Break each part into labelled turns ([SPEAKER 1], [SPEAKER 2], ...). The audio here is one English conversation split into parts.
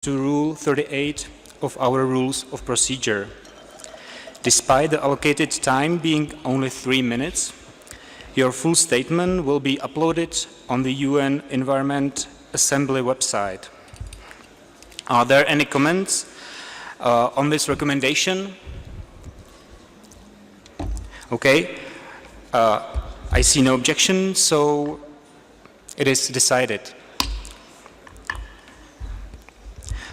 [SPEAKER 1] to Rule 38 of our Rules of Procedure. Despite the allocated time being only 3 minutes, your full statement will be uploaded on the UN Environment Assembly website. Are there any comments on this recommendation? Okay, I see no objection, so it is decided.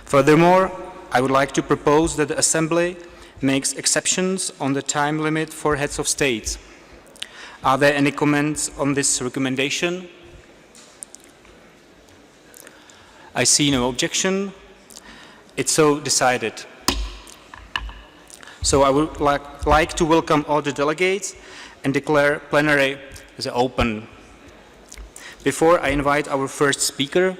[SPEAKER 1] Furthermore, I would like to propose that the Assembly makes exceptions on the time limit for heads of state. Are there any comments on this recommendation? I see no objection. It's so decided. So I would like to welcome all the delegates and declare plenary as open. Before I invite our first speaker,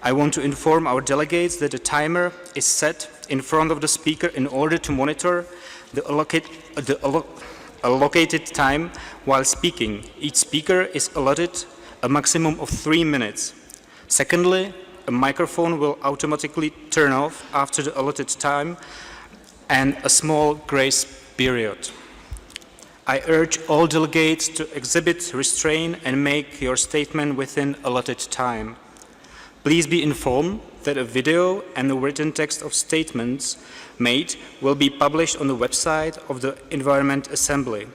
[SPEAKER 1] I want to inform our delegates that a timer is set in front of the speaker in order to monitor the allocated time while speaking. Each speaker is allotted a maximum of 3 minutes. Secondly, a microphone will automatically turn off after the allotted time and a small grace period. I urge all delegates to exhibit restraint and make your statement within allotted time. Please be informed that a video and the written text of statements made will be published on the website of the Environment Assembly.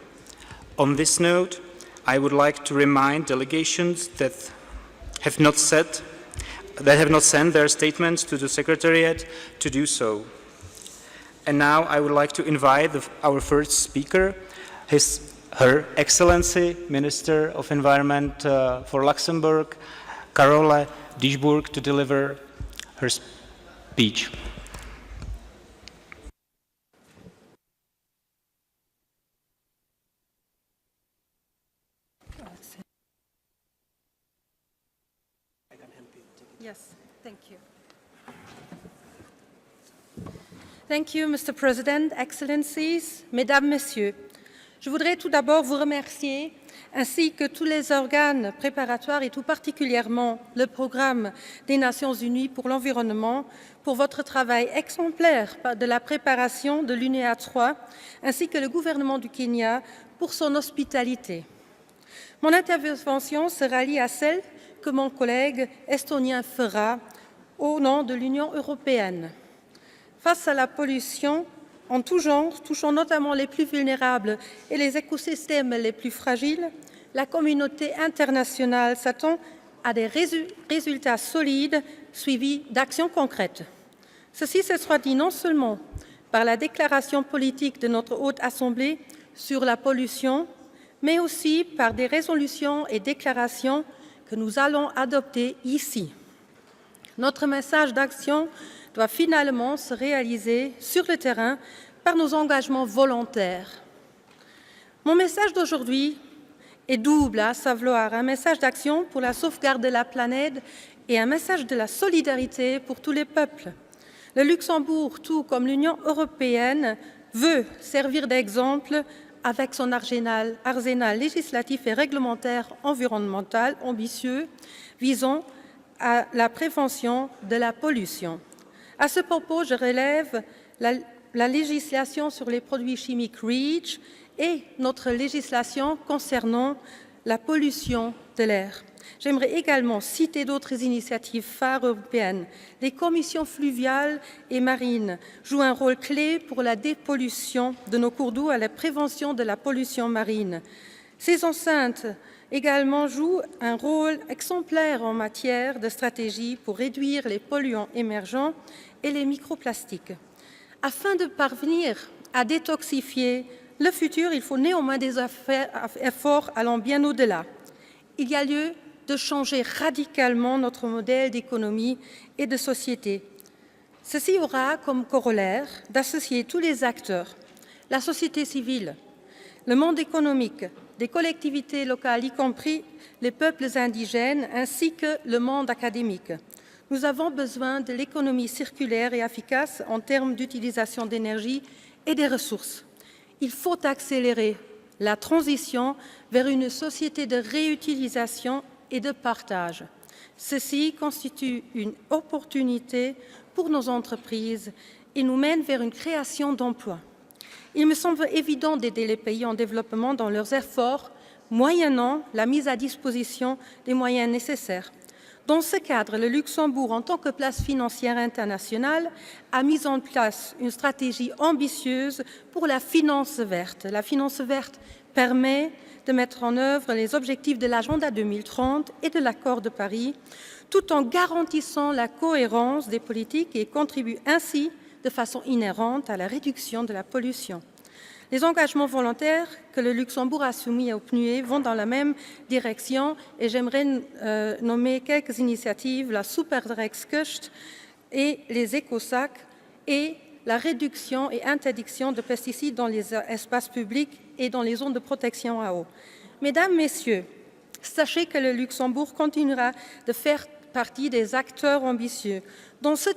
[SPEAKER 1] On this note, I would like to remind delegations that have not sent their statements to the Secretariat to do so. And now I would like to invite our first speaker, Her Excellency Minister of Environment for Luxembourg, Carole Diesburg, to deliver her speech.
[SPEAKER 2] Yes, thank you. Thank you, Mr. President, Excellencies, Mesdames, Messieurs. Je voudrais tout d'abord vous remercier, ainsi que tous les organes préparatoires et tout particulièrement le programme des Nations Unies pour l'environnement, pour votre travail exemplaire de la préparation de l'UNEA 3, ainsi que le gouvernement du Kenya pour son hospitalité. Mon intervention se rallie à celle que mon collègue estonien fera au nom de l'Union européenne. Face à la pollution en tout genre, touchant notamment les plus vulnérables et les écosystèmes les plus fragiles, la communauté internationale s'attend à des résultats solides suivis d'actions concrètes. Ceci se traduit non seulement par la déclaration politique de notre Haute Assemblée sur la pollution, mais aussi par des résolutions et déclarations que nous allons adopter ici. Notre message d'action doit finalement se réaliser sur le terrain par nos engagements volontaires. Mon message d'aujourd'hui est double, à savoir un message d'action pour la sauvegarde de la planète et un message de la solidarité pour tous les peuples. Le Luxembourg, tout comme l'Union européenne, veut servir d'exemple avec son arsenal législatif et réglementaire environnemental ambitieux visant à la prévention de la pollution. À ce propos, je relève la législation sur les produits chimiques REACH et notre législation concernant la pollution de l'air. J'aimerais également citer d'autres initiatives phares européennes. Les commissions fluviales et marines jouent un rôle clé pour la dépollution de nos cours d'eau et la prévention de la pollution marine. Ces enceintes également jouent un rôle exemplaire en matière de stratégie pour réduire les polluants émergents et les microplastiques. Afin de parvenir à détoxifier le futur, il faut néanmoins des efforts allant bien au-delà. Il y a lieu de changer radicalement notre modèle d'économie et de société. Ceci aura comme corollaire d'associer tous les acteurs, la société civile, le monde économique, des collectivités locales, y compris les peuples indigènes, ainsi que le monde académique. Nous avons besoin de l'économie circulaire et efficace en termes d'utilisation d'énergie et des ressources. Il faut accélérer la transition vers une société de réutilisation et de partage. Ceci constitue une opportunité pour nos entreprises et nous mène vers une création d'emplois. Il me semble évident d'aider les pays en développement dans leurs efforts, moyennant la mise à disposition des moyens nécessaires. Dans ce cadre, le Luxembourg, en tant que place financière internationale, a mis en place une stratégie ambitieuse pour la finance verte. La finance verte permet de mettre en œuvre les objectifs de l'agenda 2030 et de l'accord de Paris, tout en garantissant la cohérence des politiques et contribue ainsi de façon inhérente à la réduction de la pollution. Les engagements volontaires que le Luxembourg a soumis au PNUE vont dans la même direction et j'aimerais nommer quelques initiatives, la Superdreckskust et les écosacs et la réduction et interdiction de pesticides dans les espaces publics et dans les zones de protection à eau. Mesdames, Messieurs, sachez que le Luxembourg continuera de faire partie des acteurs ambitieux. Dans ce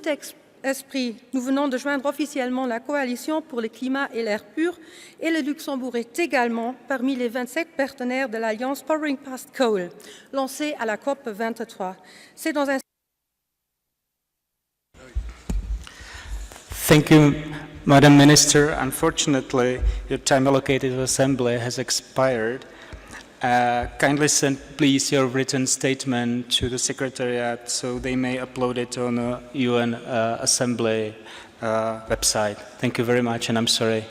[SPEAKER 2] esprit, nous venons de joindre officiellement la Coalition pour le climat et l'air pur et le Luxembourg est également parmi les 27 partenaires de l'Alliance Powering Past Coal, lancée à la COP 23. C'est dans un...
[SPEAKER 1] Thank you, Madam Minister. Unfortunately, your time allocated to the Assembly has expired. Kindly send, please, your written statement to the Secretariat so they may upload it on the UN Assembly website. Thank you very much, and I'm sorry.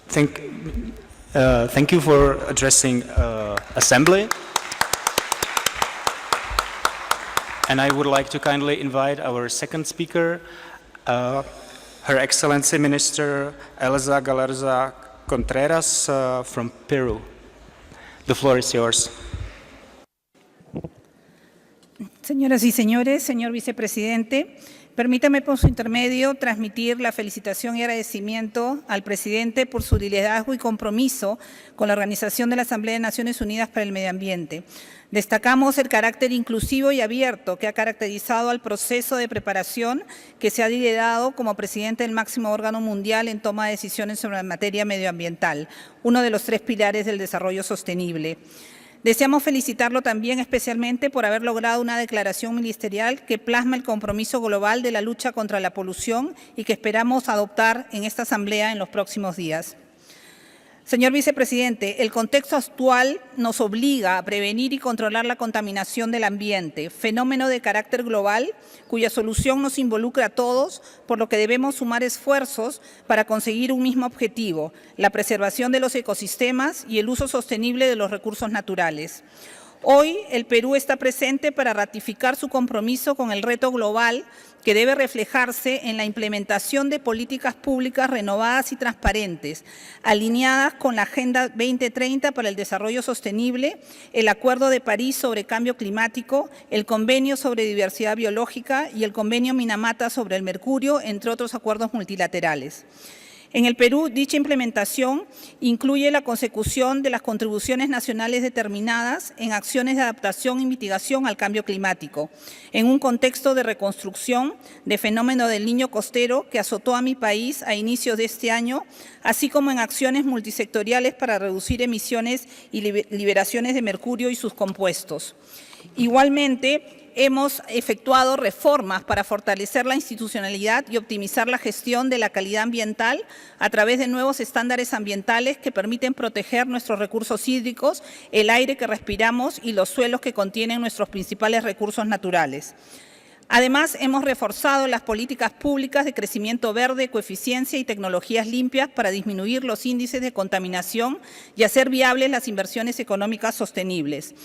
[SPEAKER 1] Thank you for addressing Assembly. And I would like to kindly invite our second speaker, Her Excellency Minister Elsa Galarza Contreras from Peru. The floor is yours.
[SPEAKER 3] Señoras y señores, señor vicepresidente, permítame por su intermedio transmitir la felicitación y agradecimiento al presidente por su liderazgo y compromiso con la organización de la Asamblea de Naciones Unidas para el Medio Ambiente. Destacamos el carácter inclusivo y abierto que ha caracterizado al proceso de preparación que se ha liderado como presidente del máximo órgano mundial en toma de decisiones sobre la materia medioambiental, uno de los 3 pilares del desarrollo sostenible. Deseamos felicitarlo también especialmente por haber logrado una declaración ministerial que plasma el compromiso global de la lucha contra la polución y que esperamos adoptar en esta Asamblea en los próximos días. Señor vicepresidente, el contexto actual nos obliga a prevenir y controlar la contaminación del ambiente, fenómeno de carácter global cuya solución nos involucra a todos, por lo que debemos sumar esfuerzos para conseguir un mismo objetivo, la preservación de los ecosistemas y el uso sostenible de los recursos naturales. Hoy, el Perú está presente para ratificar su compromiso con el reto global que debe reflejarse en la implementación de políticas públicas renovadas y transparentes, alineadas con la Agenda 2030 para el Desarrollo Sostenible, el Acuerdo de París sobre Cambio Climático, el Convenio sobre Diversidad Biológica y el Convenio Minamata sobre el Mercurio, entre otros acuerdos multilaterales. En el Perú, dicha implementación incluye la consecución de las contribuciones nacionales determinadas en acciones de adaptación y mitigación al cambio climático, en un contexto de reconstrucción del fenómeno del Niño costero que azotó a mi país a inicios de este año, así como en acciones multisectoriales para reducir emisiones y liberaciones de mercurio y sus compuestos. Igualmente, hemos efectuado reformas para fortalecer la institucionalidad y optimizar la gestión de la calidad ambiental a través de nuevos estándares ambientales que permiten proteger nuestros recursos hídricos, el aire que respiramos y los suelos que contienen nuestros principales recursos naturales. Además, hemos reforzado las políticas públicas de crecimiento verde, ecoeficiencia y tecnologías limpias para disminuir los índices de contaminación y hacer viables las inversiones económicas sostenibles.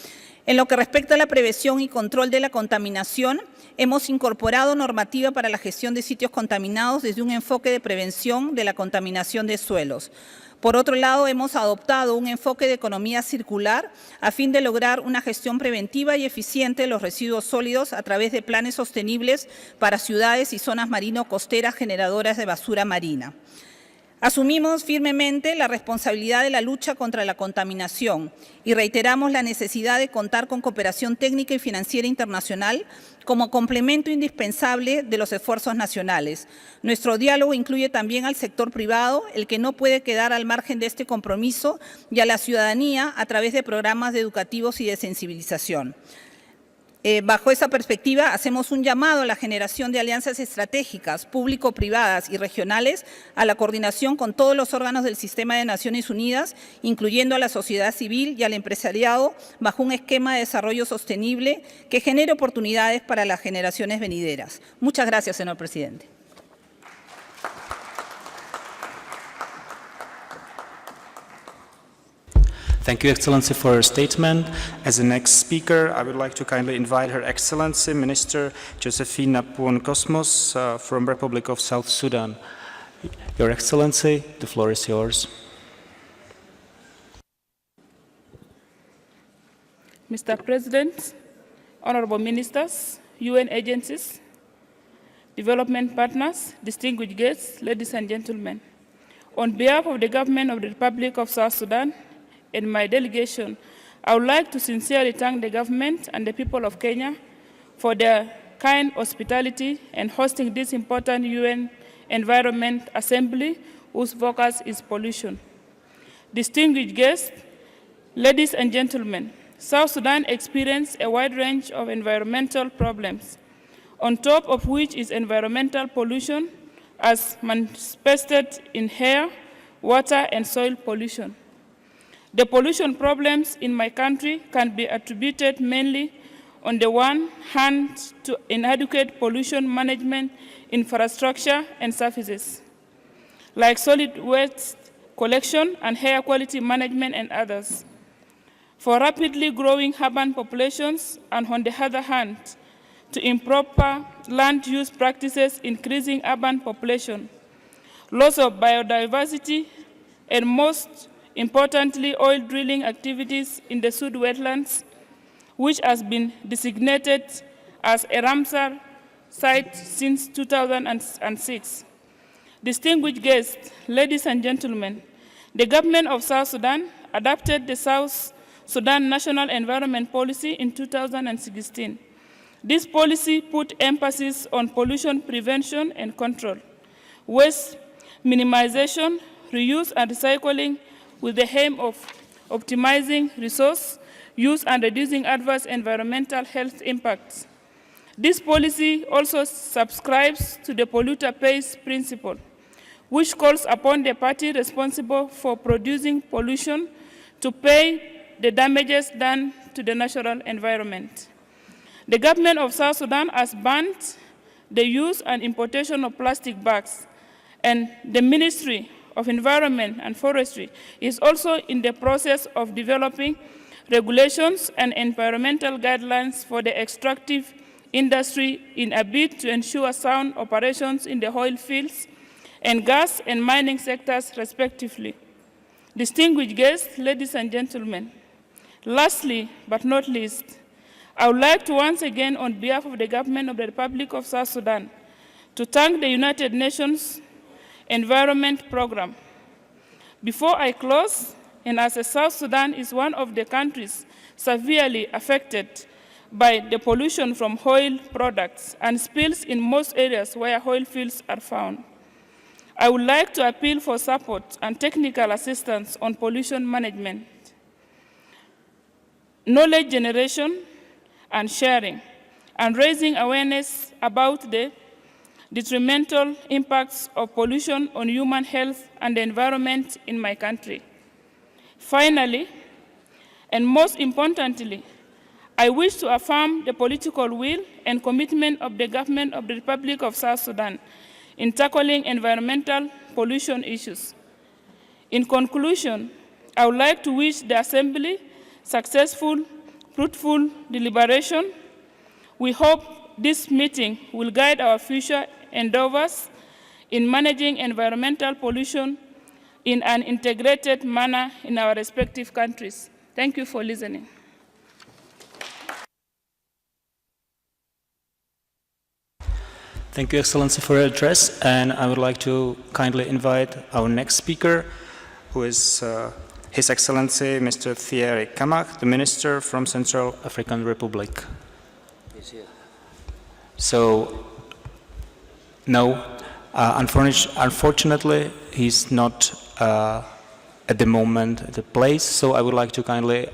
[SPEAKER 3] En lo que respecta a la prevención y control de la contaminación, hemos incorporado normativa para la gestión de sitios contaminados desde un enfoque de prevención de la contaminación de suelos. Por otro lado, hemos adoptado un enfoque de economía circular a fin de lograr una gestión preventiva y eficiente de los residuos sólidos a través de planes sostenibles para ciudades y zonas marino-costeras generadoras de basura marina. Asumimos firmemente la responsabilidad de la lucha contra la contaminación y reiteramos la necesidad de contar con cooperación técnica y financiera internacional como complemento indispensable de los esfuerzos nacionales. Nuestro diálogo incluye también al sector privado, el que no puede quedar al margen de este compromiso, y a la ciudadanía a través de programas educativos y de sensibilización. Bajo esa perspectiva, hacemos un llamado a la generación de alianzas estratégicas, público-privadas y regionales, a la coordinación con todos los órganos del sistema de Naciones Unidas, incluyendo a la sociedad civil y al empresariado, bajo un esquema de desarrollo sostenible que genere oportunidades para las generaciones venideras. Muchas gracias, señor presidente.
[SPEAKER 1] Thank you, Excellency, for her statement. As the next speaker, I would like to kindly invite Her Excellency Minister Josephina Puon-Cosmos from Republic of South Sudan. Your Excellency, the floor is yours.
[SPEAKER 4] Mr. President, honorable ministers, UN agencies, development partners, distinguished guests, ladies and gentlemen. On behalf of the government of the Republic of South Sudan and my delegation, I would like to sincerely thank the government and the people of Kenya for their kind hospitality and hosting this important UN Environment Assembly whose focus is pollution. Distinguished guests, ladies and gentlemen, South Sudan experienced a wide range of environmental problems, on top of which is environmental pollution as manifested in air, water, and soil pollution. The pollution problems in my country can be attributed mainly, on the one hand, to inadequate pollution management infrastructure and services, like solid waste collection and air quality management and others, for rapidly growing urban populations, and on the other hand, to improper land use practices increasing urban population, loss of biodiversity, and most importantly, oil drilling activities in the Sud wetlands, which has been designated as a Ramsar site since 2006. Distinguished guests, ladies and gentlemen, the government of South Sudan adopted the South Sudan National Environment Policy in 2016. This policy put emphasis on pollution prevention and control, waste minimization, reuse and recycling, with the aim of optimizing resource use and reducing adverse environmental health impacts. This policy also subscribes to the polluter pays principle, which calls upon the party responsible for producing pollution to pay the damages done to the natural environment. The government of South Sudan has banned the use and importation of plastic bags, and the Ministry of Environment and Forestry is also in the process of developing regulations and environmental guidelines for the extractive industry in a bid to ensure sound operations in the oil fields and gas and mining sectors, respectively. Distinguished guests, ladies and gentlemen, lastly but not least, I would like to once again, on behalf of the government of the Republic of South Sudan, to thank the United Nations Environment Program. Before I close, and as South Sudan is one of the countries severely affected by the pollution from oil products and spills in most areas where oil fields are found, I would like to appeal for support and technical assistance on pollution management, knowledge generation and sharing, and raising awareness about the detrimental impacts of pollution on human health and the environment in my country. Finally, and most importantly, I wish to affirm the political will and commitment of the government of the Republic of South Sudan in tackling environmental pollution issues. In conclusion, I would like to wish the Assembly successful, fruitful deliberation. We hope this meeting will guide our future endeavors in managing environmental pollution in an integrated manner in our respective countries. Thank you for listening.
[SPEAKER 1] Thank you, Excellency, for your address, and I would like to kindly invite our next speaker, who is His Excellency Mr. Thierry Kamach, the Minister from Central African Republic. So, no, unfortunately, he's not at the moment the place, so I would like to kindly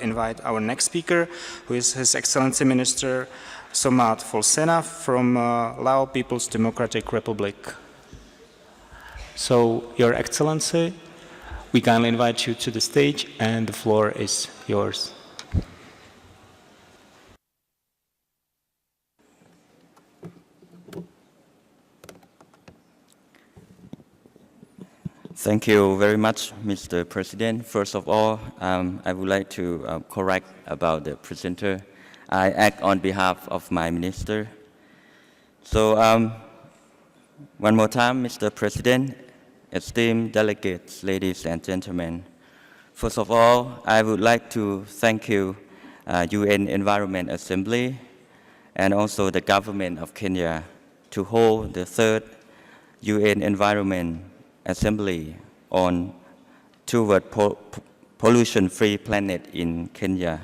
[SPEAKER 1] invite our next speaker, who is His Excellency Minister Somat Folsena from Lao People's Democratic Republic. So, Your Excellency, we kindly invite you to the stage and the floor is yours.
[SPEAKER 5] Thank you very much, Mr. President. First of all, I would like to correct about the presenter. I act on behalf of my minister. So, one more time, Mr. President, esteemed delegates, ladies and gentlemen. First of all, I would like to thank you, UN Environment Assembly, and also the government of Kenya to hold the third UN Environment Assembly on toward pollution-free planet in Kenya.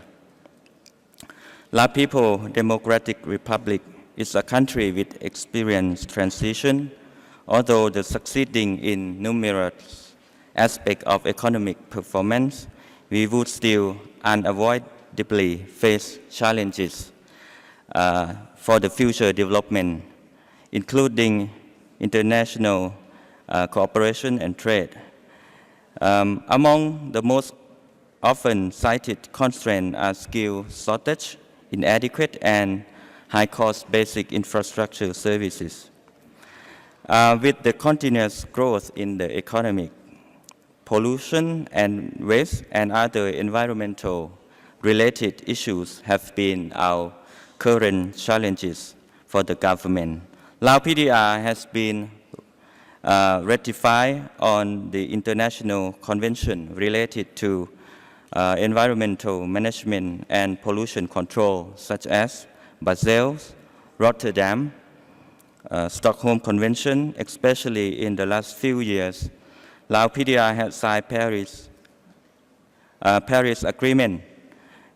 [SPEAKER 5] Lao People Democratic Republic is a country with experienced transition, although the succeeding in numerous aspects of economic performance, we would still unavoidably face challenges for the future development, including international cooperation and trade. Among the most often cited constraints are skill shortage, inadequate and high-cost basic infrastructure services. With the continuous growth in the economy, pollution and waste and other environmental related issues have been our current challenges for the government. Lao PDR has been ratified on the International Convention related to environmental management and pollution control, such as Basel, Rotterdam, Stockholm Convention. Especially in the last few years, Lao PDR has signed Paris Agreement,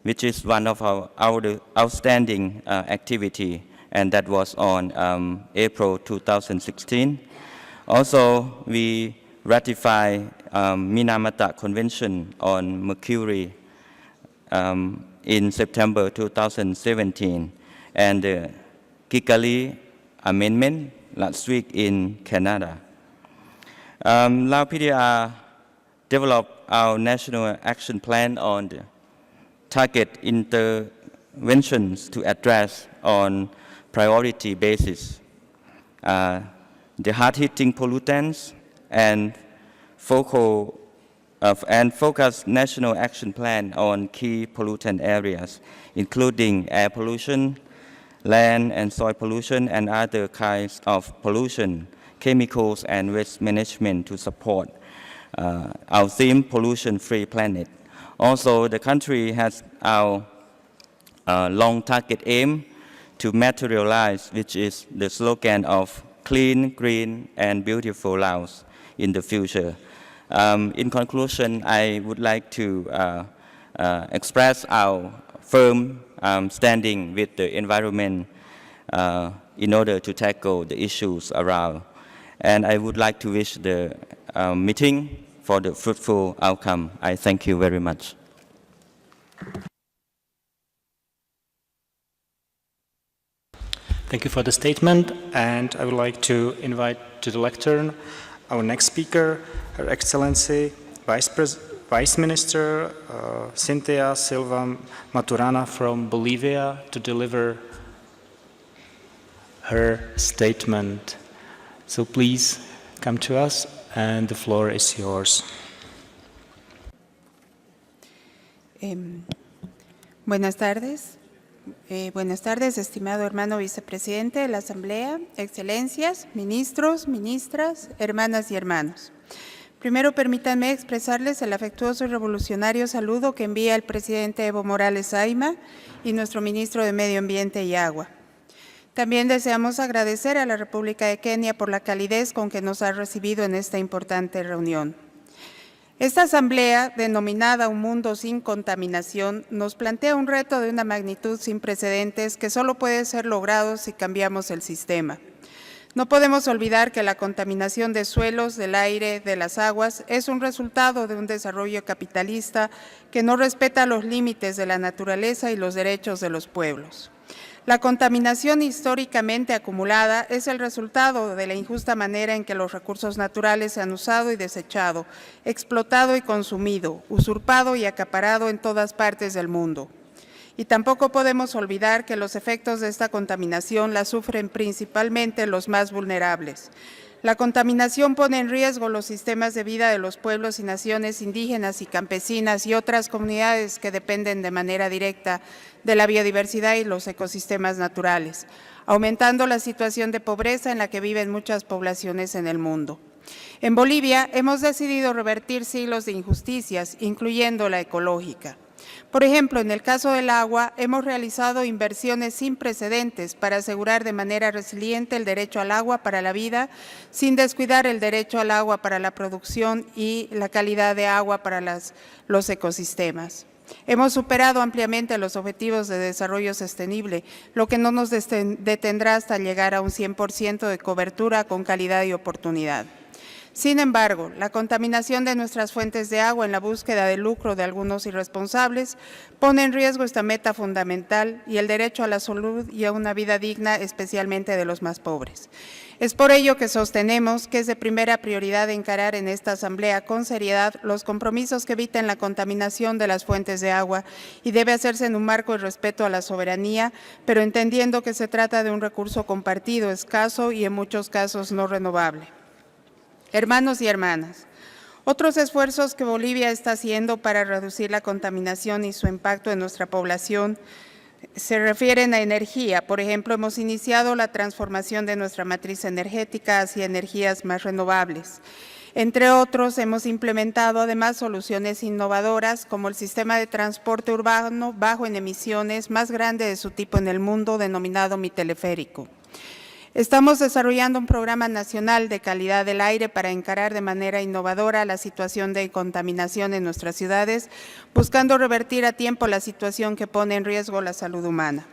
[SPEAKER 5] which is one of our outstanding activity, and that was on April 2016. Also, we ratified Minamata Convention on Mercury in September 2017, and the Kigali Amendment last week in Canada. Lao PDR developed our National Action Plan on the target interventions to address on priority basis the hard-hitting pollutants and focus national action plan on key pollutant areas, including air pollution, land and soil pollution, and other kinds of pollution, chemicals and waste management to support our theme, pollution-free planet. Also, the country has our long target aim to materialize, which is the slogan of clean, green, and beautiful Laos in the future. In conclusion, I would like to express our firm standing with the environment in order to tackle the issues around. And I would like to wish the meeting for the fruitful outcome. I thank you very much.
[SPEAKER 1] Thank you for the statement, and I would like to invite to the lectern our next speaker, Her Excellency Vice Minister Cynthia Silva Maturana from Bolivia, to deliver her statement. So please come to us, and the floor is yours.
[SPEAKER 6] Buenas tardes. Buenas tardes, estimado hermano vicepresidente de la Asamblea, excelencias, ministros, ministras, hermanas y hermanos. Primero, permítanme expresarles el afectuoso y revolucionario saludo que envía el presidente Evo Morales Ayma y nuestro ministro de Medio Ambiente y Agua. También deseamos agradecer a la República de Kenia por la calidez con que nos ha recibido en esta importante reunión. Esta asamblea, denominada Un Mundo Sin Contaminación, nos plantea un reto de una magnitud sin precedentes que solo puede ser logrado si cambiamos el sistema. No podemos olvidar que la contaminación de suelos, del aire, de las aguas es un resultado de un desarrollo capitalista que no respeta los límites de la naturaleza y los derechos de los pueblos. La contaminación históricamente acumulada es el resultado de la injusta manera en que los recursos naturales se han usado y desechado, explotado y consumido, usurpado y acaparado en todas partes del mundo. Y tampoco podemos olvidar que los efectos de esta contaminación la sufren principalmente los más vulnerables. La contaminación pone en riesgo los sistemas de vida de los pueblos y naciones indígenas y campesinas y otras comunidades que dependen de manera directa de la biodiversidad y los ecosistemas naturales, aumentando la situación de pobreza en la que viven muchas poblaciones en el mundo. En Bolivia hemos decidido revertir siglos de injusticias, incluyendo la ecológica. Por ejemplo, en el caso del agua, hemos realizado inversiones sin precedentes para asegurar de manera resiliente el derecho al agua para la vida, sin descuidar el derecho al agua para la producción y la calidad de agua para los ecosistemas. Hemos superado ampliamente los objetivos de desarrollo sostenible, lo que no nos detendrá hasta llegar a un 100% de cobertura con calidad y oportunidad. Sin embargo, la contaminación de nuestras fuentes de agua en la búsqueda de lucro de algunos irresponsables pone en riesgo esta meta fundamental y el derecho a la salud y a una vida digna, especialmente de los más pobres. Es por ello que sostenemos que es de primera prioridad encarar en esta Asamblea con seriedad los compromisos que eviten la contaminación de las fuentes de agua y debe hacerse en un marco de respeto a la soberanía, pero entendiendo que se trata de un recurso compartido, escaso y en muchos casos no renovable. Hermanos y hermanas, otros esfuerzos que Bolivia está haciendo para reducir la contaminación y su impacto en nuestra población se refieren a energía. Por ejemplo, hemos iniciado la transformación de nuestra matriz energética hacia energías más renovables. Entre otros, hemos implementado además soluciones innovadoras como el sistema de transporte urbano bajo en emisiones más grande de su tipo en el mundo, denominado Mi Teleférico. Estamos desarrollando un programa nacional de calidad del aire para encarar de manera innovadora la situación de contaminación en nuestras ciudades, buscando revertir a tiempo la situación que pone en riesgo la salud humana.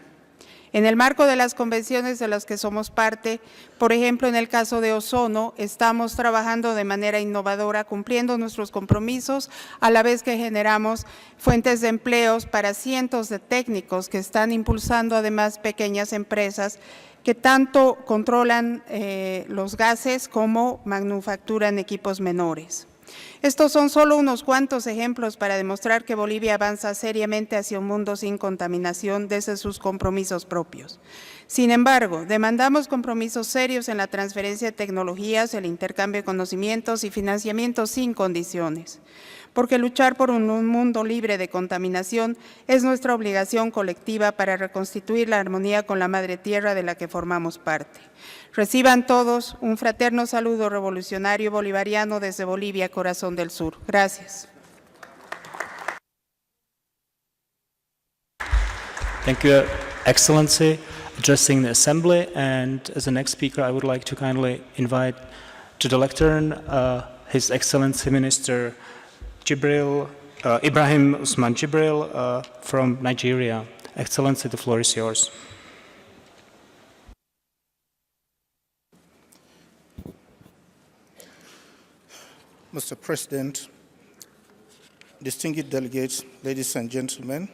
[SPEAKER 6] En el marco de las convenciones de las que somos parte, por ejemplo, en el caso de ozono, estamos trabajando de manera innovadora, cumpliendo nuestros compromisos, a la vez que generamos fuentes de empleos para cientos de técnicos que están impulsando además pequeñas empresas que tanto controlan los gases como manufacturan equipos menores. Estos son solo unos cuantos ejemplos para demostrar que Bolivia avanza seriamente hacia un mundo sin contaminación desde sus compromisos propios. Sin embargo, demandamos compromisos serios en la transferencia de tecnologías, el intercambio de conocimientos y financiamiento sin condiciones, porque luchar por un mundo libre de contaminación es nuestra obligación colectiva para reconstituir la armonía con la madre tierra de la que formamos parte. Reciban todos un fraterno saludo revolucionario bolivariano desde Bolivia, corazón del sur. Gracias.
[SPEAKER 1] Thank you, Excellency. Addressing the Assembly, and as the next speaker, I would like to kindly invite to the lectern His Excellency Minister Ibrahim Usman Jibril from Nigeria. Excellency, the floor is yours.
[SPEAKER 7] Mr. President, distinguished delegates, ladies and gentlemen,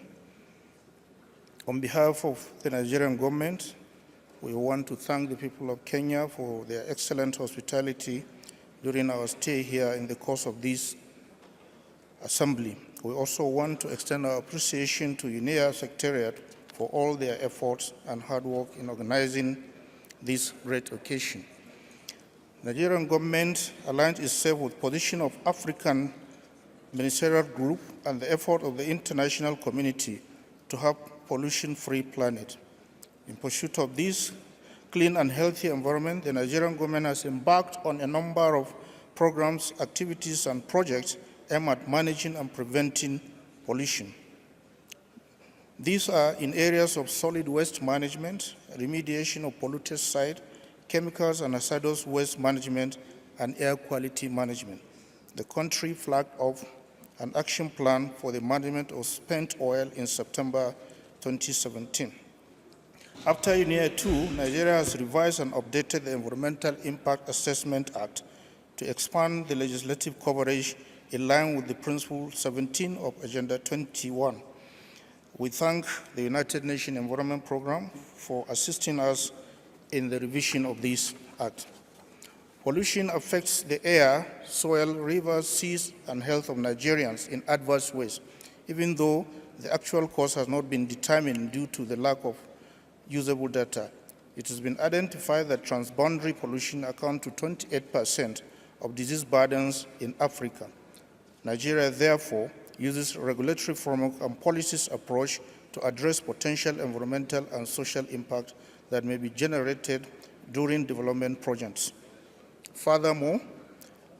[SPEAKER 7] on behalf of the Nigerian government, we want to thank the people of Kenya for their excellent hospitality during our stay here in the course of this assembly. We also want to extend our appreciation to UNEA Secretariat for all their efforts and hard work in organizing this great occasion. The Nigerian government aligns itself with the position of African Ministerial Group and the effort of the international community to have pollution-free planet. In pursuit of this clean and healthy environment, the Nigerian government has embarked on a number of programs, activities, and projects aimed at managing and preventing pollution. These are in areas of solid waste management, remediation of polluted sites, chemicals and hazardous waste management, and air quality management. The country flagged off an action plan for the management of spent oil in September 2017. After UNEA 2, Nigeria has revised and updated the Environmental Impact Assessment Act to expand the legislative coverage in line with the Principle 17 of Agenda 21. We thank the United Nations Environment Programme for assisting us in the revision of this act. Pollution affects the air, soil, rivers, seas, and health of Nigerians in adverse ways, even though the actual cause has not been determined due to the lack of usable data. It has been identified that transboundary pollution accounts to 28% of disease burdens in Africa. Nigeria, therefore, uses regulatory framework and policies approach to address potential environmental and social impact that may be generated during development projects. Furthermore,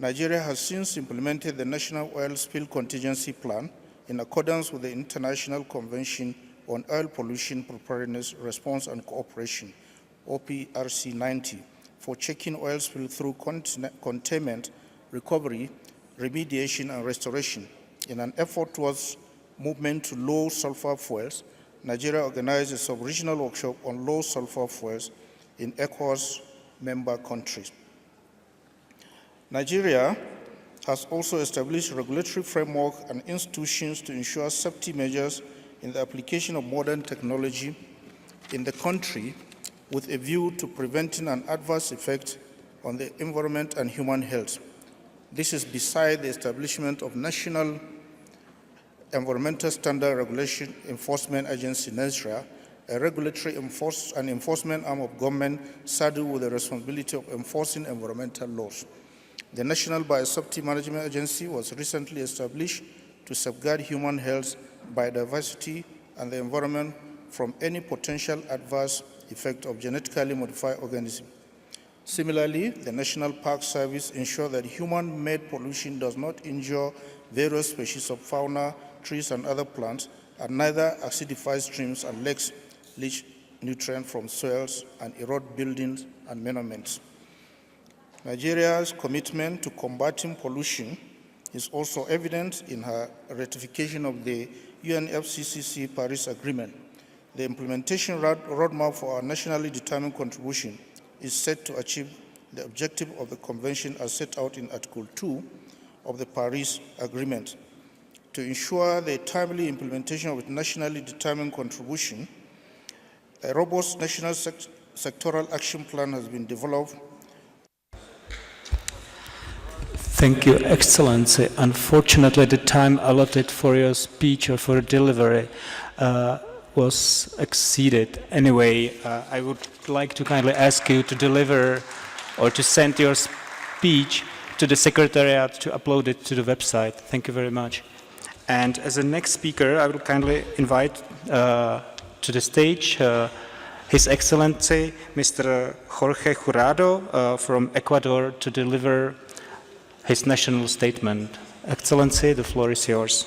[SPEAKER 7] Nigeria has since implemented the National Oil Spill Contingency Plan in accordance with the International Convention on Oil Pollution Preparedness, Response and Cooperation, OPRC 90, for checking oil spill through containment, recovery, remediation, and restoration. In an effort towards movement to low sulfur fuels, Nigeria organized a sub-regional workshop on low sulfur fuels in ECOWAS member countries. Nigeria has also established regulatory framework and institutions to ensure safety measures in the application of modern technology in the country with a view to preventing an adverse effect on the environment and human health. This is beside the establishment of National Environmental Standard Regulation Enforcement Agency, NESRA, a regulatory and enforcement arm of government saddled with the responsibility of enforcing environmental laws. The National Biosafety Management Agency was recently established to safeguard human health, biodiversity, and the environment from any potential adverse effect of genetically modified organisms. Similarly, the National Park Service ensures that human-made pollution does not injure various species of fauna, trees, and other plants, and neither acidify streams and lakes, leach nutrients from soils, and erode buildings and monuments. Nigeria's commitment to combating pollution is also evident in her ratification of the UNFCCC Paris Agreement. The implementation roadmap for our nationally determined contribution is set to achieve the objective of the Convention as set out in Article 2 of the Paris Agreement. To ensure the timely implementation of its nationally determined contribution, a robust national sectoral action plan has been developed.
[SPEAKER 1] Thank you, Excellency. Unfortunately, the time allotted for your speech or for delivery was exceeded. Anyway, I would like to kindly ask you to deliver or to send your speech to the Secretariat to upload it to the website. Thank you very much. And as the next speaker, I will kindly invite to the stage His Excellency, Mr. Jorge Jurado from Ecuador, to deliver his national statement. Excellency, the floor is yours.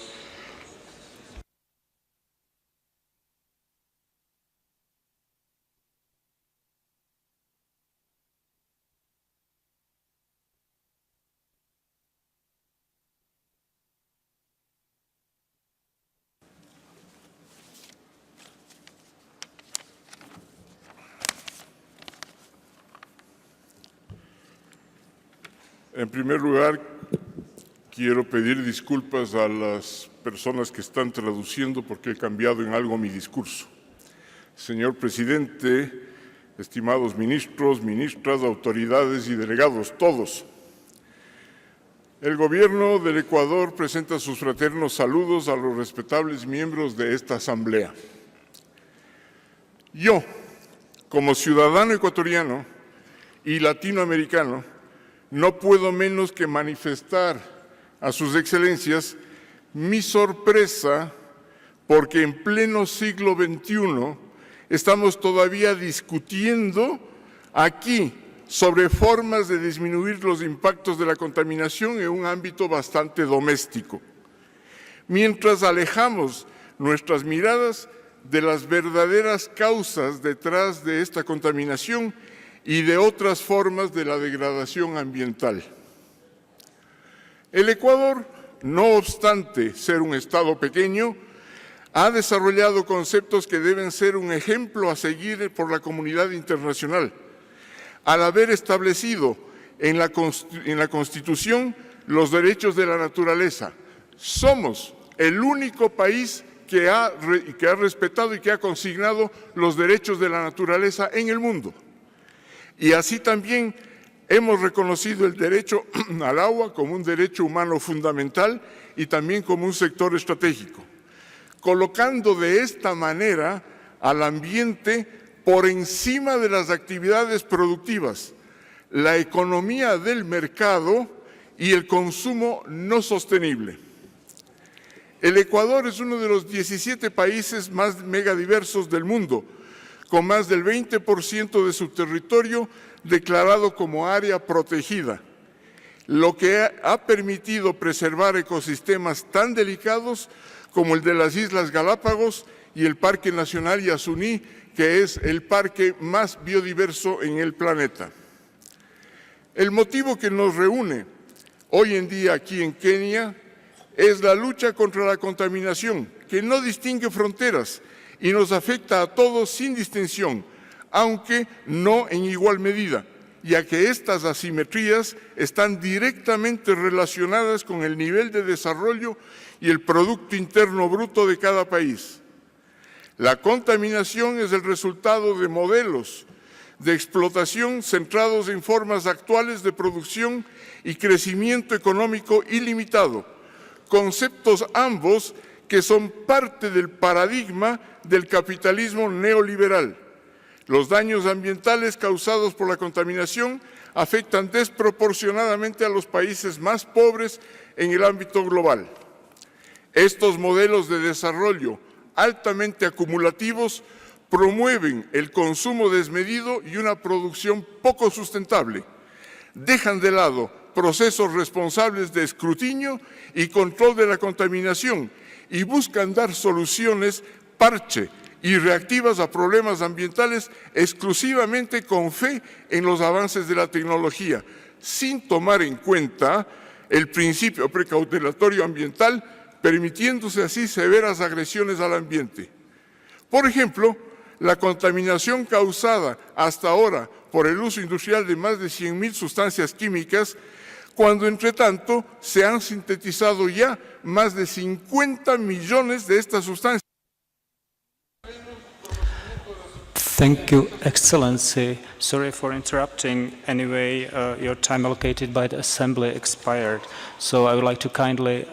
[SPEAKER 8] En primer lugar, quiero pedir disculpas a las personas que están traduciendo porque he cambiado en algo mi discurso. Señor Presidente, estimados ministros, ministras, autoridades y delegados, todos. El Gobierno del Ecuador presenta sus fraternos saludos a los respetables miembros de esta Asamblea. Yo, como ciudadano ecuatoriano y latinoamericano, no puedo menos que manifestar a sus excelencias mi sorpresa porque en pleno siglo XXI estamos todavía discutiendo aquí sobre formas de disminuir los impactos de la contaminación en un ámbito bastante doméstico, mientras alejamos nuestras miradas de las verdaderas causas detrás de esta contaminación y de otras formas de la degradación ambiental. El Ecuador, no obstante ser un estado pequeño, Ha desarrollado conceptos que deben ser un ejemplo a seguir por la comunidad internacional, al haber establecido en la Constitución los derechos de la naturaleza. Somos el único país que ha respetado y que ha consignado los derechos de la naturaleza en el mundo. Y así también hemos reconocido el derecho al agua como un derecho humano fundamental y también como un sector estratégico, colocando de esta manera al ambiente por encima de las actividades productivas, la economía del mercado y el consumo no sostenible. El Ecuador es uno de los 17 países más megadiversos del mundo, con más del 20% de su territorio declarado como área protegida, lo que ha permitido preservar ecosistemas tan delicados como el de las Islas Galápagos y el Parque Nacional Yasuní, que es el parque más biodiverso en el planeta. El motivo que nos reúne hoy en día aquí en Kenia es la lucha contra la contaminación, que no distingue fronteras y nos afecta a todos sin distinción, aunque no en igual medida, ya que estas asimetrías están directamente relacionadas con el nivel de desarrollo y el Producto Interno Bruto de cada país. La contaminación es el resultado de modelos de explotación centrados en formas actuales de producción y crecimiento económico ilimitado, conceptos ambos que son parte del paradigma del capitalismo neoliberal. Los daños ambientales causados por la contaminación afectan desproporcionadamente a los países más pobres en el ámbito global. Estos modelos de desarrollo altamente acumulativos promueven el consumo desmedido y una producción poco sustentable. Dejan de lado procesos responsables de escrutinio y control de la contaminación y buscan dar soluciones parche y reactivas a problemas ambientales exclusivamente con fe en los avances de la tecnología, sin tomar en cuenta el principio precautelatorio ambiental, permitiéndose así severas agresiones al ambiente. Por ejemplo, la contaminación causada hasta ahora por el uso industrial de más de 100.000 sustancias químicas, cuando entre tanto se han sintetizado ya más de 50 millones de estas sustancias.
[SPEAKER 1] Thank you, Excellency. Sorry for interrupting. Anyway, your time allocated by the Assembly expired. So I would like to kindly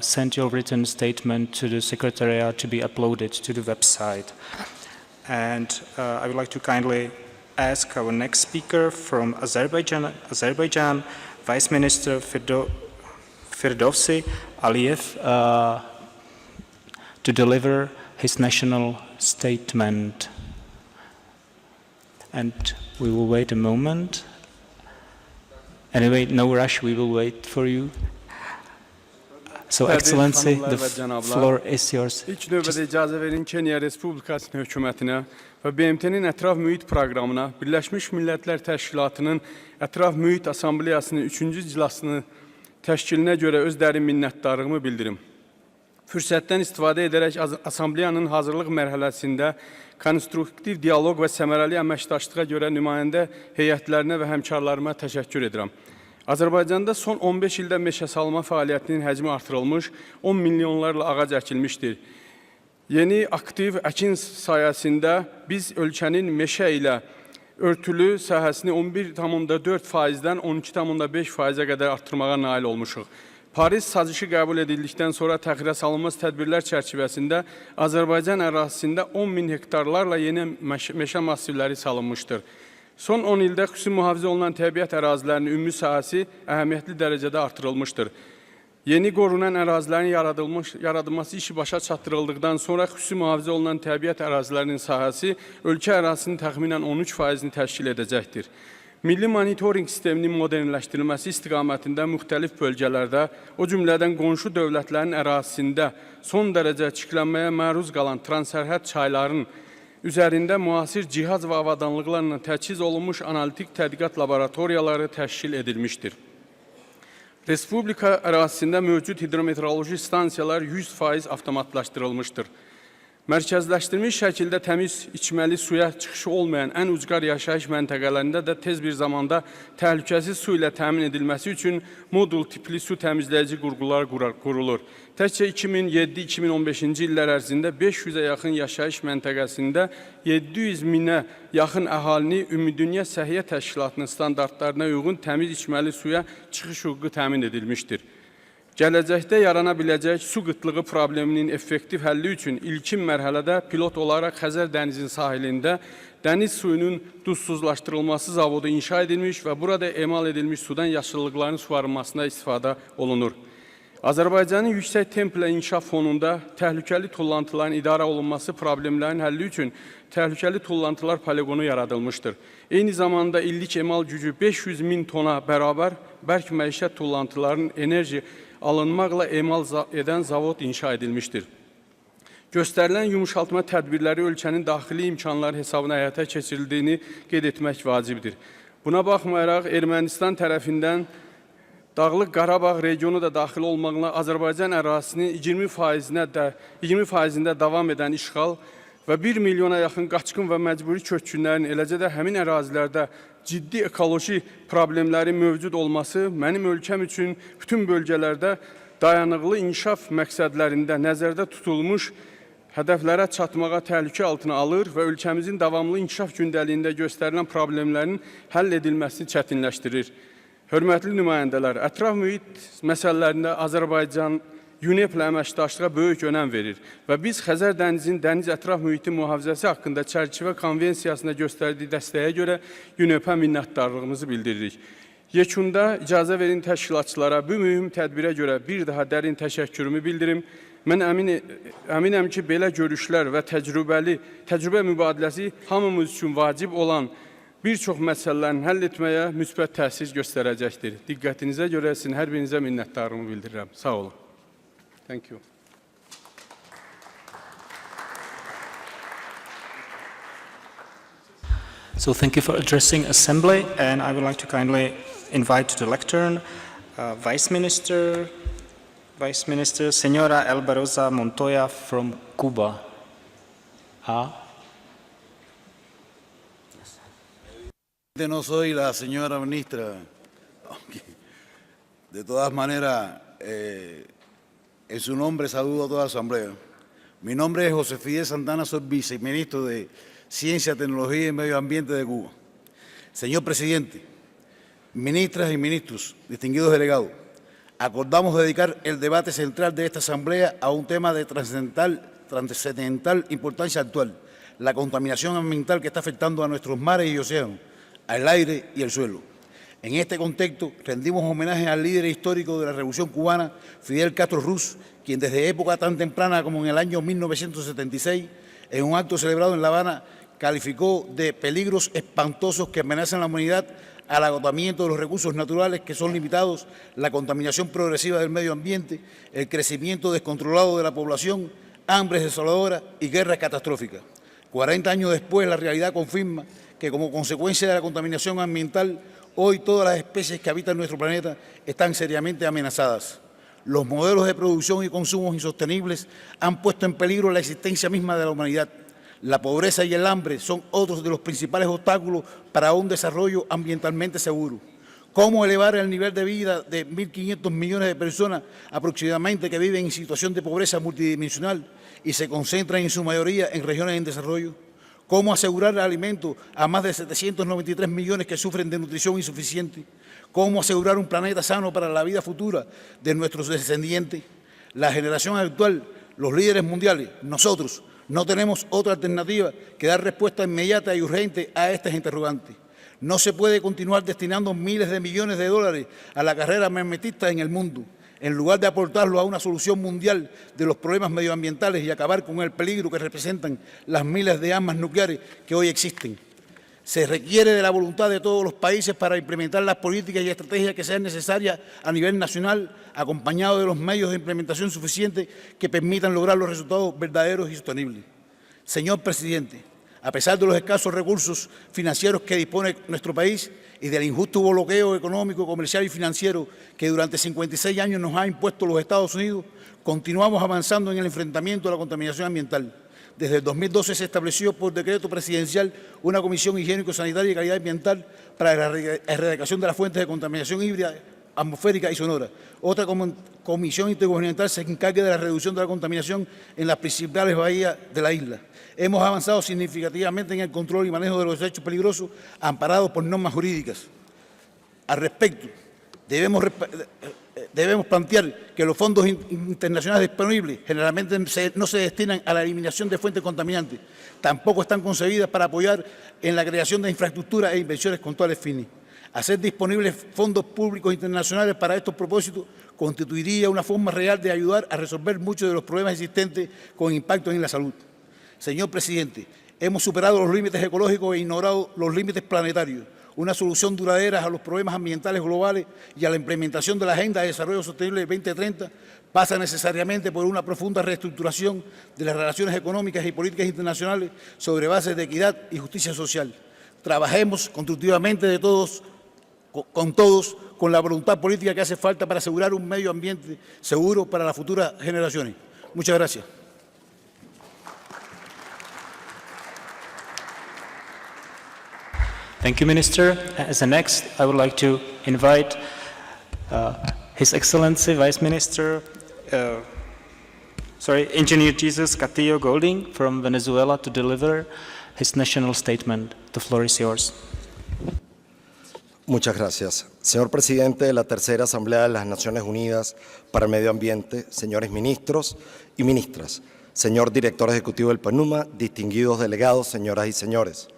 [SPEAKER 1] send your written statement to the Secretariat to be uploaded to the website. And I would like to kindly ask our next speaker from Azerbaijan, Vice Minister Firdevsi Aliyev, to deliver his national statement. And we will wait a moment. Anyway, no rush, we will wait for you. So, Excellency, the floor is yours.
[SPEAKER 9] İlk növbədə icazə verin Kenya Respublikasının hökumətinə və BMT-nin Ətraf Mühit Proqramına, Birləşmiş Millətlər Təşkilatının Ətraf Mühit Assambleyasının 3-cü iclasının təşkilinə görə öz dərin minnətdarlığımı bildirim. Fürsətdən istifadə edərək Assambleyanın hazırlıq mərhələsində konstruktiv dialoq və səmərəli əməkdaşlığa görə nümayəndə heyətlərinə və həmkarlarıma təşəkkür edirəm. Azərbaycanda son 15 ildə meşə salma fəaliyyətinin həcmi artırılmış, 10 milyonlarla ağac əkilmişdir. Yeni aktiv əkin sayəsində biz ölkənin meşə ilə örtülü sahəsini 11,4%-dən 12,5%-ə qədər artırmağa nail olmuşuq. Paris sazişi qəbul edildikdən sonra təxirə salınmaz tədbirlər çərçivəsində Azərbaycan ərazisində 10.000 hektarlarla yeni meşə massivləri salınmışdır. Son 10 ildə xüsusi mühafizə olunan təbiət ərazilərinin ümumi sahəsi əhəmiyyətli dərəcədə artırılmışdır. Yeni qorunan ərazilərin yaradılması işi başa çatdırıldıqdan sonra xüsusi mühafizə olunan təbiət ərazilərinin sahəsi ölkə ərazisinin təxminən 13%-ni təşkil edəcəkdir. Milli monitoring sisteminin modernləşdirilməsi istiqamətində müxtəlif bölgələrdə, o cümlədən qonşu dövlətlərin ərazisində son dərəcə çirklənməyə məruz qalan transsərhəd çayların üzərində müasir cihaz və avadanlıqlarla təchiz olunmuş analitik tədqiqat laboratoriyaları təşkil edilmişdir. Respublika ərazisində mövcud hidrometeoroloji stansiyalar 100% avtomatlaşdırılmışdır. Mərkəzləşdirilmiş şəkildə təmiz içməli suya çıxışı olmayan ən ucqar yaşayış məntəqələrində də tez bir zamanda təhlükəsiz su ilə təmin edilməsi üçün modul tipli su təmizləyici qurğular qurulur. Təkcə 2007-2015-ci illər ərzində 500-ə yaxın yaşayış məntəqəsində 700 minə yaxın əhalini Ümumdünya Səhiyyə Təşkilatının standartlarına uyğun təmiz içməli suya çıxış hüququ təmin edilmişdir. Gələcəkdə yarana biləcək su qıtlığı probleminin effektiv həlli üçün ilkin mərhələdə pilot olaraq Xəzər dənizinin sahilində dəniz suyunun duzsuzlaşdırılması zavodu inşa edilmiş və burada emal edilmiş sudan yaşıllıqların suvarılmasına istifadə olunur. Azərbaycanın yüksək templə inkişaf fonunda təhlükəli tullantıların idarə olunması problemlərinin həlli üçün təhlükəli tullantılar poligonu yaradılmışdır. Eyni zamanda illik emal gücü 500 min tona bərabər bərk məişət tullantılarının enerji alınmaqla emal edən zavod inşa edilmişdir. Göstərilən yumuşaltma tədbirləri ölkənin daxili imkanları hesabına həyata keçirildiyini qeyd etmək vacibdir. Buna baxmayaraq, Ermənistan tərəfindən Dağlıq Qarabağ regionu da daxil olmaqla Azərbaycan ərazisinin 20%-də davam edən işğal və 1 milyona yaxın qaçqın və məcburi köçkünlərin, eləcə də həmin ərazilərdə ciddi ekoloji problemlərin mövcud olması mənim ölkəm üçün bütün bölgələrdə dayanıqlı inkişaf məqsədlərində nəzərdə tutulmuş hədəflərə çatmağa təhlükə altına alır və ölkəmizin davamlı inkişaf gündəliyində göstərilən problemlərin həll edilməsini çətinləşdirir. Hörmətli nümayəndələr, ətraf mühit məsələlərində Azərbaycan UNEP ilə əməkdaşlığa böyük önəm verir və biz Xəzər dənizinin dəniz ətraf mühiti mühafizəsi haqqında çərçivə konvensiyasına göstərdiyi dəstəyə görə UNEP-ə minnətdarlığımızı bildiririk. Yekunda icazə verin təşkilatçılara bu mühüm tədbirə görə bir daha dərin təşəkkürümü bildirim. Mən əminəm ki, belə görüşlər və təcrübə mübadiləsi hamımız üçün vacib olan bir çox məsələlərini həll etməyə müsbət təsir göstərəcəkdir. Diqqətinizə görə sizin hər birinizə minnətdarlığımı bildirirəm. Sağ olun. Thank you.
[SPEAKER 1] So thank you for addressing Assembly, and I would like to kindly invite to the lectern Vice Minister, Señora Elbarosa Montoya from Cuba.
[SPEAKER 10] No soy la señora ministra, aunque de todas maneras, en su nombre saludo a toda la Asamblea. Mi nombre es José Fidel Santana, soy viceministro de Ciencia, Tecnología y Medio Ambiente de Cuba. Señor Presidente, ministras y ministros, distinguidos delegados, acordamos dedicar el debate central de esta Asamblea a un tema de trascendental importancia actual, la contaminación ambiental que está afectando a nuestros mares y océanos, al aire y el suelo. En este contexto, rendimos homenaje al líder histórico de la Revolución Cubana, Fidel Castro Ruz, quien desde época tan temprana como en el año 1976, en un acto celebrado en La Habana, calificó de peligros espantosos que amenazan a la humanidad al agotamiento de los recursos naturales que son limitados, la contaminación progresiva del medio ambiente, el crecimiento descontrolado de la población, hambres desoladoras y guerras catastróficas. 40 años después, la realidad confirma que como consecuencia de la contaminación ambiental, hoy todas las especies que habitan nuestro planeta están seriamente amenazadas. Los modelos de producción y consumo insostenibles han puesto en peligro la existencia misma de la humanidad. La pobreza y el hambre son otros de los principales obstáculos para un desarrollo ambientalmente seguro. ¿Cómo elevar el nivel de vida de 1.500 millones de personas aproximadamente que viven en situación de pobreza multidimensional y se concentran en su mayoría en regiones en desarrollo? ¿Cómo asegurar el alimento a más de 793 millones que sufren de nutrición insuficiente? ¿Cómo asegurar un planeta sano para la vida futura de nuestros descendientes? La generación actual, los líderes mundiales, nosotros, no tenemos otra alternativa que dar respuesta inmediata y urgente a estas interrogantes. No se puede continuar destinando miles de millones de dólares a la carrera armamentista en el mundo, en lugar de aportarlo a una solución mundial de los problemas medioambientales y acabar con el peligro que representan las miles de armas nucleares que hoy existen. Se requiere de la voluntad de todos los países para implementar las políticas y estrategias que sean necesarias a nivel nacional, acompañado de los medios de implementación suficientes que permitan lograr los resultados verdaderos y sostenibles. Señor Presidente, a pesar de los escasos recursos financieros que dispone nuestro país y del injusto bloqueo económico, comercial y financiero que durante 56 años nos ha impuesto los Estados Unidos, continuamos avanzando en el enfrentamiento a la contaminación ambiental. Desde el 2012 se estableció por decreto presidencial una comisión higiénico-sanitaria y calidad ambiental para la erradicación de las fuentes de contaminación híbrida, atmosférica y sonora. Otra comisión intergubernamental se encarga de la reducción de la contaminación en las principales bahías de la isla. Hemos avanzado significativamente en el control y manejo de los desechos peligrosos amparados por normas jurídicas. Al respecto, debemos plantear que los fondos internacionales disponibles generalmente no se destinan a la eliminación de fuentes contaminantes, tampoco están concebidas para apoyar en la creación de infraestructuras e inversiones con tales fines. Hacer disponibles fondos públicos internacionales para estos propósitos constituiría una forma real de ayudar a resolver muchos de los problemas existentes con impacto en la salud. Señor presidente, hemos superado los límites ecológicos e ignorado los límites planetarios. Una solución duradera a los problemas ambientales globales y a la implementación de la Agenda de Desarrollo Sostenible 2030 pasa necesariamente por una profunda reestructuración de las relaciones económicas y políticas internacionales sobre bases de equidad y justicia social. Trabajemos constructivamente con la voluntad política que hace falta para asegurar un medio ambiente seguro para las futuras generaciones. Muchas gracias.
[SPEAKER 1] Thank you, Minister. As the next, I would like to invite His Excellency Vice Minister, Engineer Jesus Castillo Golding from Venezuela to deliver his national statement. The floor is yours.
[SPEAKER 11] Muchas gracias. Señor Presidente de la Tercera Asamblea de las Naciones Unidas para el Medio Ambiente, señores ministros y ministras, señor Director Ejecutivo del PNUMA, distinguidos delegados, señoras y señores.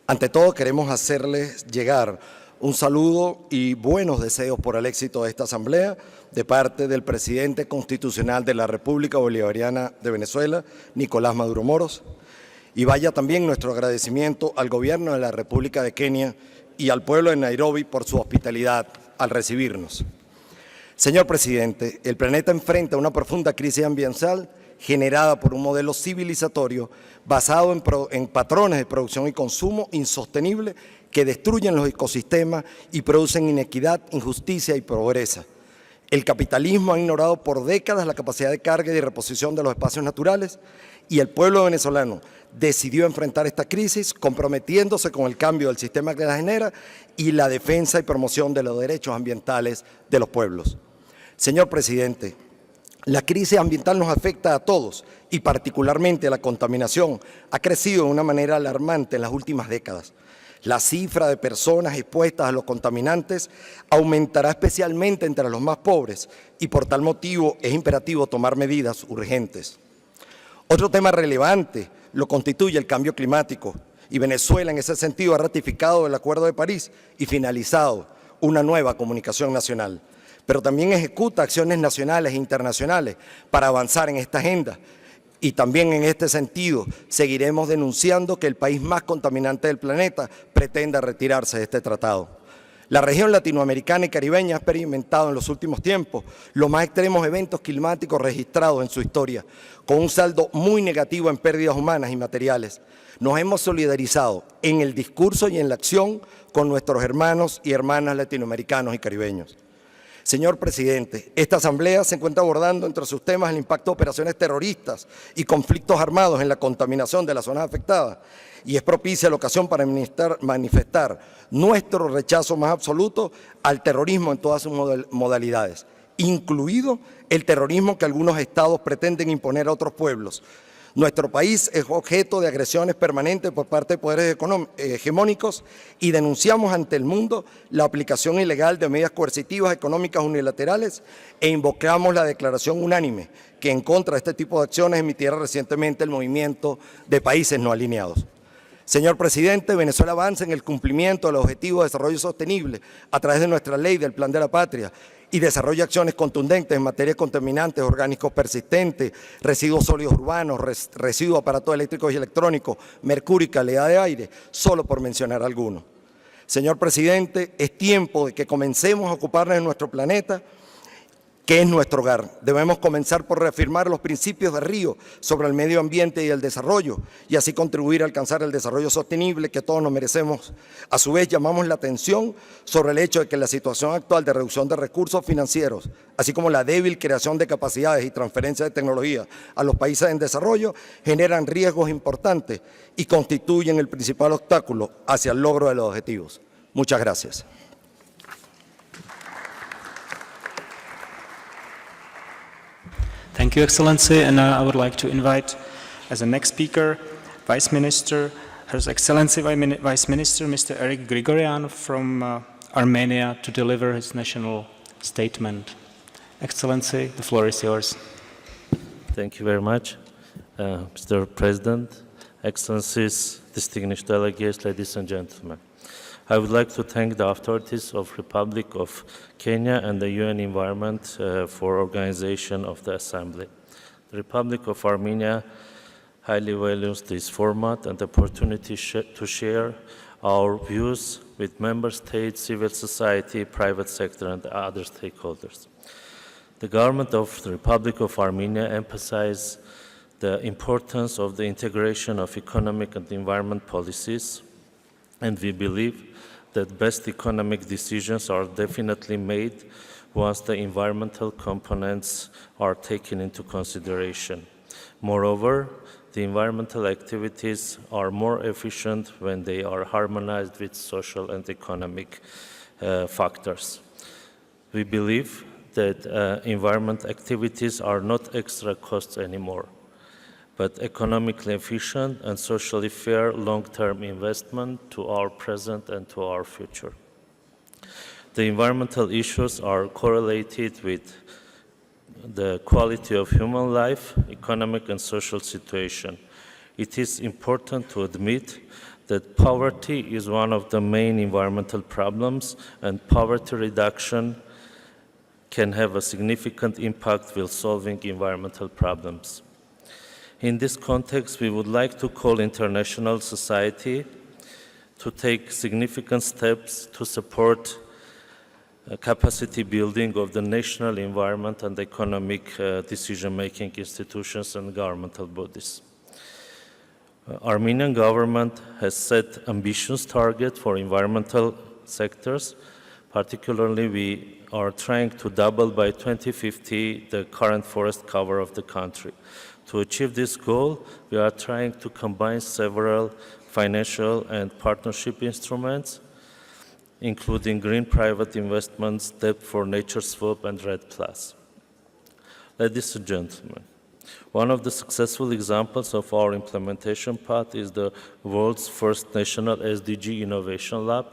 [SPEAKER 11] Ante todo, queremos hacerles llegar un saludo y buenos deseos por el éxito de esta asamblea de parte del presidente constitucional de la República Bolivariana de Venezuela, Nicolás Maduro Moros, y vaya también nuestro agradecimiento al gobierno de la República de Kenia y al pueblo de Nairobi por su hospitalidad al recibirnos. Señor presidente, el planeta enfrenta una profunda crisis ambiental generada por un modelo civilizatorio basado en patrones de producción y consumo insostenibles que destruyen los ecosistemas y producen inequidad, injusticia y pobreza. El capitalismo ha ignorado por décadas la capacidad de carga y de reposición de los espacios naturales y el pueblo venezolano decidió enfrentar esta crisis comprometiéndose con el cambio del sistema que la genera y la defensa y promoción de los derechos ambientales de los pueblos. Señor presidente, la crisis ambiental nos afecta a todos y particularmente la contaminación ha crecido de una manera alarmante en las últimas décadas. La cifra de personas expuestas a los contaminantes aumentará especialmente entre los más pobres y por tal motivo es imperativo tomar medidas urgentes. Otro tema relevante lo constituye el cambio climático y Venezuela en ese sentido ha ratificado el Acuerdo de París y finalizado una nueva comunicación nacional, pero también ejecuta acciones nacionales e internacionales para avanzar en esta agenda. Y también en este sentido seguiremos denunciando que el país más contaminante del planeta pretenda retirarse de este tratado. La región latinoamericana y caribeña ha experimentado en los últimos tiempos los más extremos eventos climáticos registrados en su historia, con un saldo muy negativo en pérdidas humanas y materiales. Nos hemos solidarizado en el discurso y en la acción con nuestros hermanos y hermanas latinoamericanos y caribeños. Señor presidente, esta asamblea se encuentra abordando entre sus temas el impacto de operaciones terroristas y conflictos armados en la contaminación de las zonas afectadas y es propicia la ocasión para manifestar nuestro rechazo más absoluto al terrorismo en todas sus modalidades, incluido el terrorismo que algunos estados pretenden imponer a otros pueblos. Nuestro país es objeto de agresiones permanentes por parte de poderes hegemónicos y denunciamos ante el mundo la aplicación ilegal de medidas coercitivas económicas unilaterales e invocamos la declaración unánime que en contra de este tipo de acciones emitiera recientemente el Movimiento de Países No Alineados. Señor presidente, Venezuela avanza en el cumplimiento de los objetivos de desarrollo sostenible a través de nuestra ley del Plan de la Patria y desarrolla acciones contundentes en materia de contaminantes orgánicos persistentes, residuos sólidos urbanos, residuos de aparatos eléctricos y electrónicos, mercurio y calidad de aire, solo por mencionar algunos. Señor presidente, es tiempo de que comencemos a ocuparnos de nuestro planeta que es nuestro hogar. Debemos comenzar por reafirmar los principios de Río sobre el medio ambiente y el desarrollo, y así contribuir a alcanzar el desarrollo sostenible que todos nos merecemos. A su vez, llamamos la atención sobre el hecho de que la situación actual de reducción de recursos financieros, así como la débil creación de capacidades y transferencia de tecnología a los países en desarrollo, generan riesgos importantes y constituyen el principal obstáculo hacia el logro de los objetivos. Muchas gracias.
[SPEAKER 1] Thank you, Excellency, and now I would like to invite as the next speaker, Vice Minister, His Excellency Vice Minister, Mr. Eric Grigoryan from Armenia to deliver his national statement. Excellency, the floor is yours.
[SPEAKER 12] Thank you very much, Mr. President, Excellencies, distinguished delegates, ladies and gentlemen. I would like to thank the authorities of Republic of Kenya and the UN Environment for organization of the Assembly. The Republic of Armenia highly values this format and the opportunity to share our views with member states, civil society, private sector, and other stakeholders. The government of the Republic of Armenia emphasizes the importance of the integration of economic and environment policies, and we believe that best economic decisions are definitely made once the environmental components are taken into consideration. Moreover, the environmental activities are more efficient when they are harmonized with social and economic factors. We believe that environment activities are not extra costs anymore, but economically efficient and socially fair long-term investment to our present and to our future. The environmental issues are correlated with the quality of human life, economic and social situation. It is important to admit that poverty is one of the main environmental problems, and poverty reduction can have a significant impact while solving environmental problems. In this context, we would like to call international society to take significant steps to support capacity building of the national environment and economic decision-making institutions and governmental bodies. Armenian government has set ambitious targets for environmental sectors. Particularly, we are trying to double by 2050 the current forest cover of the country. To achieve this goal, we are trying to combine several financial and partnership instruments, including green private investments, debt for nature swap, and REDD+. Ladies and gentlemen, one of the successful examples of our implementation path is the world's first national SDG Innovation Lab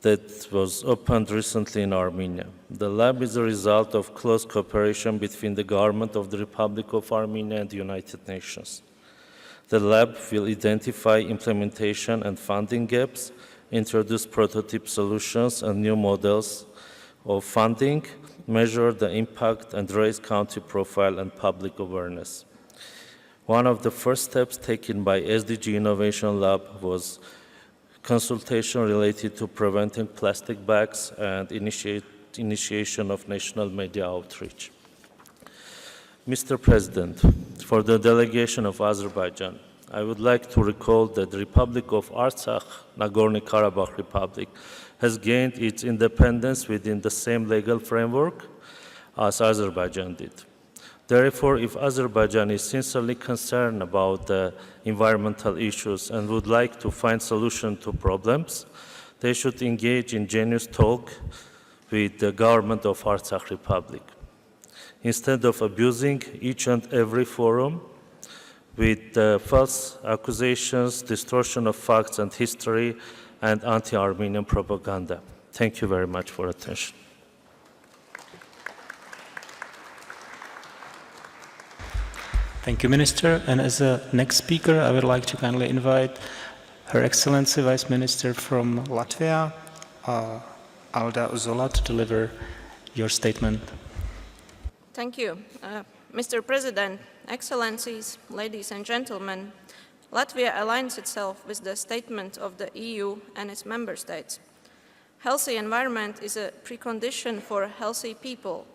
[SPEAKER 12] that was opened recently in Armenia. The lab is a result of close cooperation between the government of the Republic of Armenia and the United Nations. The lab will identify implementation and funding gaps, introduce prototype solutions and new models of funding, measure the impact, and raise country profile and public awareness. One of the first steps taken by SDG Innovation Lab was consultation related to preventing plastic bags and initiation of national media outreach. Mr. President, for the delegation of Azerbaijan, I would like to recall that the Republic of Artsakh, Nagorno-Karabakh Republic, has gained its independence within the same legal framework as Azerbaijan did. Therefore, if Azerbaijan is sincerely concerned about the environmental issues and would like to find solutions to problems, they should engage in genuine talk with the government of Artsakh Republic. Instead of abusing each and every forum with false accusations, distortion of facts and history, and anti-Armenian propaganda. Thank you very much for attention.
[SPEAKER 1] Thank you, Minister. And as a next speaker, I would like to kindly invite Her Excellency Vice Minister from Latvia, Alda Uzola, to deliver your statement.
[SPEAKER 13] Thank you. Mr. President, Excellencies, ladies and gentlemen, Latvia aligns itself with the statement of the EU and its member states. Healthy environment is a precondition for healthy people.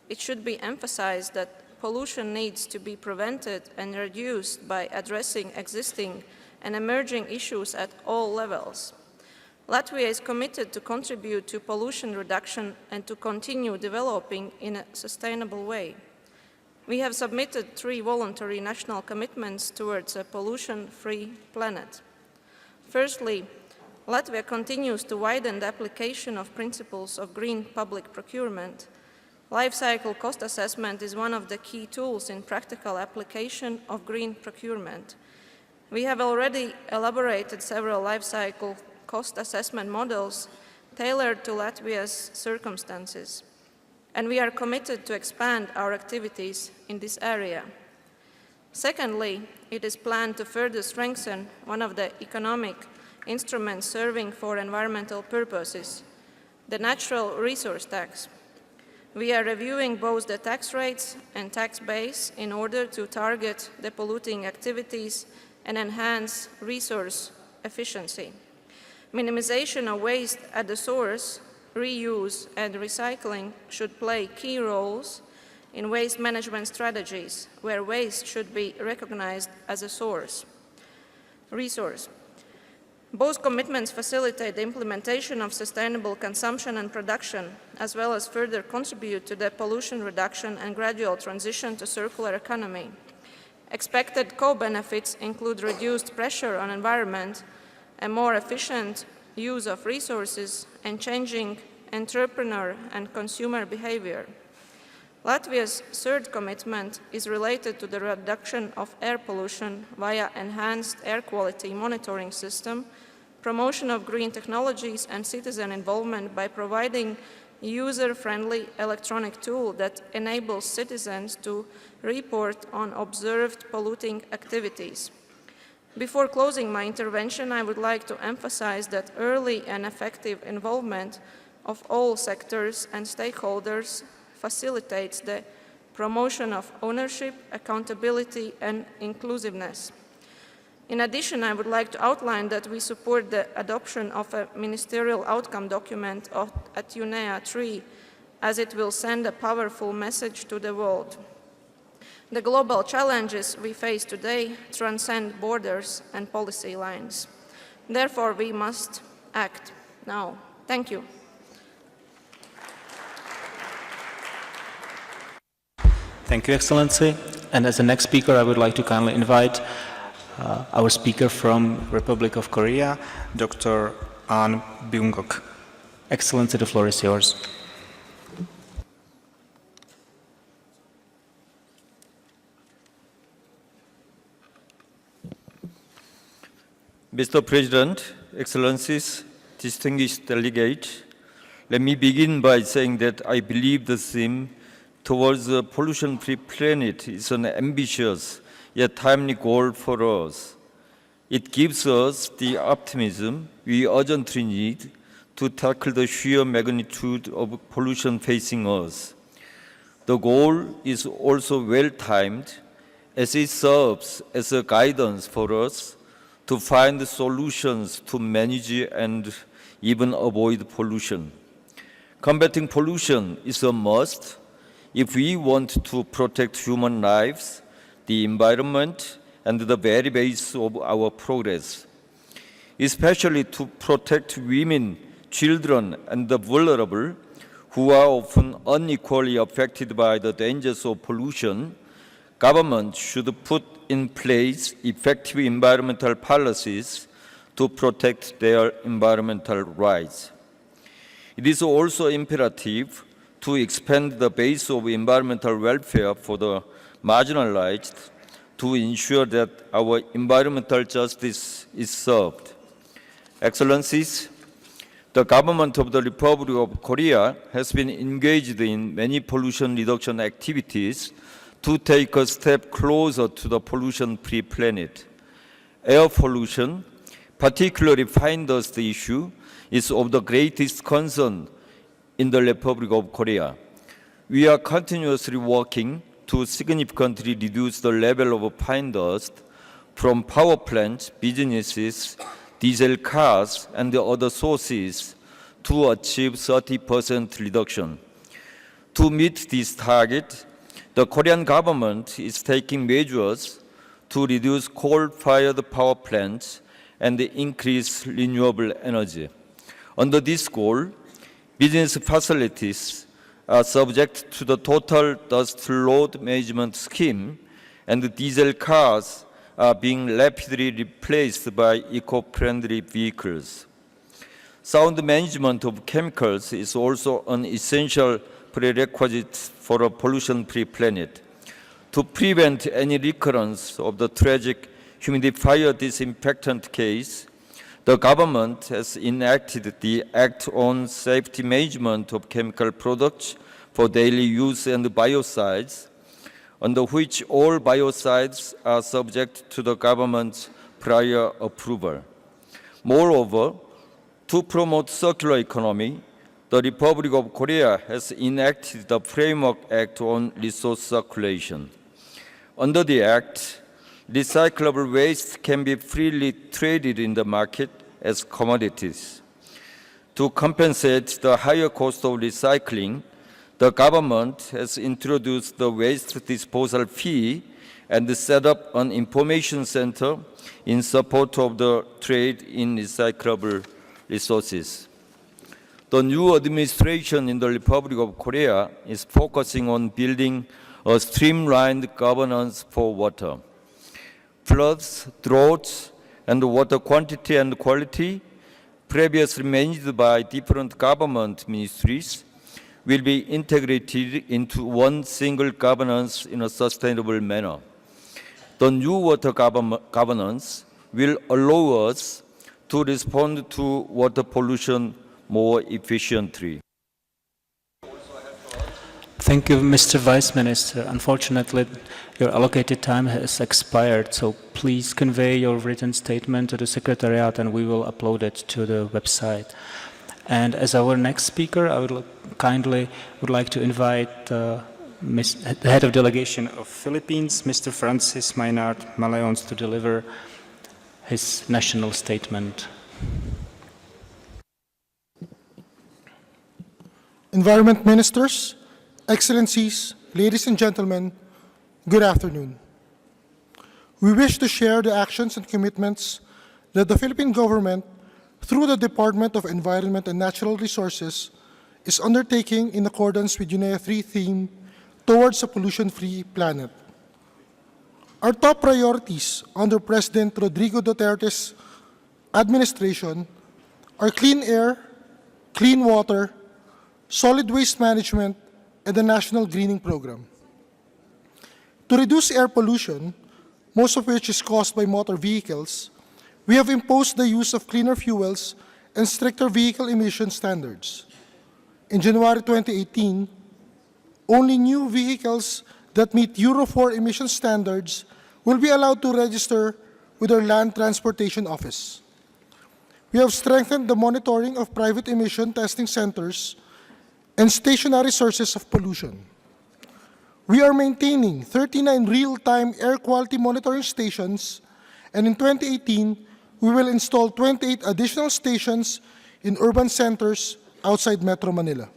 [SPEAKER 13] It should be emphasized that pollution needs to be prevented and reduced by addressing existing and emerging issues at all levels. Latvia is committed to contribute to pollution reduction and to continue developing in a sustainable way. We have submitted 3 voluntary national commitments towards a pollution-free planet. Firstly, Latvia continues to widen the application of principles of green public procurement. Life cycle cost assessment is one of the key tools in practical application of green procurement. We have already elaborated several life cycle cost assessment models tailored to Latvia's circumstances, and we are committed to expand our activities in this area. Secondly, it is planned to further strengthen one of the economic instruments serving for environmental purposes, the natural resource tax. We are reviewing both the tax rates and tax base in order to target the polluting activities and enhance resource efficiency. Minimization of waste at the source, reuse and recycling should play key roles in waste management strategies, where waste should be recognized as a resource. Both commitments facilitate the implementation of sustainable consumption and production, as well as further contribute to the pollution reduction and gradual transition to circular economy. Expected co-benefits include reduced pressure on environment, a more efficient use of resources, and changing entrepreneur and consumer behavior. Latvia's third commitment is related to the reduction of air pollution via enhanced air quality monitoring system, promotion of green technologies, and citizen involvement by providing a user-friendly electronic tool that enables citizens to report on observed polluting activities. Before closing my intervention, I would like to emphasize that early and effective involvement of all sectors and stakeholders facilitates the promotion of ownership, accountability, and inclusiveness. In addition, I would like to outline that we support the adoption of a ministerial outcome document at UNEA 3, as it will send a powerful message to the world. The global challenges we face today transcend borders and policy lines. Therefore, we must act now. Thank you.
[SPEAKER 1] Thank you, Excellency. And as the next speaker, I would like to kindly invite our speaker from Republic of Korea, Dr. An Byung-gok. Excellency, the floor is yours.
[SPEAKER 14] Mr. President, Excellencies, distinguished delegates, let me begin by saying that I believe the theme towards a pollution-free planet is an ambitious yet timely goal for us. It gives us the optimism we urgently need to tackle the sheer magnitude of pollution facing us. The goal is also well-timed, as it serves as a guidance for us to find solutions to manage and even avoid pollution. Combating pollution is a must if we want to protect human lives, the environment, and the very base of our progress, especially to protect women, children, and the vulnerable, who are often unequally affected by the dangers of pollution. Government should put in place effective environmental policies to protect their environmental rights. It is also imperative to expand the base of environmental welfare for the marginalized to ensure that our environmental justice is served. Excellencies, the government of the Republic of Korea has been engaged in many pollution reduction activities to take a step closer to the pollution-free planet. Air pollution, particularly fine dust issue, is of the greatest concern in the Republic of Korea. We are continuously working to significantly reduce the level of fine dust from power plants, businesses, diesel cars, and the other sources to achieve 30% reduction. To meet this target, the Korean government is taking measures to reduce coal-fired power plants and increase renewable energy. Under this goal, business facilities are subject to the total dust load management scheme, and diesel cars are being rapidly replaced by eco-friendly vehicles. Sound management of chemicals is also an essential prerequisite for a pollution-free planet. To prevent any recurrence of the tragic humidifier disinfectant case, the government has enacted the Act on Safety Management of Chemical Products for Daily Use and Biocides, under which all biocides are subject to the government's prior approval. Moreover, to promote circular economy, the Republic of Korea has enacted the Framework Act on Resource Circulation. Under the Act, recyclable waste can be freely traded in the market as commodities. To compensate the higher cost of recycling, the government has introduced the waste disposal fee and set up an information center in support of the trade in recyclable resources. The new administration in the Republic of Korea is focusing on building a streamlined governance for water. Floods, droughts, and water quantity and quality, previously managed by different government ministries, will be integrated into one single governance in a sustainable manner. The new water governance will allow us to respond to water pollution more efficiently.
[SPEAKER 1] Thank you, Mr. Vice Minister. Unfortunately, your allocated time has expired, so please convey your written statement to the Secretariat and we will upload it to the website. And as our next speaker, I would like to invite the head of delegation of Philippines, Mr. Francis Maynard Malayones, to deliver his national statement.
[SPEAKER 15] Environment Ministers, Excellencies, ladies and gentlemen, good afternoon. We wish to share the actions and commitments that the Philippine government, through the Department of Environment and Natural Resources, is undertaking in accordance with UNEA 3 theme towards a pollution-free planet. Our top priorities under President Rodrigo Duterte's administration are clean air, clean water, solid waste management, and the National Greening Program. To reduce air pollution, most of which is caused by motor vehicles, we have imposed the use of cleaner fuels and stricter vehicle emission standards. In January 2018, only new vehicles that meet Euro 4 emission standards will be allowed to register with our Land Transportation Office. We have strengthened the monitoring of private emission testing centers and stationary sources of pollution. We are maintaining 39 real-time air quality monitoring stations, and in 2018, we will install 28 additional stations in urban centers outside Metro Manila.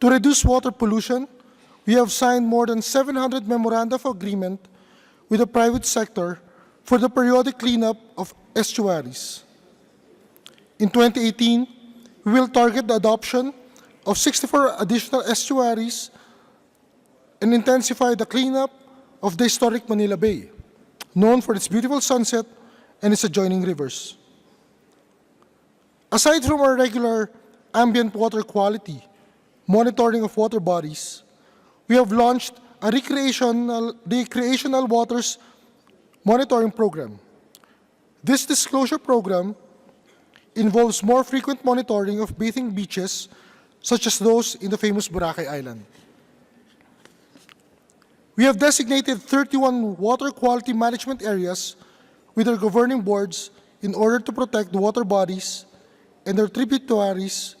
[SPEAKER 15] To reduce water pollution, we have signed more than 700 memoranda of agreement with the private sector for the periodic cleanup of estuaries. In 2018, we will target the adoption of 64 additional estuaries and intensify the cleanup of the historic Manila Bay, known for its beautiful sunset and its adjoining rivers. Aside from our regular ambient water quality, monitoring of water bodies, we have launched a recreational waters monitoring program. This disclosure program involves more frequent monitoring of bathing beaches, such as those in the famous Boracay Island. We have designated 31 water quality management areas with our governing boards in order to protect the water bodies and their tributaries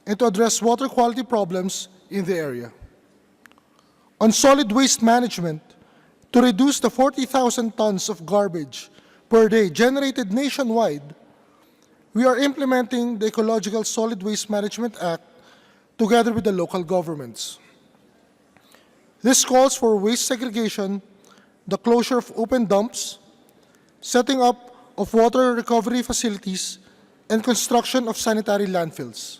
[SPEAKER 15] and to address water quality problems in the area. On solid waste management, to reduce the 40,000 tons of garbage per day generated nationwide, we are implementing the Ecological Solid Waste Management Act together with the local governments. This calls for waste segregation, the closure of open dumps, setting up of water recovery facilities, and construction of sanitary landfills.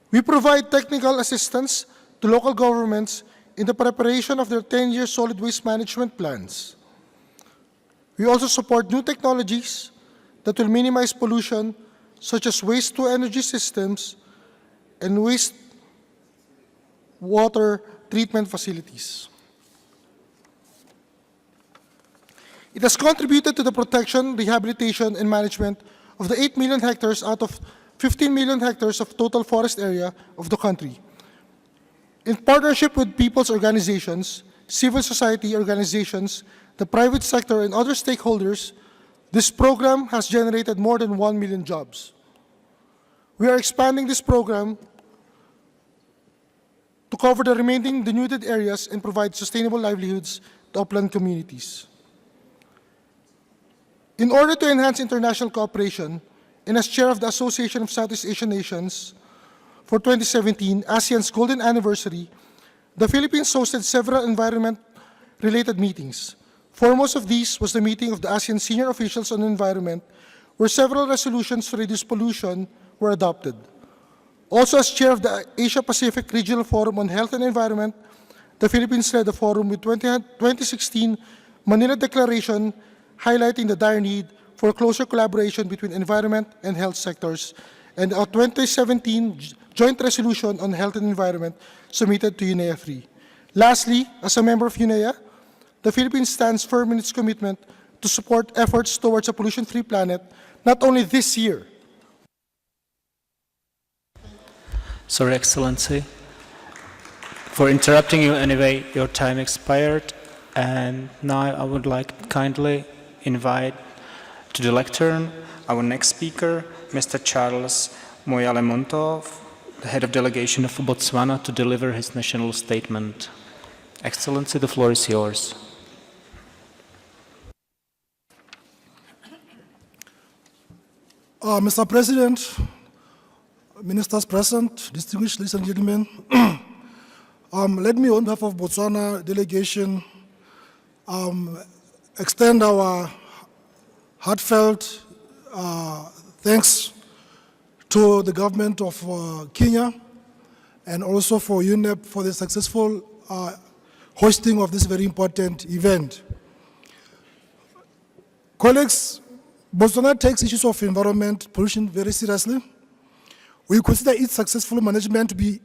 [SPEAKER 15] We provide technical assistance to local governments in the preparation of their 10-year solid waste management plans. We also support new technologies that will minimize pollution, such as waste-to-energy systems and waste water treatment facilities. It has contributed to the protection, rehabilitation, and management of the 8 million hectares out of 15 million hectares of total forest area of the country. In partnership with people's organizations, civil society organizations, the private sector, and other stakeholders, this program has generated more than 1 million jobs. We are expanding this program to cover the remaining denuded areas and provide sustainable livelihoods to upland communities. In order to enhance international cooperation, and as chair of the Association of Southeast Asian Nations for 2017, ASEAN's Golden Anniversary, the Philippines hosted several environment-related meetings. Foremost of these was the meeting of the ASEAN senior officials on environment, where several resolutions to reduce pollution were adopted. Also, as chair of the Asia-Pacific Regional Forum on Health and Environment, the Philippines led the forum with 2016 Manila Declaration highlighting the dire need for closer collaboration between environment and health sectors, and a 2017 joint resolution on health and environment submitted to UNEA 3. Lastly, as a member of UNEA, the Philippines stands firm in its commitment to support efforts towards a pollution-free planet, not only this year.
[SPEAKER 1] Sorry, Excellency, for interrupting you anyway. Your time expired, and now I would like to kindly invite to the lectern our next speaker, Mr. Charles Moyale-Montov, the head of delegation of Botswana, to deliver his national statement. Excellency, the floor is yours.
[SPEAKER 15] Mr. President, ministers present, distinguished ladies and gentlemen, let me, on behalf of Botswana delegation, extend our heartfelt thanks to the government of Kenya and also for UNEP for the successful hosting of this very important event. Colleagues, Botswana takes issues of environment pollution very seriously. We consider its successful management to be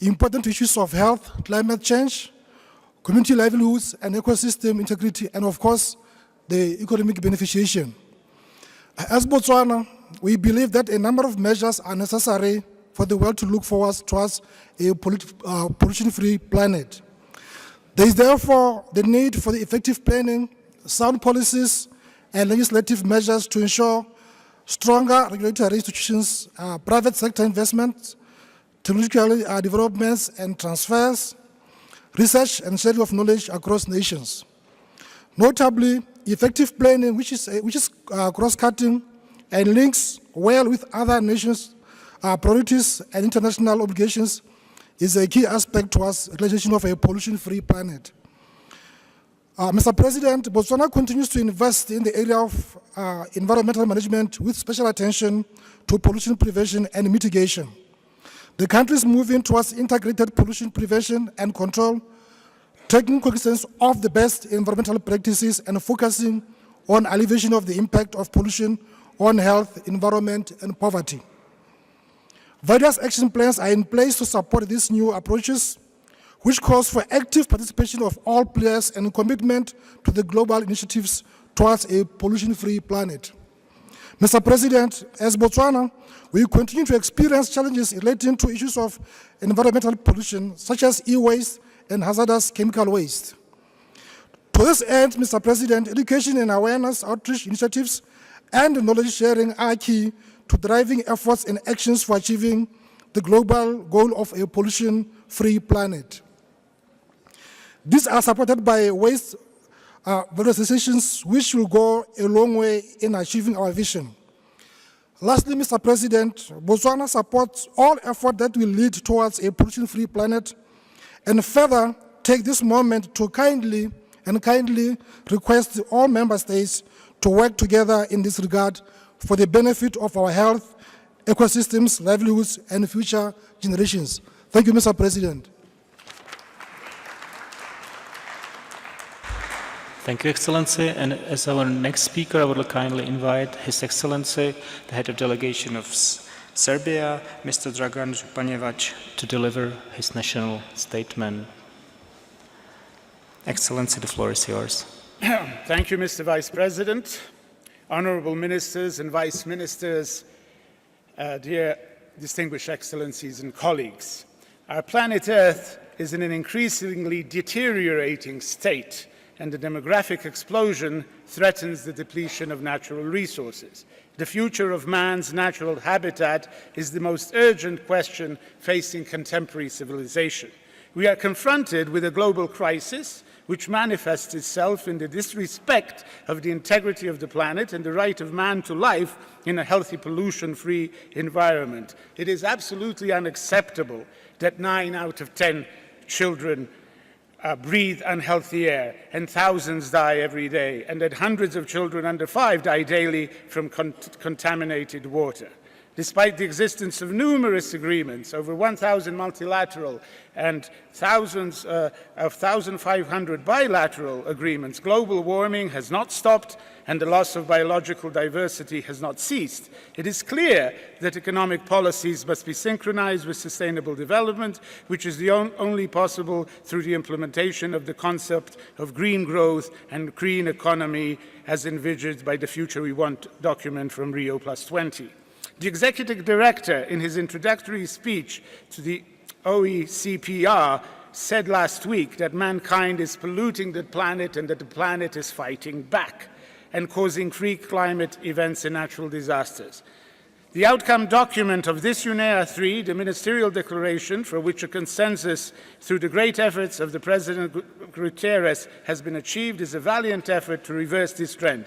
[SPEAKER 15] important to issues of health, climate change, community livelihoods, and ecosystem integrity, and of course, the economic beneficiation. As Botswana, we believe that a number of measures are necessary for the world to look forward towards a pollution-free planet. There is therefore the need for the effective planning, sound policies, and legislative measures to ensure stronger regulatory institutions, private sector investments, technological developments and transfers, research and sharing of knowledge across nations. Notably, effective planning, which is cross-cutting and links well with other nations' priorities and international obligations, is a key aspect towards realization of a pollution-free planet. Mr. President, Botswana continues to invest in the area of environmental management with special attention to pollution prevention and mitigation. The country is moving towards integrated pollution prevention and control, taking cognizance of the best environmental practices and focusing on alleviation of the impact of pollution on health, environment, and poverty. Various action plans are in place to support these new approaches, which calls for active participation of all players and commitment to the global initiatives towards a pollution-free planet. Mr. President, as Botswana, we continue to experience challenges relating to issues of environmental pollution, such as e-waste and hazardous chemical waste. To this end, Mr. President, education and awareness outreach initiatives and knowledge sharing are key to driving efforts and actions for achieving the global goal of a pollution-free planet. These are supported by waste valorizations, which will go a long way in achieving our vision. Lastly, Mr. President, Botswana supports all efforts that will lead towards a pollution-free planet, and further take this moment to kindly request all member states to work together in this regard for the benefit of our health, ecosystems, livelihoods, and future generations. Thank you, Mr. President.
[SPEAKER 1] Thank you, Excellency. And as our next speaker, I would kindly invite His Excellency, the head of delegation of Serbia, Mr. Dragan Županjevac, to deliver his national statement. Excellency, the floor is yours.
[SPEAKER 16] Thank you, Mr. Vice President, honorable ministers and vice ministers, dear distinguished excellencies and colleagues. Our planet Earth is in an increasingly deteriorating state, and the demographic explosion threatens the depletion of natural resources. The future of man's natural habitat is the most urgent question facing contemporary civilization. We are confronted with a global crisis which manifests itself in the disrespect of the integrity of the planet and the right of man to life in a healthy, pollution-free environment. It is absolutely unacceptable that 9 out of 10 children breathe unhealthy air, and thousands die every day, and that hundreds of children under 5 die daily from contaminated water. Despite the existence of numerous agreements, over 1,000 multilateral and thousands of 1,500 bilateral agreements, global warming has not stopped and the loss of biological diversity has not ceased. It is clear that economic policies must be synchronized with sustainable development, which is the only possible through the implementation of the concept of green growth and green economy as envisaged by the Future We Want document from Rio+20. The Executive Director, in his introductory speech to the OECPR, said last week that mankind is polluting the planet and that the planet is fighting back and causing freak climate events and natural disasters. The outcome document of this UNEA 3, the ministerial declaration for which a consensus through the great efforts of the President Guterres has been achieved, is a valiant effort to reverse this trend.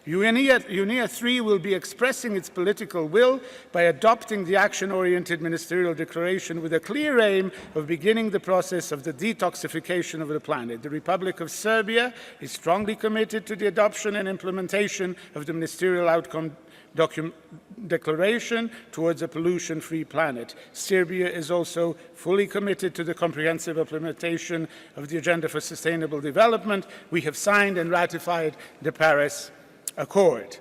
[SPEAKER 16] UNEA 3 will be expressing its political will by adopting the action-oriented ministerial declaration with a clear aim of beginning the process of the detoxification of the planet. The Republic of Serbia is strongly committed to the adoption and implementation of the ministerial outcome declaration towards a pollution-free planet. Serbia is also fully committed to the comprehensive implementation of the Agenda for Sustainable Development. We have signed and ratified the Paris Accord.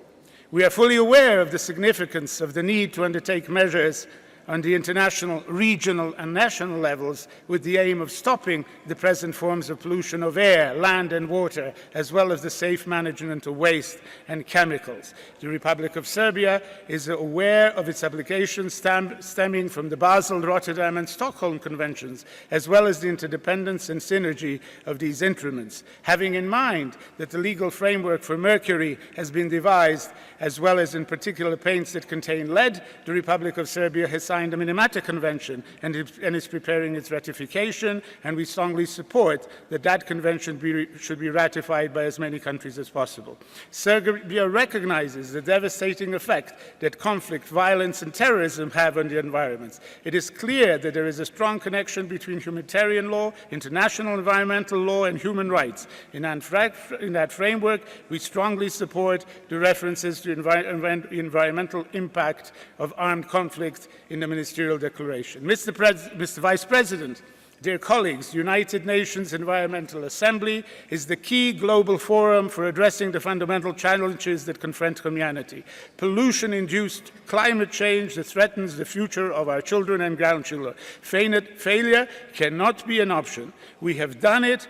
[SPEAKER 16] We are fully aware of the significance of the need to undertake measures on the international, regional and national levels with the aim of stopping the present forms of pollution of air, land and water, as well as the safe management of waste and chemicals. The Republic of Serbia is aware of its obligations stemming from the Basel, Rotterdam and Stockholm Conventions, as well as the interdependence and synergy of these instruments. Having in mind that the legal framework for mercury has been devised, as well as in particular paints that contain lead, the Republic of Serbia has signed the Minamata Convention and is preparing its ratification, and we strongly support that that convention should be ratified by as many countries as possible. Serbia recognizes the devastating effect that conflict, violence and terrorism have on the environment. It is clear that there is a strong connection between humanitarian law, international environmental law and human rights. In that framework, we strongly support the references to environmental impact of armed conflict in the ministerial declaration. Mr. Vice President, dear colleagues, the United Nations Environmental Assembly is the key global forum for addressing the fundamental challenges that confront humanity. Pollution-induced climate change that threatens the future of our children and grandchildren. Failure cannot be an option. We have done it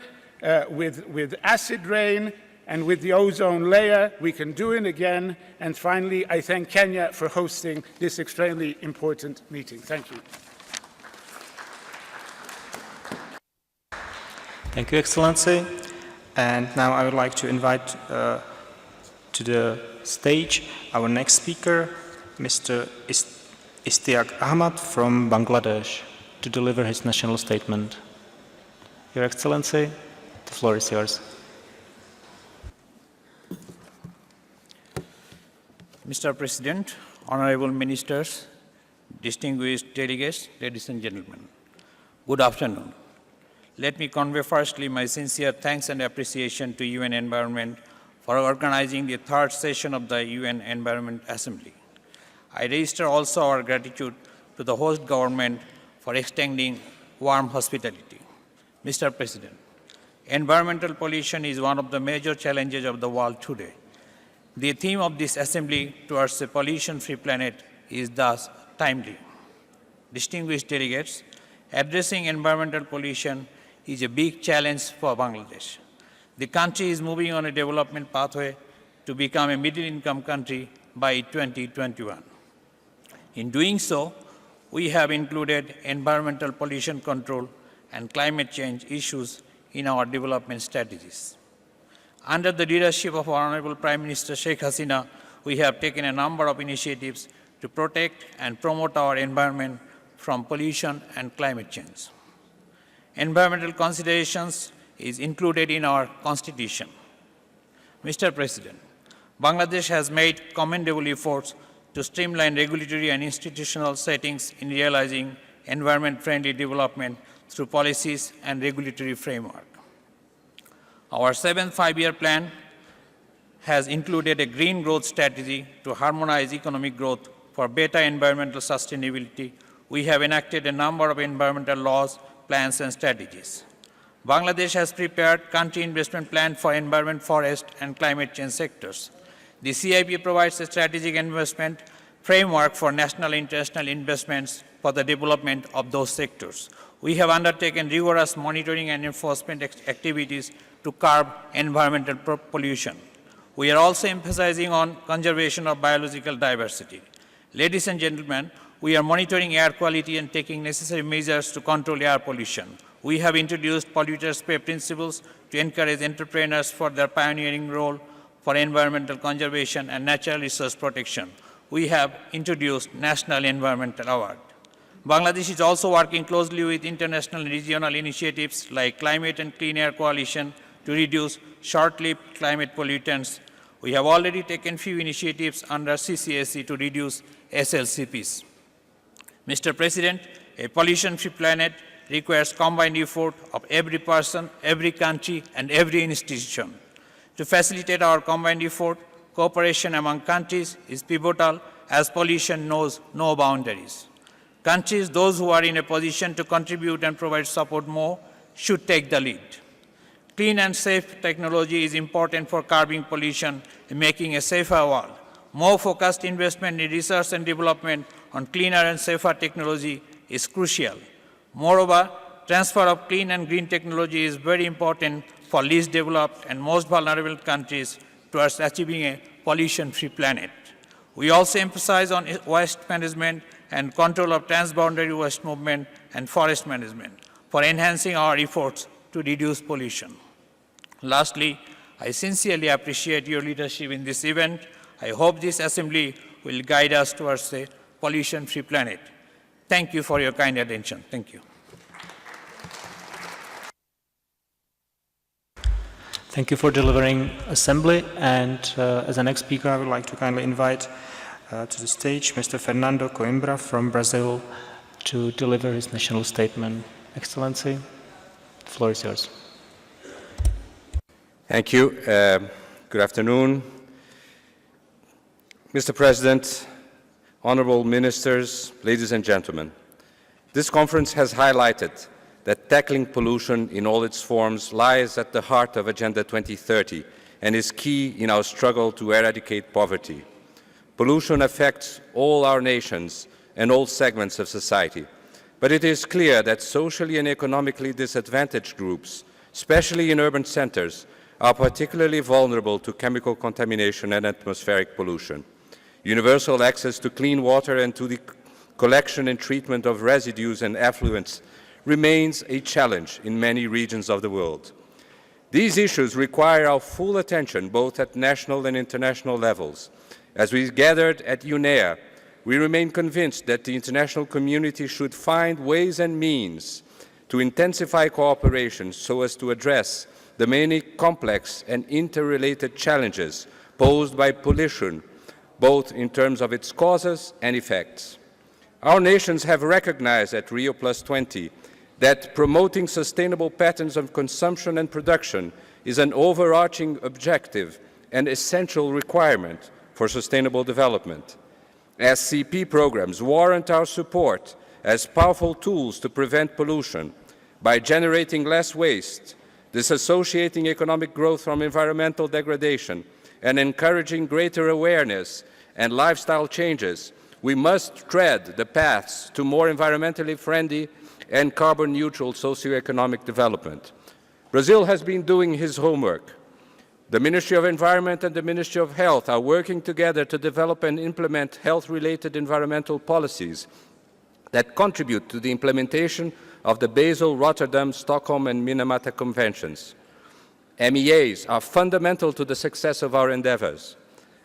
[SPEAKER 16] with acid rain and with the ozone layer. We can do it again. And finally, I thank Kenya for hosting this extremely important meeting. Thank you.
[SPEAKER 1] Thank you, Excellency. And now I would like to invite to the stage our next speaker, Mr. Istiak Ahmad from Bangladesh, to deliver his national statement. Your Excellency, the floor is yours.
[SPEAKER 17] Mr. President, honorable ministers, distinguished delegates, ladies and gentlemen, good afternoon. Let me convey firstly my sincere thanks and appreciation to UN Environment for organizing the third session of the UN Environment Assembly. I register also our gratitude to the host government for extending warm hospitality. Mr. President, environmental pollution is one of the major challenges of the world today. The theme of this assembly towards a pollution-free planet is thus timely. Distinguished delegates, addressing environmental pollution is a big challenge for Bangladesh. The country is moving on a development pathway to become a middle-income country by 2021. In doing so, we have included environmental pollution control and climate change issues in our development strategies. Under the leadership of our Honorable Prime Minister Sheikh Hasina, we have taken a number of initiatives to protect and promote our environment from pollution and climate change. Environmental considerations is included in our Constitution. Mr. President, Bangladesh has made commendable efforts to streamline regulatory and institutional settings in realizing environment-friendly development through policies and regulatory framework. Our 7th five-year plan has included a green growth strategy to harmonize economic growth for better environmental sustainability. We have enacted a number of environmental laws, plans, and strategies. Bangladesh has prepared country investment plan for environment, forest, and climate change sectors. The CIP provides a strategic investment framework for national and international investments for the development of those sectors. We have undertaken rigorous monitoring and enforcement activities to curb environmental pollution. We are also emphasizing on conservation of biological diversity. Ladies and gentlemen, we are monitoring air quality and taking necessary measures to control air pollution. We have introduced polluters pay principles to encourage entrepreneurs for their pioneering role for environmental conservation and natural resource protection. We have introduced National Environmental Award. Bangladesh is also working closely with international and regional initiatives like Climate and Clean Air Coalition to reduce short-lived climate pollutants. We have already taken few initiatives under CCSC to reduce SLCPs. Mr. President, a pollution-free planet requires combined effort of every person, every country, and every institution. To facilitate our combined effort, cooperation among countries is pivotal as pollution knows no boundaries. Countries, those who are in a position to contribute and provide support more, should take the lead. Clean and safe technology is important for curbing pollution and making a safer world. More focused investment in research and development on cleaner and safer technology is crucial. Moreover, transfer of clean and green technology is very important for least developed and most vulnerable countries towards achieving a pollution-free planet. We also emphasize on waste management and control of transboundary waste movement and forest management for enhancing our efforts to reduce pollution. Lastly, I sincerely appreciate your leadership in this event. I hope this assembly will guide us towards a pollution-free planet. Thank you for your kind attention. Thank you.
[SPEAKER 1] Thank you for delivering assembly. And as the next speaker, I would like to kindly invite to the stage Mr. Fernando Coimbra from Brazil to deliver his national statement. Excellency, the floor is yours.
[SPEAKER 18] Thank you. Good afternoon. Mr. President, honorable ministers, ladies and gentlemen, this conference has highlighted that tackling pollution in all its forms lies at the heart of Agenda 2030 and is key in our struggle to eradicate poverty. Pollution affects all our nations and all segments of society, but it is clear that socially and economically disadvantaged groups, especially in urban centers, are particularly vulnerable to chemical contamination and atmospheric pollution. Universal access to clean water and to the collection and treatment of residues and effluents remains a challenge in many regions of the world. These issues require our full attention both at national and international levels. As we gathered at UNEA, we remain convinced that the international community should find ways and means to intensify cooperation so as to address the many complex and interrelated challenges posed by pollution, both in terms of its causes and effects. Our nations have recognized at Rio+20 that promoting sustainable patterns of consumption and production is an overarching objective and essential requirement for sustainable development. SCP programs warrant our support as powerful tools to prevent pollution by generating less waste, disassociating economic growth from environmental degradation, and encouraging greater awareness and lifestyle changes. We must tread the paths to more environmentally friendly and carbon-neutral socioeconomic development. Brazil has been doing his homework. The Ministry of Environment and the Ministry of Health are working together to develop and implement health-related environmental policies that contribute to the implementation of the Basel, Rotterdam, Stockholm, and Minamata Conventions. MEAs are fundamental to the success of our endeavors.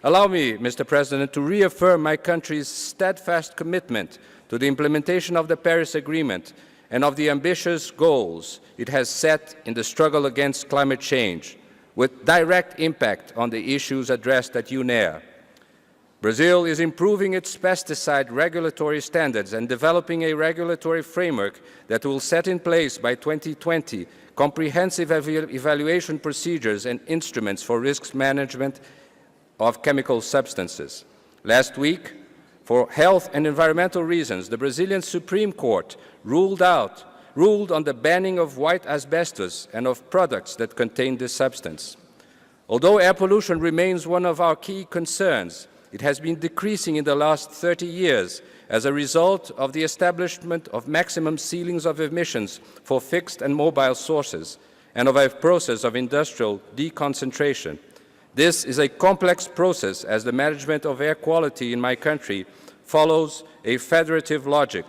[SPEAKER 18] Allow me, Mr. President, to reaffirm my country's steadfast commitment to the implementation of the Paris Agreement and of the ambitious goals it has set in the struggle against climate change, with direct impact on the issues addressed at UNEA. Brazil is improving its pesticide regulatory standards and developing a regulatory framework that will set in place by 2020 comprehensive evaluation procedures and instruments for risk management of chemical substances. Last week, for health and environmental reasons, the Brazilian Supreme Court ruled on the banning of white asbestos and of products that contain this substance. Although air pollution remains one of our key concerns, it has been decreasing in the last 30 years as a result of the establishment of maximum ceilings of emissions for fixed and mobile sources and of a process of industrial deconcentration. This is a complex process as the management of air quality in my country follows a federative logic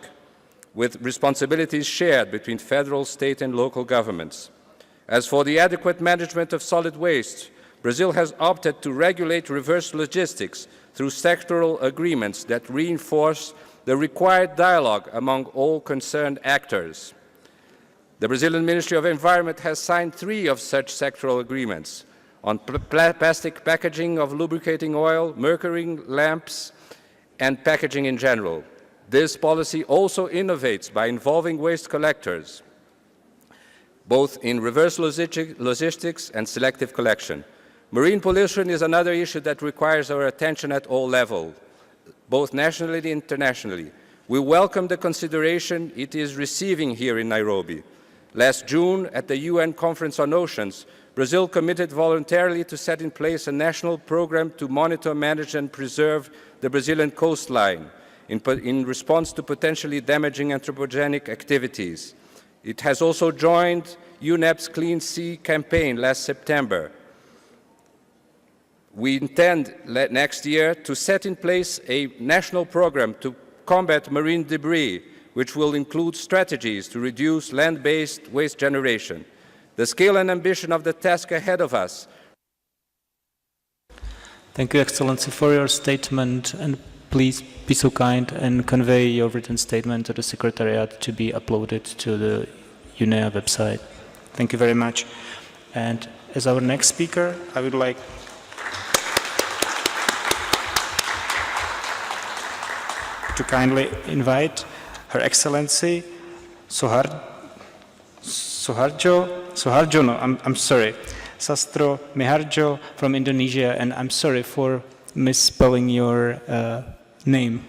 [SPEAKER 18] with responsibilities shared between federal, state, and local governments. As for the adequate management of solid waste, Brazil has opted to regulate reverse logistics through sectoral agreements that reinforce the required dialogue among all concerned actors. The Brazilian Ministry of Environment has signed 3 of such sectoral agreements on plastic packaging of lubricating oil, mercury lamps, and packaging in general. This policy also innovates by involving waste collectors, both in reverse logistics and selective collection. Marine pollution is another issue that requires our attention at all levels, both nationally and internationally. We welcome the consideration it is receiving here in Nairobi. Last June, at the UN Conference on Oceans, Brazil committed voluntarily to set in place a national program to monitor, manage, and preserve the Brazilian coastline in response to potentially damaging anthropogenic activities. It has also joined UNEP's Clean Sea campaign last September. We intend next year to set in place a national program to combat marine debris, which will include strategies to reduce land-based waste generation. The scale and ambition of the task ahead of us.
[SPEAKER 1] Thank you, Excellency, for your statement, and please be so kind and convey your written statement to the Secretariat to be uploaded to the UNEA website. Thank you very much. And as our next speaker, I would like to kindly invite Her Excellency Sastro Miharjo from Indonesia, and I'm sorry for misspelling your name.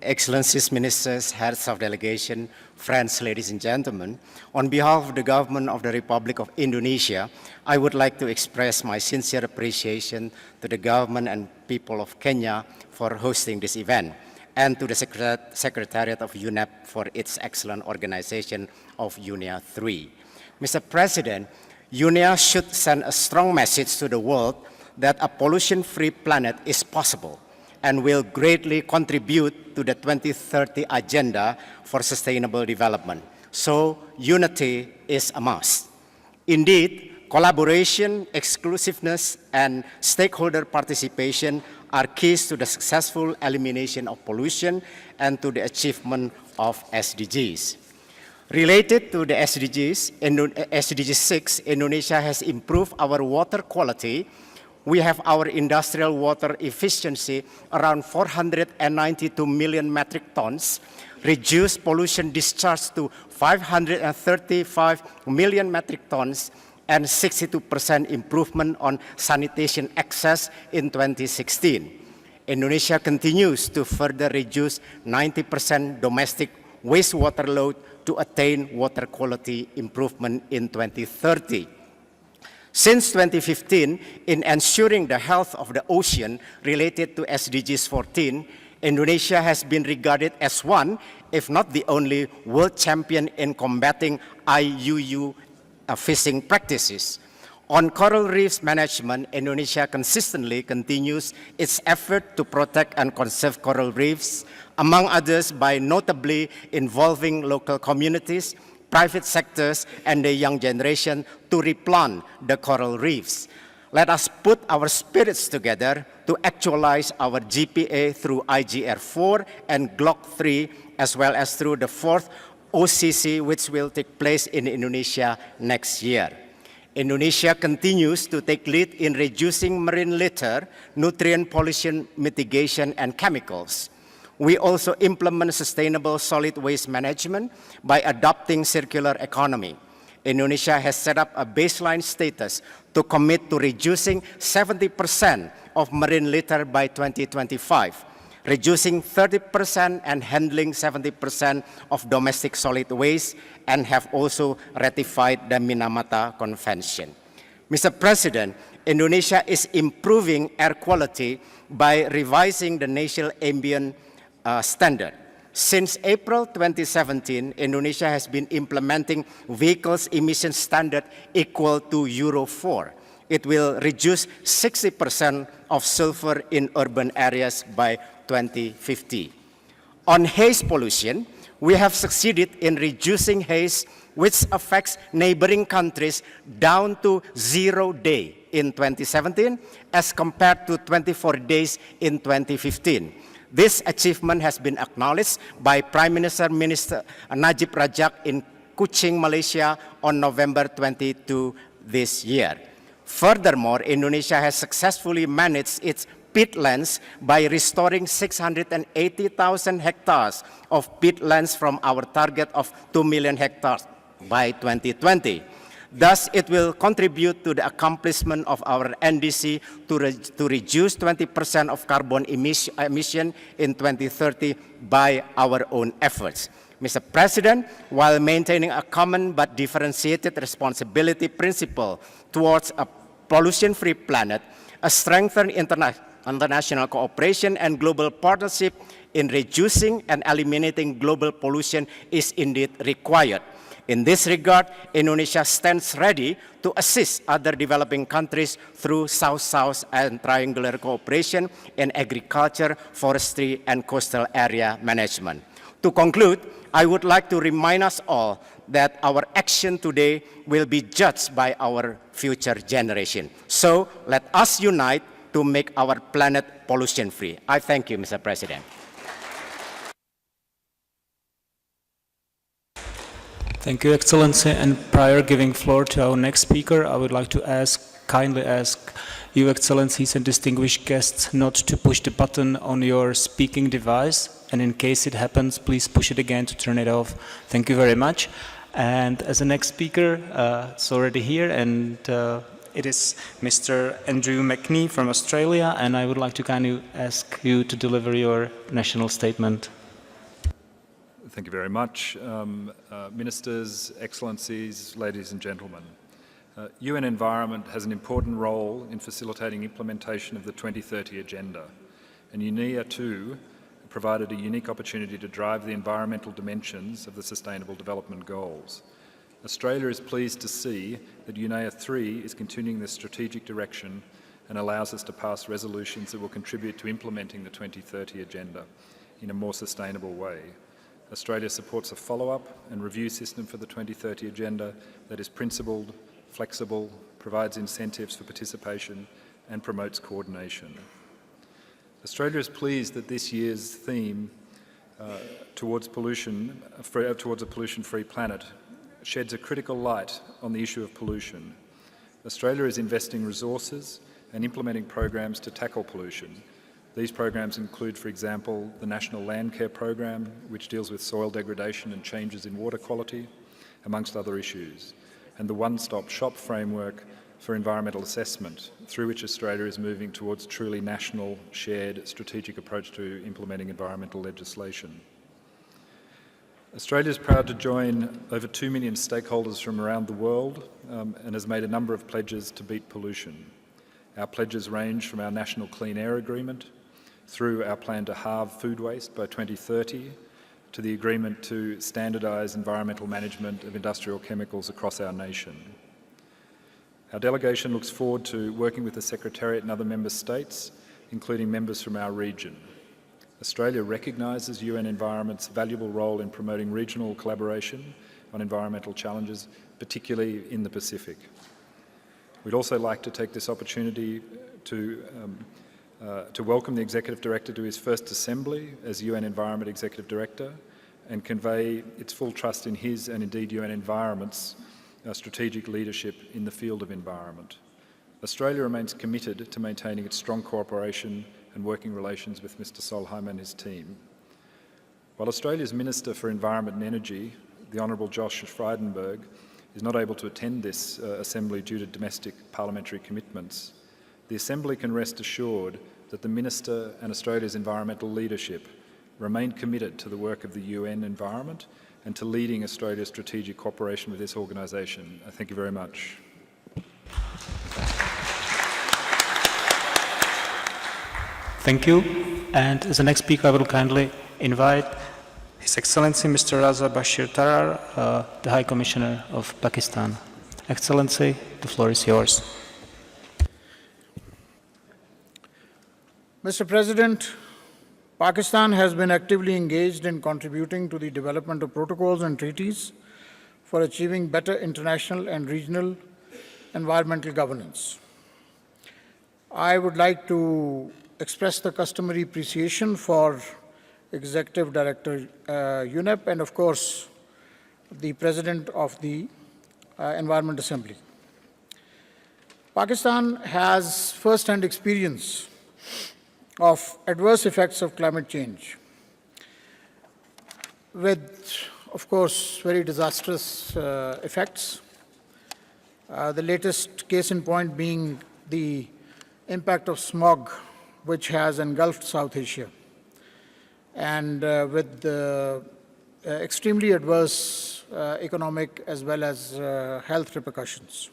[SPEAKER 19] Excellencies, Ministers, Heads of Delegation, friends, ladies and gentlemen, on behalf of the Government of the Republic of Indonesia, I would like to express my sincere appreciation to the Government and people of Kenya for hosting this event, and to the Secretariat of UNEP for its excellent organization of UNEA 3. Mr. President, UNEA should send a strong message to the world that a pollution-free planet is possible and will greatly contribute to the 2030 Agenda for Sustainable Development. So, unity is a must. Indeed, collaboration, exclusiveness, and stakeholder participation are keys to the successful elimination of pollution and to the achievement of SDGs. Related to the SDGs, SDG 6, Indonesia has improved our water quality we have our industrial water efficiency around 492 million metric tons, reduced pollution discharge to 535 million metric tons, and 62% improvement on sanitation access in 2016. Indonesia continues to further reduce 90% domestic wastewater load to attain water quality improvement in 2030. Since 2015, in ensuring the health of the ocean related to SDGs 14, Indonesia has been regarded as one, if not the only, world champion in combating IUU fishing practices. On coral reefs management, Indonesia consistently continues its effort to protect and conserve coral reefs, among others by notably involving local communities, private sectors, and the young generation to replant the coral reefs. Let us put our spirits together to actualize our GPA through IGR4 and GLOC 3, as well as through the 4th OCC, which will take place in Indonesia next year. Indonesia continues to take lead in reducing marine litter, nutrient pollution mitigation, and chemicals. We also implement sustainable solid waste management by adopting circular economy. Indonesia has set up a baseline status to commit to reducing 70% of marine litter by 2025, reducing 30% and handling 70% of domestic solid waste, and have also ratified the Minamata Convention. Mr. President, Indonesia is improving air quality by revising the national ambient standard. Since April 2017, Indonesia has been implementing vehicles emission standard equal to Euro 4. It will reduce 60% of sulfur in urban areas by 2050. On haze pollution, we have succeeded in reducing haze, which affects neighboring countries, down to 0 day in 2017 as compared to 24 days in 2015. This achievement has been acknowledged by Prime Minister Najib Razak in Kuching, Malaysia on November 22 this year. Furthermore, Indonesia has successfully managed its peatlands by restoring 680,000 hectares of peatlands from our target of 2 million hectares by 2020. Thus, it will contribute to the accomplishment of our NDC to reduce 20% of carbon emission in 2030 by our own efforts. Mr. President, while maintaining a common but differentiated responsibility principle towards a pollution-free planet, a strengthened international cooperation and global partnership in reducing and eliminating global pollution is indeed required. In this regard, Indonesia stands ready to assist other developing countries through South-South and triangular cooperation in agriculture, forestry, and coastal area management. To conclude, I would like to remind us all that our action today will be judged by our future generation. So let us unite to make our planet pollution-free. I thank you, Mr. President.
[SPEAKER 1] Thank you, Excellency. And prior giving floor to our next speaker, I would like to kindly ask you, Excellencies and distinguished guests, not to push the button on your speaking device. And in case it happens, please push it again to turn it off. Thank you very much. And as the next speaker, it's already here, and it is Mr. Andrew McNee from Australia. And I would like to kindly ask you to deliver your national statement.
[SPEAKER 20] Thank you very much. Ministers, Excellencies, ladies and gentlemen. UN Environment has an important role in facilitating implementation of the 2030 Agenda, and UNEA too provided a unique opportunity to drive the environmental dimensions of the Sustainable Development Goals. Australia is pleased to see that UNEA 3 is continuing this strategic direction and allows us to pass resolutions that will contribute to implementing the 2030 Agenda in a more sustainable way. Australia supports a follow-up and review system for the 2030 Agenda that is principled, flexible, provides incentives for participation, and promotes coordination. Australia is pleased that this year's theme towards a pollution-free planet sheds a critical light on the issue of pollution. Australia is investing resources and implementing programs to tackle pollution. These programs include, for example, the National Land Care Program, which deals with soil degradation and changes in water quality, amongst other issues, and the One-Stop Shop framework for environmental assessment, through which Australia is moving towards truly national, shared, strategic approach to implementing environmental legislation. Australia is proud to join over 2 million stakeholders from around the world and has made a number of pledges to beat pollution. Our pledges range from our National Clean Air Agreement through our plan to halve food waste by 2030 to the agreement to standardise environmental management of industrial chemicals across our nation. Our delegation looks forward to working with the Secretariat and other member states, including members from our region. Australia recognises UN Environment's valuable role in promoting regional collaboration on environmental challenges, particularly in the Pacific. We'd also like to take this opportunity to welcome the Executive Director to his first Assembly as UN Environment Executive Director and convey its full trust in his and indeed UN Environment's strategic leadership in the field of environment. Australia remains committed to maintaining its strong cooperation and working relations with Mr Solheim and his team. While Australia's Minister for Environment and Energy, the Honourable Josh Frydenberg, is not able to attend this Assembly due to domestic parliamentary commitments, the Assembly can rest assured that the Minister and Australia's environmental leadership remain committed to the work of the UN Environment and to leading Australia's strategic cooperation with this organisation. Thank you very much.
[SPEAKER 1] Thank you. And as the next speaker, I will kindly invite His Excellency Mr. Raza Bashir Tarar, the High Commissioner of Pakistan. Excellency, the floor is yours.
[SPEAKER 21] Mr. President, Pakistan has been actively engaged in contributing to the development of protocols and treaties for achieving better international and regional environmental governance. I would like to express the customary appreciation for Executive Director UNEP and, of course, the President of the Environment Assembly. Pakistan has first-hand experience of adverse effects of climate change with, of course, very disastrous effects. The latest case in point being the impact of smog, which has engulfed South Asia, and with the extremely adverse economic as well as health repercussions.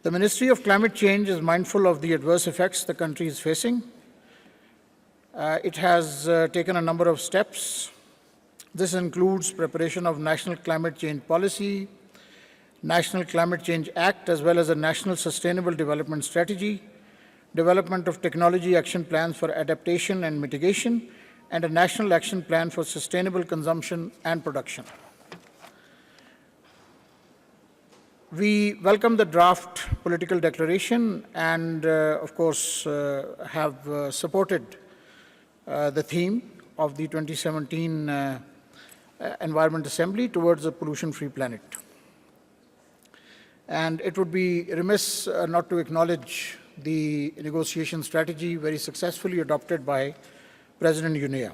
[SPEAKER 21] The Ministry of Climate Change is mindful of the adverse effects the country is facing. It has taken a number of steps. This includes preparation of National Climate Change Policy, National Climate Change Act, as well as a National Sustainable Development Strategy, development of technology action plans for adaptation and mitigation, and a National Action Plan for Sustainable Consumption and Production. We welcome the draft political declaration and, of course, have supported the theme of the 2017 Environment Assembly towards a pollution-free planet. And it would be remiss not to acknowledge the negotiation strategy very successfully adopted by President UNEA.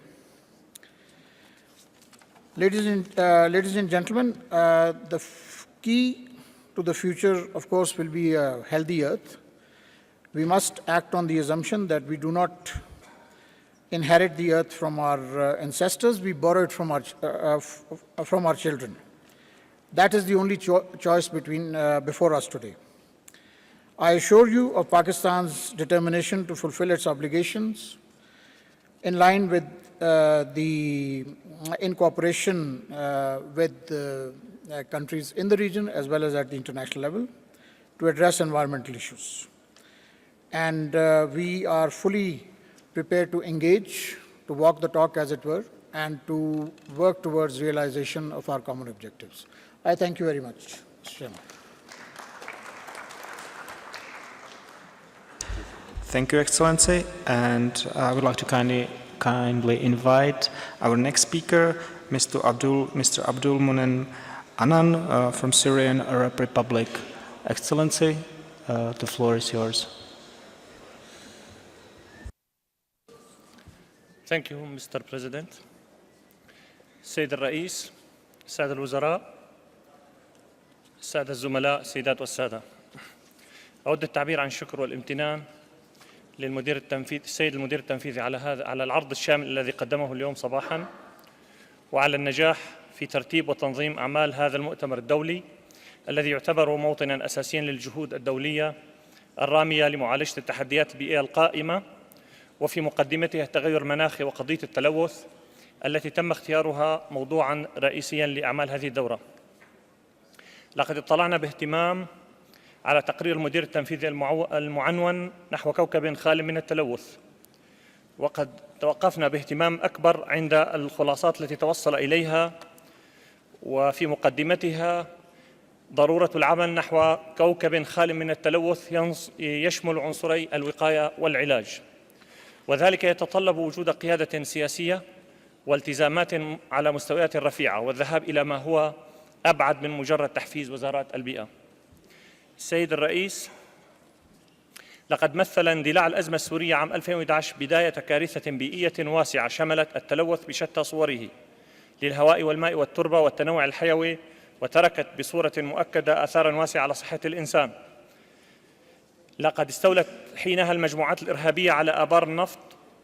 [SPEAKER 21] Ladies and gentlemen, the key to the future, of course, will be a healthy earth. We must act on the assumption that we do not inherit the earth from our ancestors, we borrow it from our children. That is the only choice before us today. I assure you of Pakistan's determination to fulfill its obligations in line with in cooperation with countries in the region as well as at the international level to address environmental issues. And we are fully prepared to engage, to walk the talk as it were, and to work towards realization of our common objectives. I thank you very much, Mr. Chairman.
[SPEAKER 1] Thank you, Excellency. And I would like to kindly invite our next speaker, Mr. Abdul Munen Anan from Syrian Arab Republic. Excellency, The floor is yours.
[SPEAKER 2] Thank you, Mr. President. السيد الرئيس، السادة الوزراء، السادة الزملاء، السيدات والسادة. أود التعبير عن الشكر والامتنان للمدير التنفيذي السيد المدير التنفيذي على العرض الشامل الذي قدمه اليوم صباحا، وعلى النجاح في ترتيب وتنظيم أعمال هذا المؤتمر الدولي الذي يعتبر موطنا أساسيا للجهود الدولية الرامية لمعالجة التحديات البيئية القائمة، وفي مقدمتها التغير المناخي وقضية التلوث التي تم اختيارها موضوعا رئيسيا لأعمال هذه الدورة. لقد اطلعنا باهتمام على تقرير المدير التنفيذي المعنون نحو كوكب خال من التلوث، وقد توقفنا باهتمام أكبر عند الخلاصات التي توصل إليها، وفي مقدمتها ضرورة العمل نحو كوكب خال من التلوث يشمل عنصري الوقاية والعلاج، وذلك يتطلب وجود قيادة سياسية والتزامات على مستويات رفيعة والذهاب إلى ما هو أبعد من مجرد تحفيز وزارات البيئة. السيد الرئيس، لقد مثل اندلاع الأزمة السورية عام 2011 بداية كارثة بيئية واسعة شملت التلوث بشتى صوره للهواء والماء والتربة والتنوع الحيوي، وتركت بصورة مؤكدة آثاراً واسعة على صحة الإنسان. لقد استولت حينها المجموعات الإرهابية على آبار النفط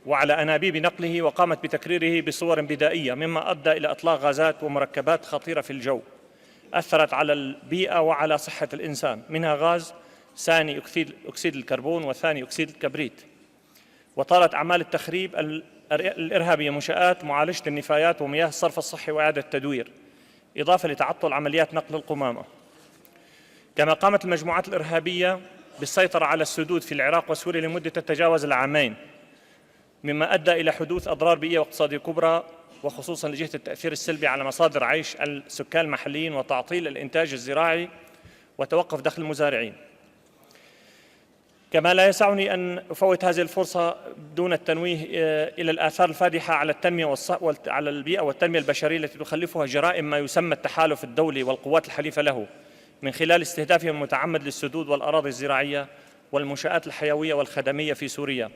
[SPEAKER 2] وعلى أنابيب نقله، وقامت بتكريره بصور بدائية، مما أدى إلى إطلاق غازات ومركبات خطيرة في الجو أثرت على البيئة وعلى صحة الإنسان، منها غاز ثاني أكسيد الكربون وثاني أكسيد الكبريت. وطالت أعمال التخريب الإرهابية منشآت معالجة النفايات ومياه الصرف الصحي وإعادة التدوير، إضافة لتعطل عمليات نقل القمامة. كما قامت المجموعات الإرهابية بالسيطرة على السدود في العراق وسوريا لمدة تتجاوز العامين، مما أدى إلى حدوث أضرار بيئية واقتصادية كبرى، وخصوصاً لجهة التأثير السلبي على مصادر عيش السكان المحليين وتعطيل الإنتاج الزراعي وتوقف دخل المزارعين. كما لا يسعني أن أفوت هذه الفرصة دون التنويه إلى الآثار الفادحة على التنمية على البيئة والتنمية البشرية التي تخلفها جرائم ما يسمى التحالف الدولي والقوات الحليفة له، من خلال استهدافهم المتعمد للسدود والأراضي الزراعية والمنشآت الحيوية والخدمية في سوريا.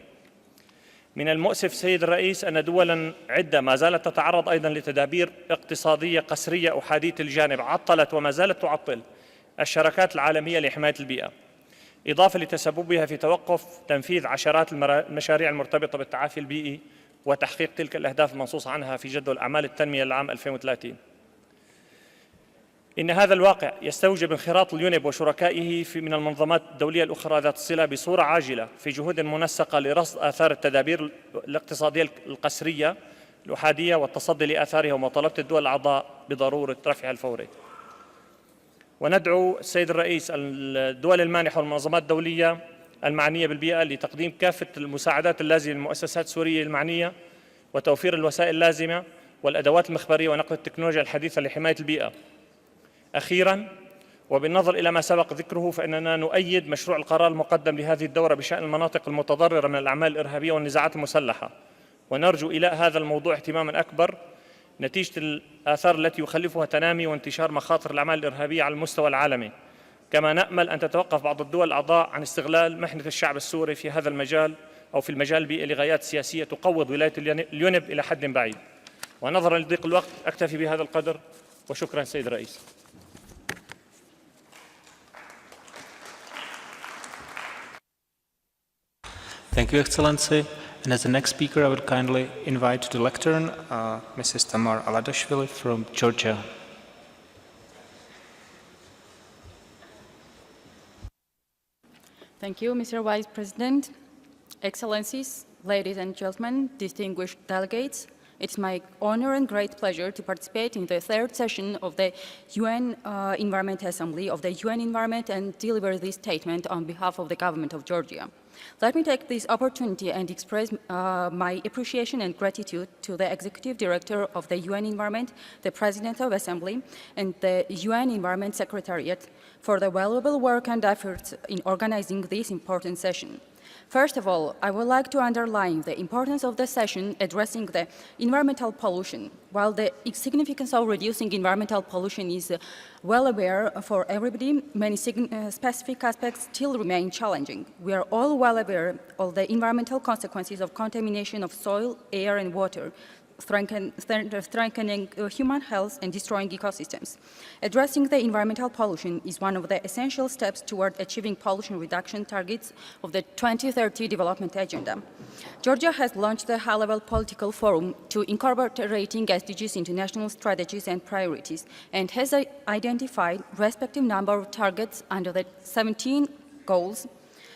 [SPEAKER 2] من المؤسف سيد الرئيس أن دولاً عدة ما زالت تتعرض أيضاً لتدابير اقتصادية قسرية أحادية الجانب عطلت وما زالت تعطل الشراكات العالمية لحماية البيئة، إضافة لتسببها في توقف تنفيذ عشرات المشاريع المرتبطة بالتعافي البيئي وتحقيق تلك الأهداف المنصوص عنها في جدول أعمال التنمية للعام 2030. إن هذا الواقع يستوجب انخراط اليونيب وشركائه من المنظمات الدولية الأخرى ذات الصلة بصورة عاجلة في جهود منسقة لرصد آثار التدابير الاقتصادية القسرية الأحادية والتصدي لآثارها، ومطالبة الدول الأعضاء بضرورة رفعها الفوري. وندعو السيد الرئيس الدول المانحة والمنظمات الدولية المعنية بالبيئة لتقديم كافة المساعدات اللازمة للمؤسسات السورية المعنية، وتوفير الوسائل اللازمة والأدوات المخبرية ونقل التكنولوجيا الحديثة لحماية البيئة. أخيراً، وبالنظر إلى ما سبق ذكره، فإننا نؤيد مشروع القرار المقدم لهذه الدورة بشأن المناطق المتضررة من الأعمال الإرهابية والنزاعات المسلحة، ونرجو إيلاء هذا الموضوع اهتماماً أكبر نتيجة الآثار التي يخلفها تنامي وانتشار مخاطر الأعمال الإرهابية على المستوى العالمي. كما نأمل أن تتوقف بعض الدول الأعضاء عن استغلال محنة الشعب السوري في هذا المجال أو في المجال البيئي لغايات سياسية تقوض ولاية اليونب إلى حد بعيد. ونظراً لضيق الوقت أكتفي بهذا القدر، وشكراً سيد الرئيس.
[SPEAKER 1] Thank you, Excellency. And as the next speaker, I would kindly invite to the lectern Mrs. Tamar Aladashvili from Georgia.
[SPEAKER 22] Thank you, Mr. Vice President. Excellencies, ladies and gentlemen, distinguished delegates, it's my honor and great pleasure to participate in the third session of the UN Environment Assembly of the UN Environment and deliver this statement on behalf of the government of Georgia. Let me take this opportunity and express my appreciation and gratitude to the Executive Director of the UN Environment, the President of Assembly, and the UN Environment Secretariat for the valuable work and efforts in organizing this important session. First of all, I would like to underline the importance of the session addressing the environmental pollution. While the significance of reducing environmental pollution is well aware for everybody, many specific aspects still remain challenging. We are all well aware of the environmental consequences of contamination of soil, air, and water, strengthening human health and destroying ecosystems. Addressing the environmental pollution is one of the essential steps toward achieving pollution reduction targets of the 2030 Development Agenda. Georgia has launched a high-level political forum to incorporating SDGs into national strategies and priorities, and has identified respective number of targets under the 17 goals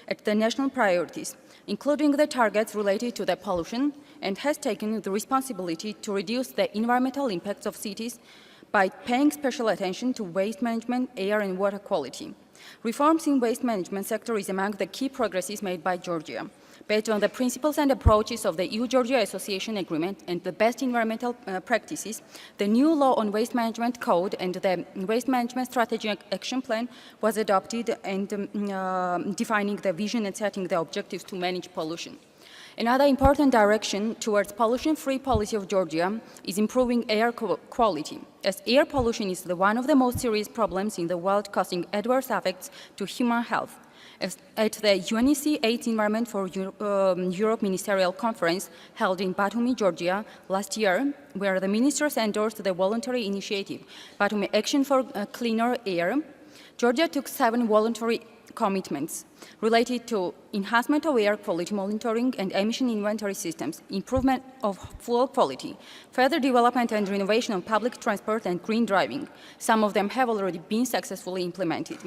[SPEAKER 22] at the national priorities, including the targets related to the pollution, and has taken the responsibility to reduce the environmental impacts of cities by paying special attention to waste management, air and water quality. Reforms in waste management sector is among the key progresses made by Georgia. Based on the principles and approaches of the EU-Georgia Association Agreement and the best environmental practices, the new law on waste management code and the waste management strategy action plan was adopted, and defining the vision and setting the objectives to manage pollution. Another important direction towards pollution-free policy of Georgia is improving air quality, as air pollution is one of the most serious problems in the world, causing adverse effects to human health. At the UNEA 8th Environment for Europe Ministerial Conference held in Batumi, Georgia last year, where the ministers endorsed the voluntary initiative Batumi Action for Cleaner Air, Georgia took 7 voluntary commitments related to enhancement of air quality monitoring and emission inventory systems, improvement of fuel quality, further development and renovation of public transport, and green driving. Some of them have already been successfully implemented.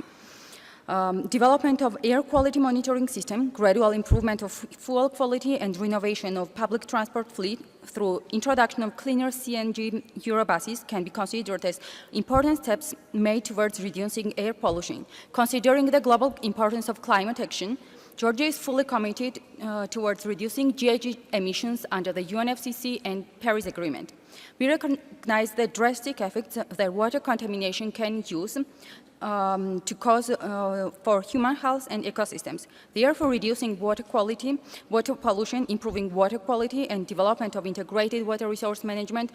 [SPEAKER 22] Development of air quality monitoring system, gradual improvement of fuel quality, and renovation of public transport fleet through introduction of cleaner CNG Eurobuses can be considered as important steps made towards reducing air pollution. Considering the global importance of climate action, Georgia is fully committed towards reducing GHG emissions under the UNFCCC and Paris Agreement. We recognize the drastic effects that water contamination can use to cause for human health and ecosystems. Therefore, reducing water quality, water pollution, improving water quality, and development of integrated water resource management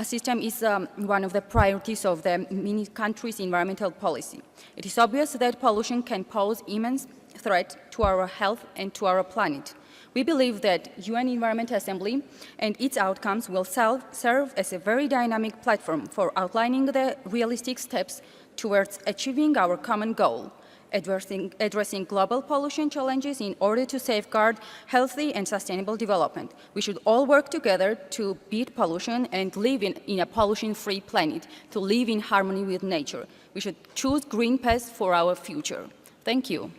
[SPEAKER 22] system is one of the priorities of the many countries' environmental policy. It is obvious that pollution can pose immense threat to our health and to our planet. We believe that UN Environment Assembly and its outcomes will serve as a very dynamic platform for outlining the realistic steps towards achieving our common goal, addressing global pollution challenges in order to safeguard healthy and sustainable development. We should all work together to beat pollution and live in a pollution-free planet, to live in harmony with nature. We should choose green paths for our future. Thank you.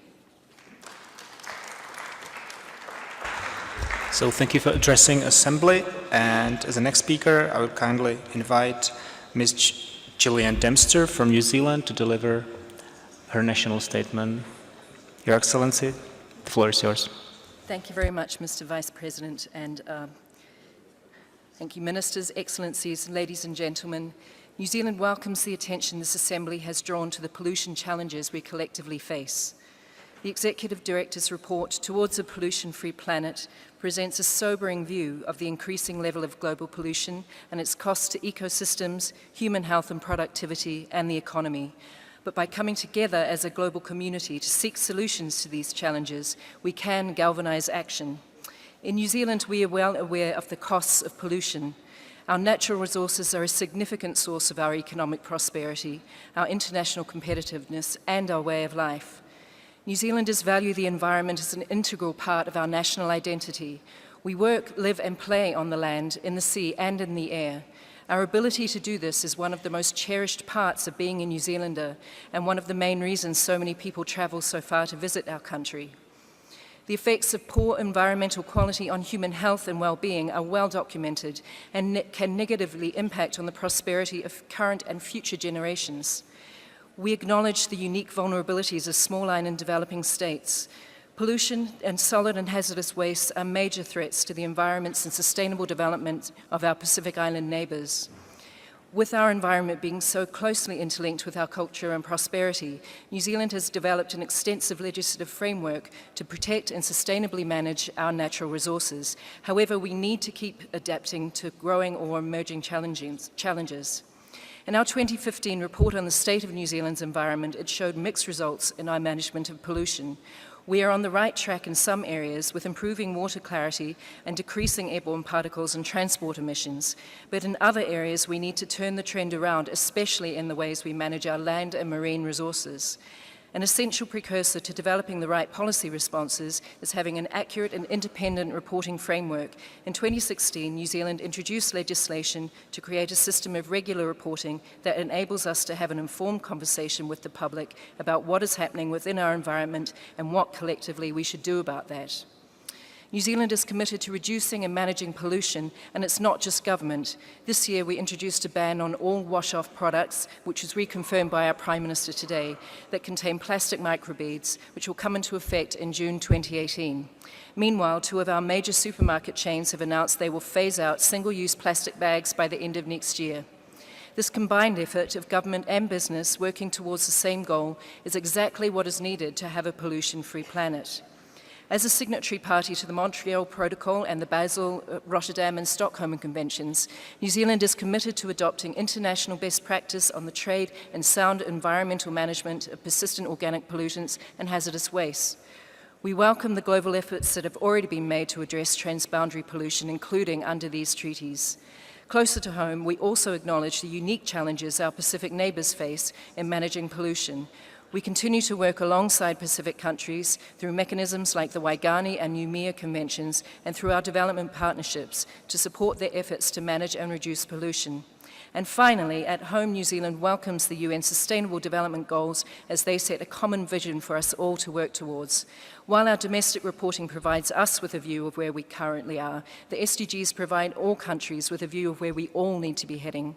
[SPEAKER 1] So thank you for addressing Assembly. And as the next speaker, I would kindly invite Ms. Gillian Dempster from New Zealand to deliver her national statement. Your Excellency, the floor is yours.
[SPEAKER 3] Thank you very much, Mr. Vice President, and thank you, Ministers, Excellencies, ladies and gentlemen. New Zealand welcomes the attention this Assembly has drawn to the pollution challenges we collectively face. The Executive Director's report Towards a Pollution-Free Planet presents a sobering view of the increasing level of global pollution and its costs to ecosystems, human health and productivity, and the economy. But by coming together as a global community to seek solutions to these challenges, we can galvanize action. In New Zealand, we are well aware of the costs of pollution. Our natural resources are a significant source of our economic prosperity, our international competitiveness, and our way of life. New Zealanders value the environment as an integral part of our national identity. We work, live and play on the land, in the sea and in the air. Our ability to do this is one of the most cherished parts of being a New Zealander and one of the main reasons so many people travel so far to visit our country. The effects of poor environmental quality on human health and well-being are well documented and can negatively impact on the prosperity of current and future generations. We acknowledge the unique vulnerabilities of small island and developing states. Pollution and solid and hazardous wastes are major threats to the environments and sustainable development of our Pacific Island neighbours. With our environment being so closely interlinked with our culture and prosperity, New Zealand has developed an extensive legislative framework to protect and sustainably manage our natural resources. However, we need to keep adapting to growing or emerging challenges. In our 2015 report on the state of New Zealand's environment, it showed mixed results in our management of pollution. We are on the right track in some areas with improving water clarity and decreasing airborne particles and transport emissions. But in other areas, we need to turn the trend around, especially in the ways we manage our land and marine resources. An essential precursor to developing the right policy responses is having an accurate and independent reporting framework. In 2016, New Zealand introduced legislation to create a system of regular reporting that enables us to have an informed conversation with the public about what is happening within our environment and what collectively we should do about that. New Zealand is committed to reducing and managing pollution, and it's not just government. This year we introduced a ban on all wash-off products, which was reconfirmed by our Prime Minister today, that contain plastic microbeads, which will come into effect in June 2018. Meanwhile, 2 of our major supermarket chains have announced they will phase out single-use plastic bags by the end of next year. This combined effort of government and business working towards the same goal is exactly what is needed to have a pollution-free planet. As a signatory party to the Montreal Protocol and the Basel, Rotterdam and Stockholm Conventions, New Zealand is committed to adopting international best practice on the trade and sound environmental management of persistent organic pollutants and hazardous waste. We welcome the global efforts that have already been made to address transboundary pollution, including under these treaties. Closer to home, we also acknowledge the unique challenges our Pacific neighbours face in managing pollution. We continue to work alongside Pacific countries through mechanisms like the Waigani and UNEA conventions and through our development partnerships to support their efforts to manage and reduce pollution. And finally, at home, New Zealand welcomes the UN Sustainable Development Goals as they set a common vision for us all to work towards. While our domestic reporting provides us with a view of where we currently are, the SDGs provide all countries with a view of where we all need to be heading.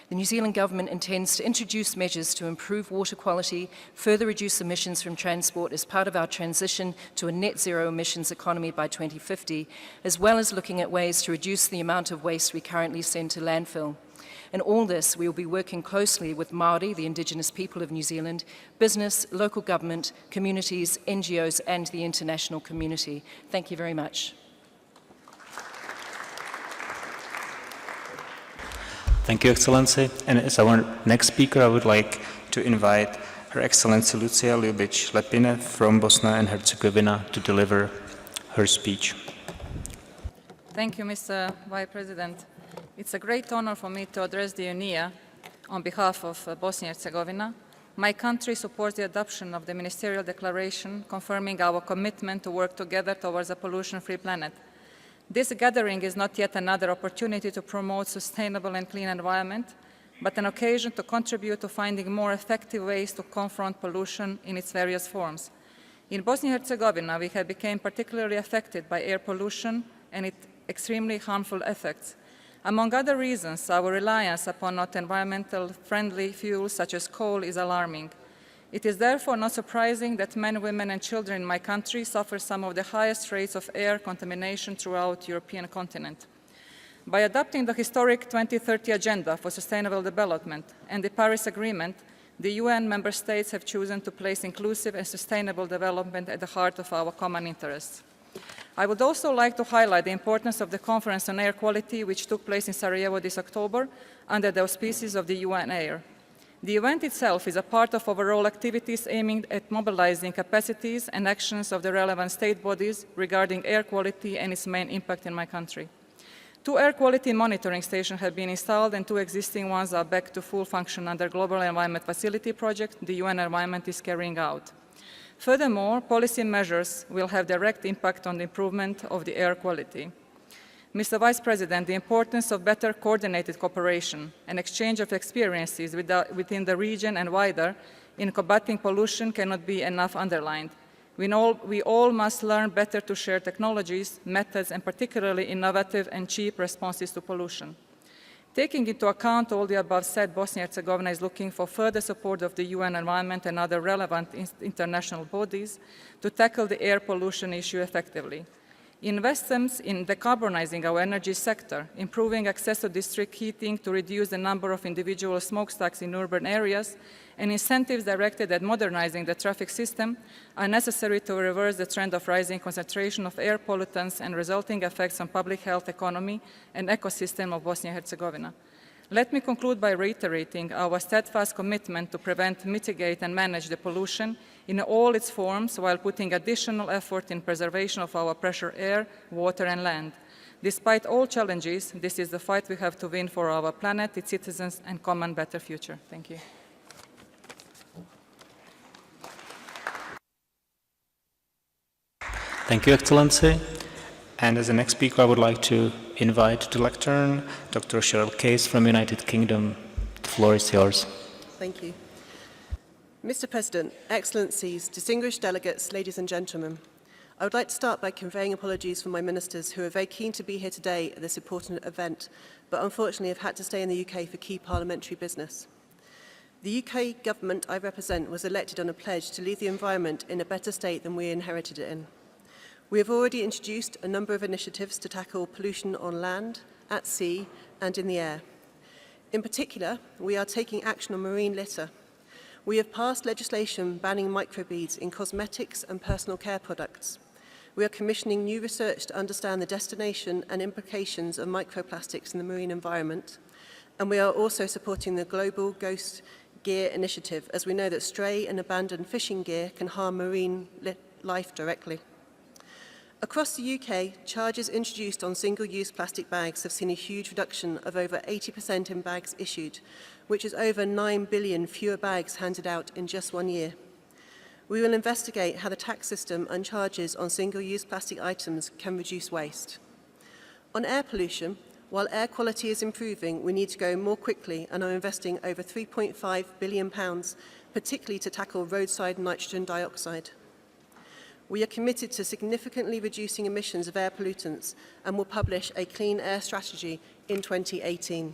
[SPEAKER 3] The New Zealand government intends to introduce measures to improve water quality, further reduce emissions from transport as part of our transition to a net zero emissions economy by 2050, as well as looking at ways to reduce the amount of waste we currently send to landfill. In all this, we will be working closely with Māori, the Indigenous people of New Zealand, business, local government, communities, NGOs and the international community. Thank you very much.
[SPEAKER 1] Thank you, Excellency. And as our next speaker, I would like to invite Her Excellency Lucia Ljubic-Lepine from Bosnia and Herzegovina to deliver her speech.
[SPEAKER 4] Thank you, Mr. Vice President. It's a great honor for me to address the UNEA on behalf of Bosnia and Herzegovina. My country supports the adoption of the Ministerial Declaration confirming our commitment to work together towards a pollution-free planet. This gathering is not yet another opportunity to promote sustainable and clean environment, but an occasion to contribute to finding more effective ways to confront pollution in its various forms. In Bosnia and Herzegovina, we have become particularly affected by air pollution and its extremely harmful effects. Among other reasons, our reliance upon not environmentally friendly fuels such as coal is alarming. It is therefore not surprising that men, women and children in my country suffer some of the highest rates of air contamination throughout the European continent. By adopting the historic 2030 Agenda for Sustainable Development and the Paris Agreement, the UN member states have chosen to place inclusive and sustainable development at the heart of our common interests. I would also like to highlight the importance of the Conference on Air Quality, which took place in Sarajevo this October under the auspices of the UNEA. The event itself is a part of overall activities aiming at mobilizing capacities and actions of the relevant state bodies regarding air quality and its main impact in my country. 2 air quality monitoring stations have been installed and 2 existing ones are back to full function under Global Environment Facility project the UN Environment is carrying out. Furthermore, policy measures will have direct impact on the improvement of the air quality. Mr. Vice President, the importance of better coordinated cooperation and exchange of experiences within the region and wider in combating pollution cannot be enough underlined. We all must learn better to share technologies, methods, and particularly innovative and cheap responses to pollution. Taking into account all the above said, Bosnia and Herzegovina is looking for further support of the UN Environment and other relevant international bodies to tackle the air pollution issue effectively. Investments in decarbonizing our energy sector, improving access to district heating to reduce the number of individual smokestacks in urban areas, and incentives directed at modernizing the traffic system are necessary to reverse the trend of rising concentration of air pollutants and resulting effects on public health, economy, and ecosystem of Bosnia and Herzegovina. Let me conclude by reiterating our steadfast commitment to prevent, mitigate, and manage the pollution in all its forms while putting additional effort in preservation of our precious air, water, and land. Despite all challenges, this is the fight we have to win for our planet, its citizens, and common better future. Thank you.
[SPEAKER 1] Thank you, Excellency. And as the next speaker, I would like to invite to lectern Dr. Cheryl Case from United Kingdom. The floor is yours.
[SPEAKER 5] Thank you. Mr. President, Excellencies, distinguished delegates, ladies and gentlemen, I would like to start by conveying apologies for my ministers who are very keen to be here today at this important event, but unfortunately have had to stay in the UK for key parliamentary business. The UK government I represent was elected on a pledge to leave the environment in a better state than we inherited it in. We have already introduced a number of initiatives to tackle pollution on land, at sea, and in the air. In particular, we are taking action on marine litter. We have passed legislation banning microbeads in cosmetics and personal care products. We are commissioning new research to understand the destination and implications of microplastics in the marine environment. And we are also supporting the Global Ghost Gear Initiative, as we know that stray and abandoned fishing gear can harm marine life directly. Across the UK, charges introduced on single-use plastic bags have seen a huge reduction of over 80% in bags issued, which is over 9 billion fewer bags handed out in just 1 year. We will investigate how the tax system and charges on single-use plastic items can reduce waste. On air pollution, while air quality is improving, we need to go more quickly and are investing over £3.5 billion, particularly to tackle roadside nitrogen dioxide. We are committed to significantly reducing emissions of air pollutants and will publish a clean air strategy in 2018.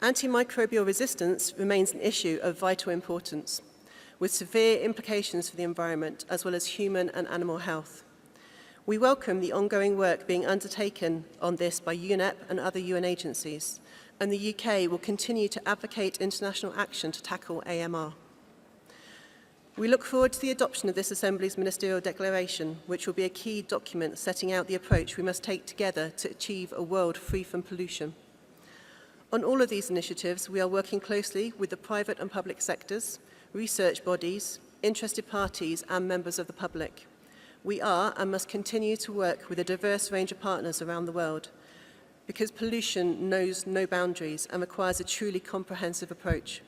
[SPEAKER 5] Antimicrobial resistance remains an issue of vital importance, with severe implications for the environment as well as human and animal health. We welcome the ongoing work being undertaken on this by UNEP and other UN agencies, and the UK will continue to advocate international action to tackle AMR. We look forward to the adoption of this Assembly's Ministerial Declaration, which will be a key document setting out the approach we must take together to achieve a world free from pollution. On all of these initiatives, we are working closely with the private and public sectors, research bodies, interested parties, and members of the public. We are and must continue to work with a diverse range of partners around the world, because pollution knows no boundaries and requires a truly comprehensive approach.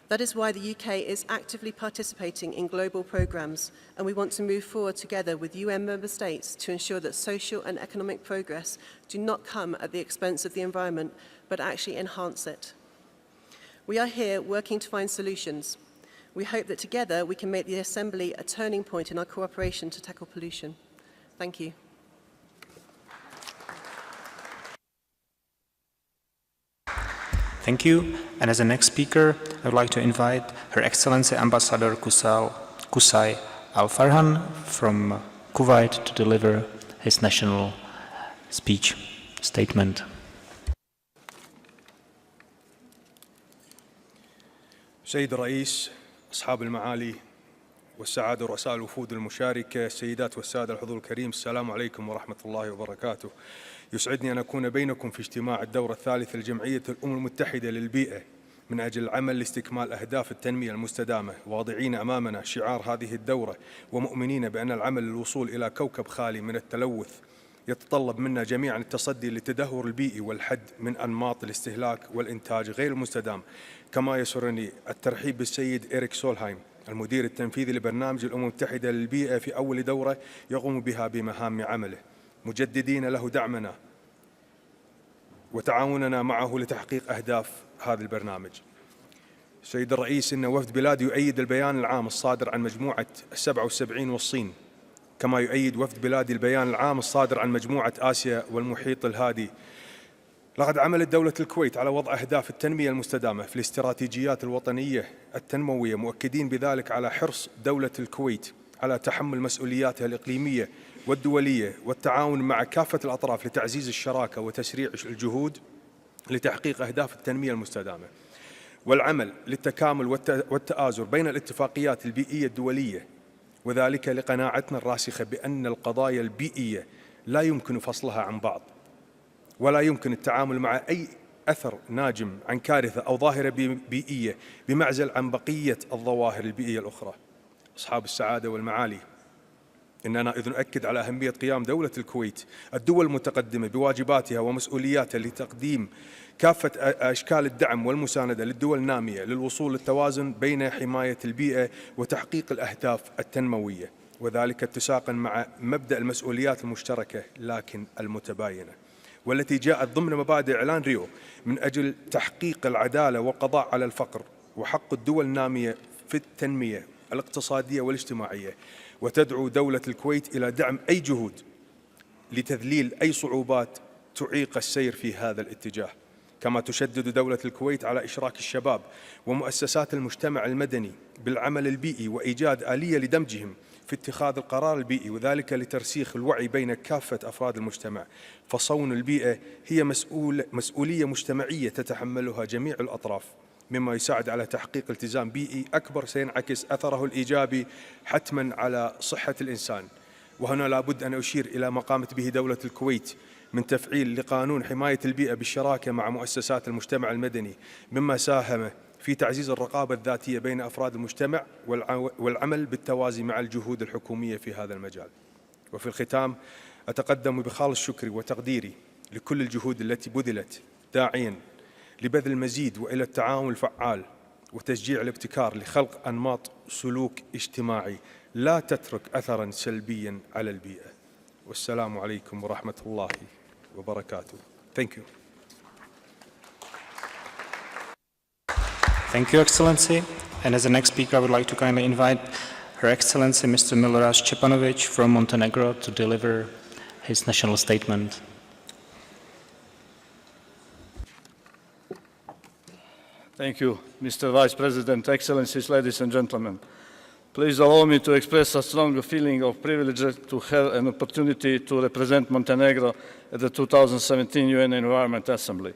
[SPEAKER 5] That is why the UK is actively participating in global programmes, and we want to move forward together with UN member states to ensure that social and economic progress do not come at the expense of the environment, but actually enhance it. We are here working to find solutions. We hope that together we can make the Assembly a turning point in our cooperation to tackle pollution. Thank you.
[SPEAKER 1] Thank you. And as the next speaker, I would like to invite Her Excellency Ambassador Qusay Al-Farhan from Kuwait to deliver his national statement.
[SPEAKER 6] سيد الرئيس، أصحاب المعالي والسعادة ورؤساء الوفود المشاركة، السيدات والسادة الحضور الكريم، السلام عليكم ورحمة الله وبركاته. يسعدني أن أكون بينكم في اجتماع الدورة الثالثة لجمعية الأمم المتحدة للبيئة من أجل العمل لاستكمال أهداف التنمية المستدامة، واضعين أمامنا شعار هذه الدورة ومؤمنين بأن العمل للوصول إلى كوكب خالي من التلوث يتطلب منا جميعا التصدي للتدهور البيئي والحد من أنماط الاستهلاك والإنتاج غير المستدام. كما يسرني الترحيب بالسيد إريك سولهايم المدير التنفيذي لبرنامج الأمم المتحدة للبيئة في أول دورة يقوم بها بمهام عمله، مجددين له دعمنا وتعاوننا معه لتحقيق أهداف هذا البرنامج. سيد الرئيس، إن وفد بلادي يؤيد البيان العام الصادر عن مجموعة 77 والصين، كما يؤيد وفد بلادي البيان العام الصادر عن مجموعة آسيا والمحيط الهادي. لقد عملت دولة الكويت على وضع أهداف التنمية المستدامة في الاستراتيجيات الوطنية التنموية، مؤكدين بذلك على حرص دولة الكويت على تحمل مسؤولياتها الإقليمية والدولية والتعاون مع كافة الأطراف لتعزيز الشراكة وتسريع الجهود لتحقيق أهداف التنمية المستدامة، والعمل للتكامل والتآزر بين الاتفاقيات البيئية الدولية، وذلك لقناعتنا الراسخة بأن القضايا البيئية لا يمكن فصلها عن بعض، ولا يمكن التعامل مع أي أثر ناجم عن كارثة أو ظاهرة بيئية بمعزل عن بقية الظواهر البيئية الأخرى. أصحاب السعادة والمعالي، إننا إذ نؤكد على أهمية قيام دولة الكويت الدول المتقدمة بواجباتها ومسؤولياتها لتقديم كافة أشكال الدعم والمساندة للدول النامية للوصول للتوازن بين حماية البيئة وتحقيق الأهداف التنموية، وذلك اتساقا مع مبدأ المسؤوليات المشتركة لكن المتباينة، والتي جاءت ضمن مبادئ إعلان ريو من أجل تحقيق العدالة والقضاء على الفقر وحق الدول النامية في التنمية الاقتصادية والاجتماعية، وتدعو دولة الكويت إلى دعم أي جهود لتذليل أي صعوبات تعيق السير في هذا الاتجاه. كما تشدد دولة الكويت على إشراك الشباب ومؤسسات المجتمع المدني بالعمل البيئي وإيجاد آلية لدمجهم في اتخاذ القرار البيئي، وذلك لترسيخ الوعي بين كافة أفراد المجتمع، فصون البيئة هي مسؤولية مجتمعية تتحملها جميع الأطراف، مما يساعد على تحقيق التزام بيئي أكبر سينعكس أثره الإيجابي حتما على صحة الإنسان. وهنا لابد أن أشير إلى ما قامت به دولة الكويت من تفعيل لقانون حماية البيئة بالشراكة مع مؤسسات المجتمع المدني، مما ساهم في تعزيز الرقابة الذاتية بين أفراد المجتمع والعمل بالتوازي مع الجهود الحكومية في هذا المجال. وفي الختام أتقدم بخالص شكري وتقديري لكل الجهود التي بذلت، داعيا لبذل المزيد وإلى التعاون الفعال وتشجيع الابتكار لخلق أنماط سلوك اجتماعي لا تترك أثرا سلبيا على البيئة. والسلام عليكم ورحمة الله وبركاته. Thank you.
[SPEAKER 1] Thank you, Excellency. And as the next speaker, I would like to kindly invite Her Excellency Mr. Milorad Stjepanovic from Montenegro to deliver his national statement.
[SPEAKER 7] Thank you, Mr. Vice President, Excellencies, ladies and gentlemen. Please allow me to express a strong feeling of privilege to have an opportunity to represent Montenegro at the 2017 UN Environment Assembly.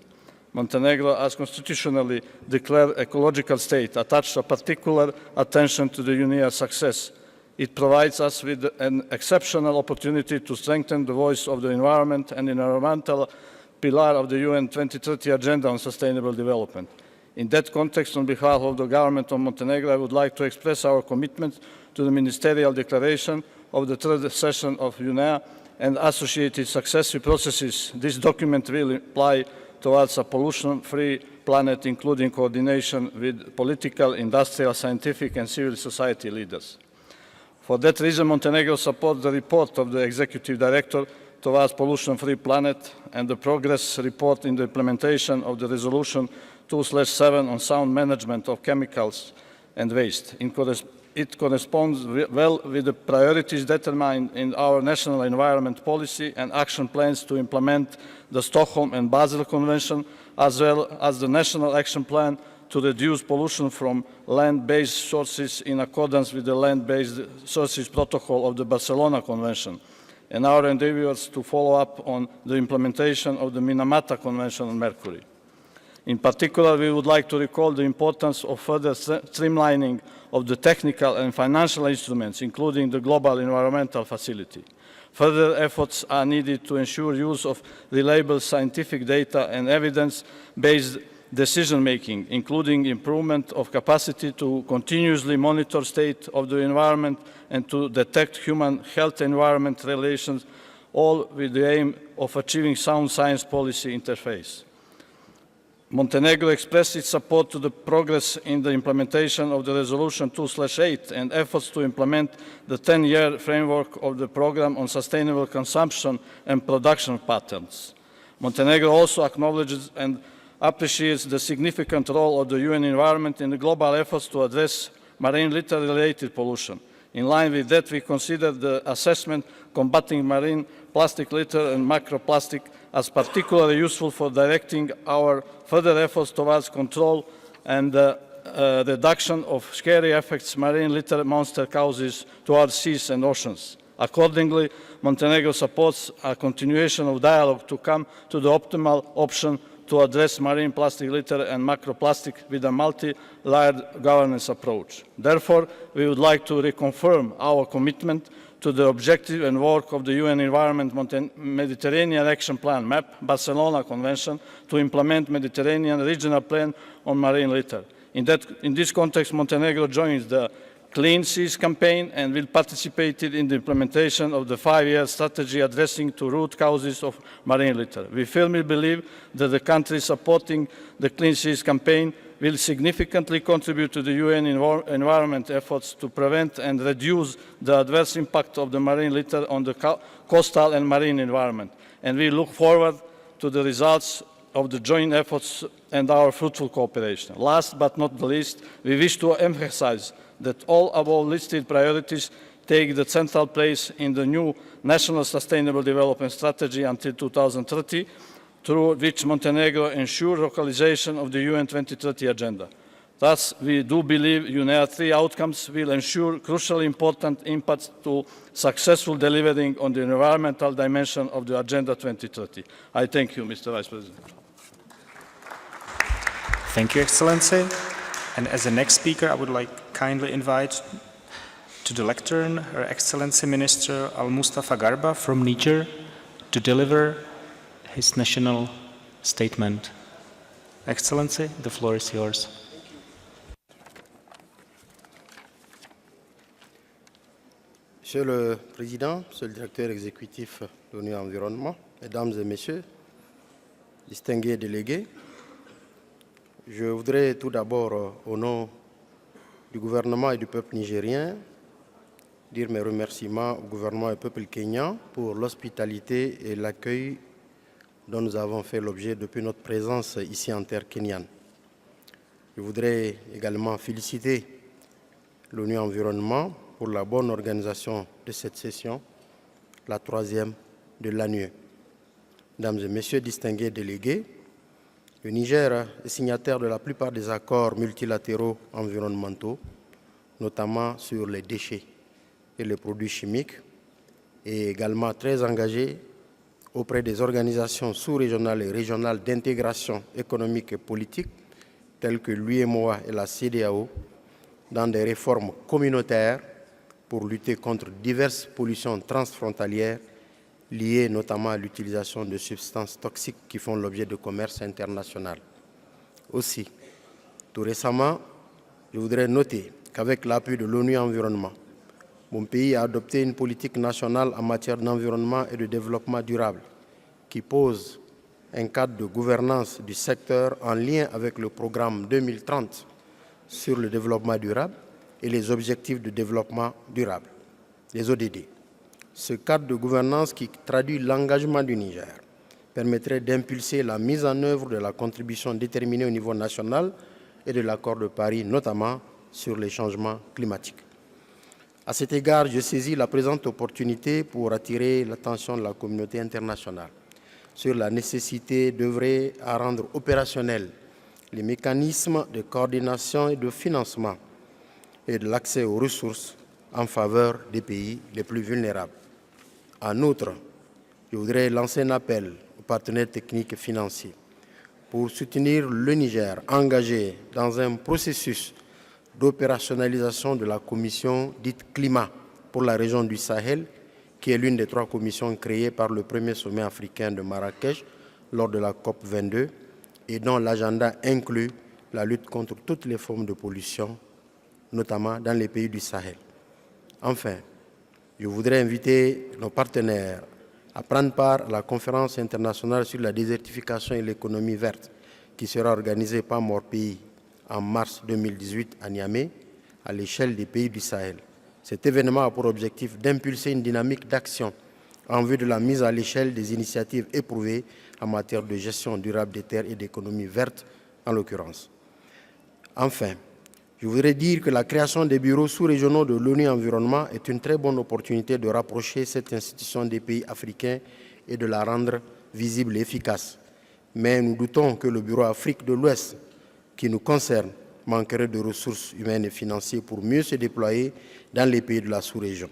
[SPEAKER 7] Montenegro, as constitutionally declared ecological state, attached a particular attention to the UNEA success. It provides us with an exceptional opportunity to strengthen the voice of the environment and environmental pillar of the UN 2030 Agenda on Sustainable Development. In that context, on behalf of the government of Montenegro, I would like to express our commitment to the ministerial declaration of the third session of UNEA and associated successive processes. This document will apply towards a pollution-free planet, including coordination with political, industrial, scientific, and civil society leaders. For that reason, Montenegro supports the report of the Executive Director towards pollution-free planet and the progress report in the implementation of the Resolution 2/7 on sound management of chemicals and waste. It corresponds well with the priorities determined in our national environment policy and action plans to implement the Stockholm and Basel Convention, as well as the National Action Plan to reduce pollution from land-based sources in accordance with the Land-Based Sources Protocol of the Barcelona Convention, and our endeavors to follow up on the implementation of the Minamata Convention on Mercury. In particular, we would like to recall the importance of further streamlining of the technical and financial instruments, including the Global Environmental Facility. Further efforts are needed to ensure use of reliable scientific data and evidence-based decision-making, including improvement of capacity to continuously monitor state of the environment and to detect human health-environment relations, all with the aim of achieving sound science policy interface. Montenegro expressed its support to the progress in the implementation of the Resolution 2/8 and efforts to implement the 10-year framework of the Programme on Sustainable Consumption and Production Patterns. Montenegro also acknowledges and appreciates the significant role of the UN environment in the global efforts to address marine litter-related pollution. In line with that, we consider the assessment combating marine plastic litter and microplastic as particularly useful for directing our further efforts towards control and reduction of scary effects marine litter monster causes to our seas and oceans. Accordingly, Montenegro supports a continuation of dialogue to come to the optimal option to address marine plastic litter and macroplastic with a multi-layered governance approach. Therefore, we would like to reconfirm our commitment to the objective and work of the UN Environment Mediterranean Action Plan, MAP, Barcelona Convention, to implement Mediterranean Regional Plan on Marine Litter. In this context, Montenegro joins the Clean Seas campaign and will participate in the implementation of the 5-year strategy addressing the root causes of marine litter. We firmly believe that the countries supporting the Clean Seas campaign will significantly contribute to the UN environment efforts to prevent and reduce the adverse impact of the marine litter on the coastal and marine environment. And we look forward to the results of the joint efforts and our fruitful cooperation. Last but not the least, we wish to emphasize that all above listed priorities take the central place in the new National Sustainable Development Strategy until 2030, through which Montenegro ensures localization of the UN 2030 agenda. Thus, we do believe UNEA 3 outcomes will ensure crucially important impacts to successful delivering on the environmental dimension of the Agenda 2030. I thank you, Mr. Vice President.
[SPEAKER 1] Thank you, Excellency. And as the next speaker, I would like kindly invite to the lectern Her Excellency Minister Al-Mustafa Garba from Niger to deliver his national statement. Excellency, the floor is yours.
[SPEAKER 8] Monsieur le Président, Monsieur le Directeur exécutif de l'ONU Environnement, Mesdames et Messieurs, distingués délégués, je voudrais tout d'abord, au nom du gouvernement et du peuple nigérien, dire mes remerciements au gouvernement et au peuple kényan pour l'hospitalité et l'accueil dont nous avons fait l'objet depuis notre présence ici en terre kenyane. Je voudrais également féliciter l'ONU Environnement pour la bonne organisation de cette session, la 3e de l'année. Mesdames et Messieurs, distingués délégués, le Niger est signataire de la plupart des accords multilatéraux environnementaux, notamment sur les déchets et les produits chimiques, et également très engagé auprès des organisations sous-régionales et régionales d'intégration économique et politique, telles que l'UEMOA et la CEDEAO, dans des réformes communautaires pour lutter contre diverses pollutions transfrontalières liées notamment à l'utilisation de substances toxiques qui font l'objet de commerce international. Aussi, tout récemment, je voudrais noter qu'avec l'appui de l'ONU Environnement, mon pays a adopté une politique nationale en matière d'environnement et de développement durable qui pose un cadre de gouvernance du secteur en lien avec le programme 2030 sur le développement durable et les objectifs de développement durable, les ODD. Ce cadre de gouvernance qui traduit l'engagement du Niger permettrait d'impulser la mise en œuvre de la contribution déterminée au niveau national et de l'accord de Paris, notamment sur les changements climatiques. À cet égard, je saisis la présente opportunité pour attirer l'attention de la communauté internationale sur la nécessité d'œuvrer à rendre opérationnels les mécanismes de coordination et de financement et de l'accès aux ressources en faveur des pays les plus vulnérables. En outre, je voudrais lancer un appel aux partenaires techniques et financiers pour soutenir le Niger engagé dans un processus d'opérationnalisation de la commission dite climat pour la région du Sahel, qui est l'une des 3 commissions créées par le premier sommet africain de Marrakech lors de la COP 22 et dont l'agenda inclut la lutte contre toutes les formes de pollution, notamment dans les pays du Sahel. Enfin, je voudrais inviter nos partenaires à prendre part à la conférence internationale sur la désertification et l'économie verte qui sera organisée par mon pays en mars 2018 à Niamey, à l'échelle des pays du Sahel. Cet événement a pour objectif d'impulser une dynamique d'action en vue de la mise à l'échelle des initiatives éprouvées en matière de gestion durable des terres et d'économie verte, en l'occurrence. Enfin, je voudrais dire que la création des bureaux sous-régionaux de l'ONU Environnement est une très bonne opportunité de rapprocher cette institution des pays africains et de la rendre visible et efficace. Mais nous doutons que le bureau Afrique de l'Ouest, qui nous concerne, manquerait de ressources humaines et financières pour mieux se déployer dans les pays de la sous-région.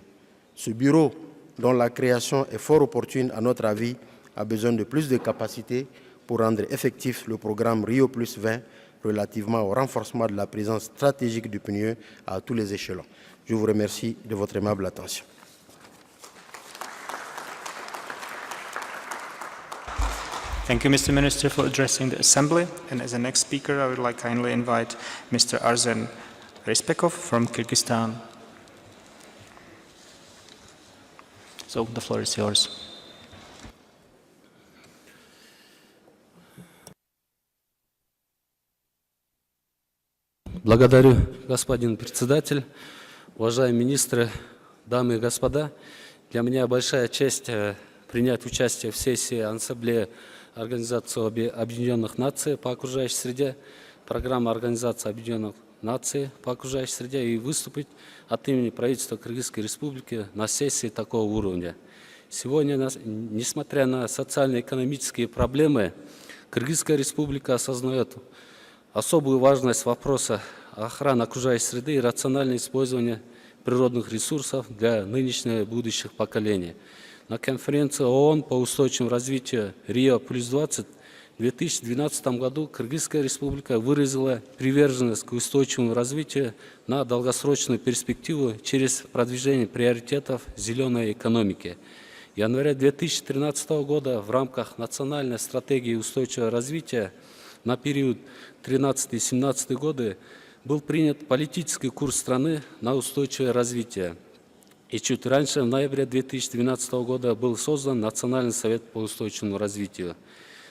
[SPEAKER 8] Ce bureau, dont la création est fort opportune à notre avis, a besoin de plus de capacités pour rendre effectif le programme Rio+20 relativement au renforcement de la présence stratégique du PNUE à tous les échelons. Je vous remercie de votre aimable attention.
[SPEAKER 1] Thank you, Mr. Minister, for addressing the Assembly. And as the next speaker, I would like to kindly invite Mr. Arsen Respekov from Kyrgyzstan. So the floor is yours.
[SPEAKER 9] Благодарю, господин председатель, уважаемые министры, дамы и господа. Для меня большая честь принять участие в сессии Ассамблеи Организации Объединенных Наций по окружающей среде, программа Организации Объединенных Наций по окружающей среде и выступить от имени правительства Кыргызской Республики на сессии такого уровня. Сегодня, несмотря на социально-экономические проблемы, Кыргызская Республика осознает особую важность вопроса охраны окружающей среды и рационального использования природных ресурсов для нынешних и будущих поколений. На конференции ООН по устойчивому развитию Рио+20 в 2012 году Кыргызская Республика выразила приверженность к устойчивому развитию на долгосрочную перспективу через продвижение приоритетов зеленой экономики. В январе 2013 года в рамках национальной стратегии устойчивого развития на период 2013-2017 годы был принят политический курс страны на устойчивое развитие. И чуть раньше, в ноябре 2012 года, был создан Национальный совет по устойчивому развитию.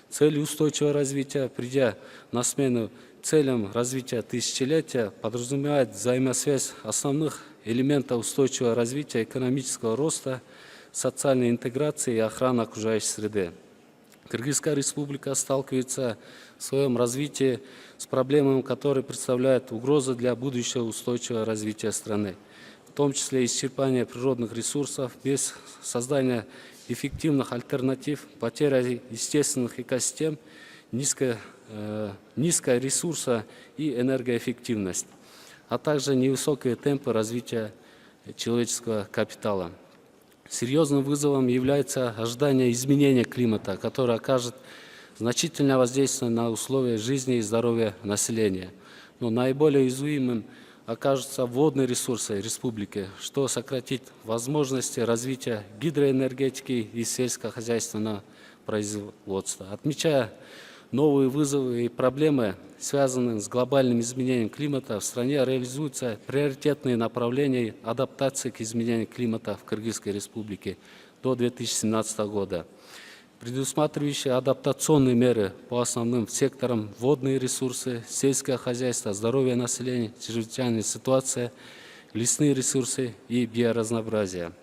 [SPEAKER 9] Целью устойчивого развития, придя на смену целям развития тысячелетия, подразумевает взаимосвязь основных элементов устойчивого развития, экономического роста, социальной интеграции и охраны окружающей среды. Кыргызская Республика сталкивается в своем развитии с проблемами, которые представляют угрозу для будущего устойчивого развития страны, в том числе исчерпание природных ресурсов без создания эффективных альтернатив, потеря естественных экосистем, низкая ресурса и энергоэффективность, а также невысокие темпы развития человеческого капитала. Серьезным вызовом является ожидание изменения климата, которое окажет значительное воздействие на условия жизни и здоровья населения. Но наиболее уязвимым окажутся водные ресурсы республики, что сократит возможности развития гидроэнергетики и сельскохозяйственного производства. Отмечая новые вызовы и проблемы, связанные с глобальным изменением климата, в стране реализуются приоритетные направления адаптации к изменению климата в Кыргызской Республике до 2017 года, предусматривающие адаптационные меры по основным секторам: водные ресурсы, сельское хозяйство, здоровье населения, чрезвычайная ситуация, лесные ресурсы и биоразнообразие.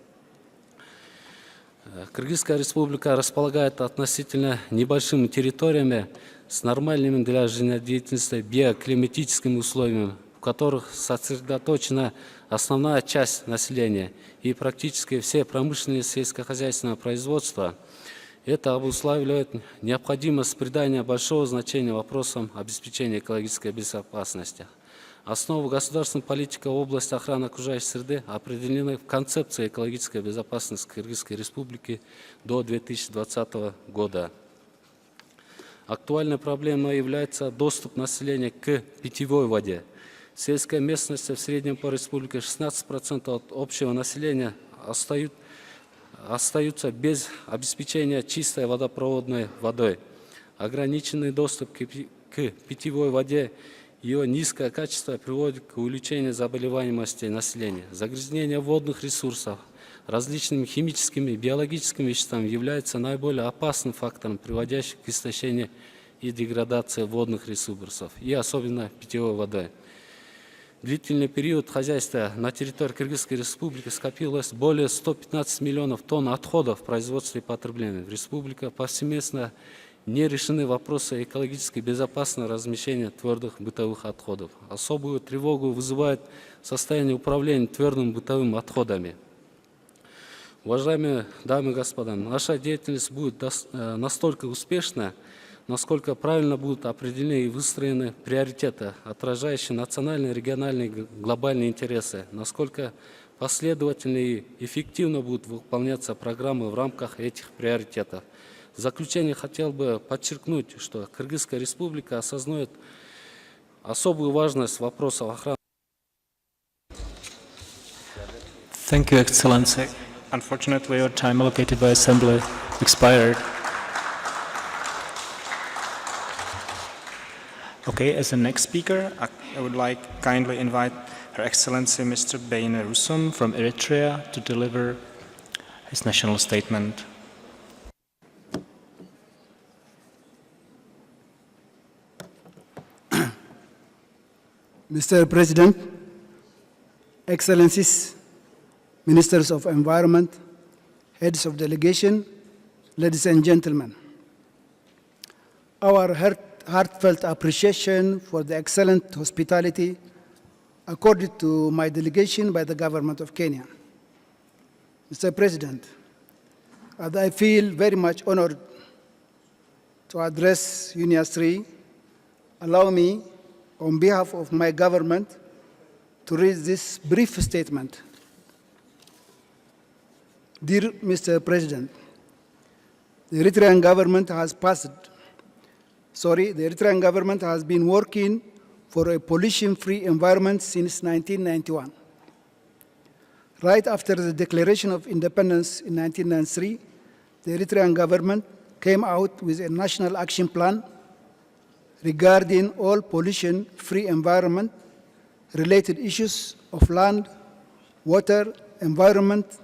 [SPEAKER 9] Кыргызская Республика располагает относительно небольшими территориями с нормальными для жизнедеятельности биоклиматическими условиями, в которых сосредоточена основная часть населения и практически все промышленные сельскохозяйственное производство. Это обуславливает необходимость придания большого значения вопросам обеспечения экологической безопасности. Основы государственной политики в области охраны окружающей среды определены в концепции экологической безопасности Кыргызской Республики до 2020 года. Актуальной проблемой является доступ населения к питьевой воде. В сельской местности в среднем по республике 16% от общего населения остаются без обеспечения чистой водопроводной водой. Ограниченный доступ к питьевой воде, ее низкое качество приводит к увеличению заболеваемости населения. Загрязнение водных ресурсов различными химическими и биологическими веществами является наиболее опасным фактором, приводящим к истощению и деградации водных ресурсов, и особенно питьевой воды. Длительный период хозяйства на территории Кыргызской Республики скопилось более 115 миллионов тонн отходов в производстве и потреблении. В республике повсеместно не решены вопросы экологически безопасного размещения твердых бытовых отходов. Особую тревогу вызывает состояние управления твердыми бытовыми отходами. Уважаемые дамы и господа, наша деятельность будет настолько успешна, насколько правильно будут определены и выстроены приоритеты, отражающие национальные, региональные, глобальные интересы, насколько последовательно и эффективно будут выполняться программы в рамках этих приоритетов. В заключение хотел бы подчеркнуть, что Кыргызская республика осознает особую важность вопросов охраны.
[SPEAKER 1] Thank you, Excellency. Unfortunately, your time allocated by Assembly expired. Okay, as the next speaker, I would like kindly invite Her Excellency Mr. Beyne Rusum from Eritrea to deliver his national statement.
[SPEAKER 10] Mr. President, Excellencies, Ministers of Environment, Heads of Delegation, ladies and gentlemen, our heartfelt appreciation for the excellent hospitality accorded to my delegation by the government of Kenya. Mr. President, as I feel very much honored to address UNEA 3, allow me, on behalf of my government, to read this brief statement. Dear Mr. President, the Eritrean government has been working for a pollution-free environment since 1991. Right after the declaration of independence in 1993, the Eritrean government came out with a national action plan regarding all pollution-free environment-related issues of land, water, environment,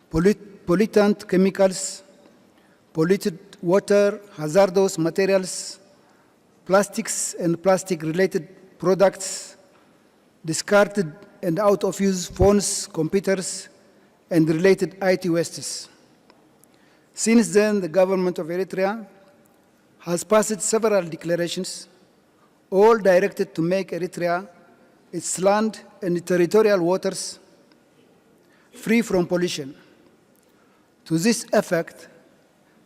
[SPEAKER 10] pollutant chemicals, polluted water, hazardous materials, plastics and plastic-related products, discarded and out-of-use phones, computers, and related IT wastes. Since then, the government of Eritrea has passed several declarations, all directed to make Eritrea, its land and territorial waters, free from pollution. To this effect,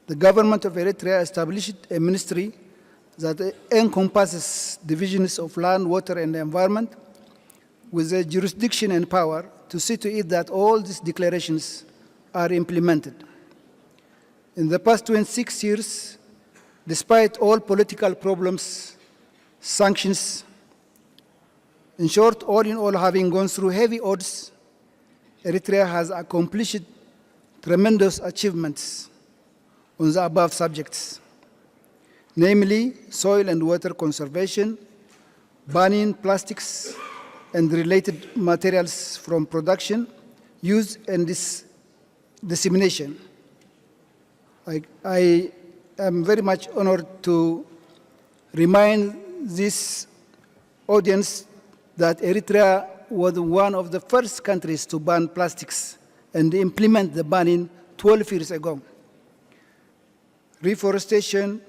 [SPEAKER 10] the government of Eritrea established a ministry that encompasses divisions of land, water, and environment with the jurisdiction and power to see to it that all these declarations are implemented. In the past 26 years, despite all political problems, sanctions, in short, all in all, having gone through heavy odds, Eritrea has accomplished tremendous achievements on the above subjects, namely soil and water conservation, banning plastics and related materials from production, use, and dissemination. I am very much honored to remind this audience that Eritrea was one of the first countries to ban plastics and implement the banning 12 years ago. Reforestation,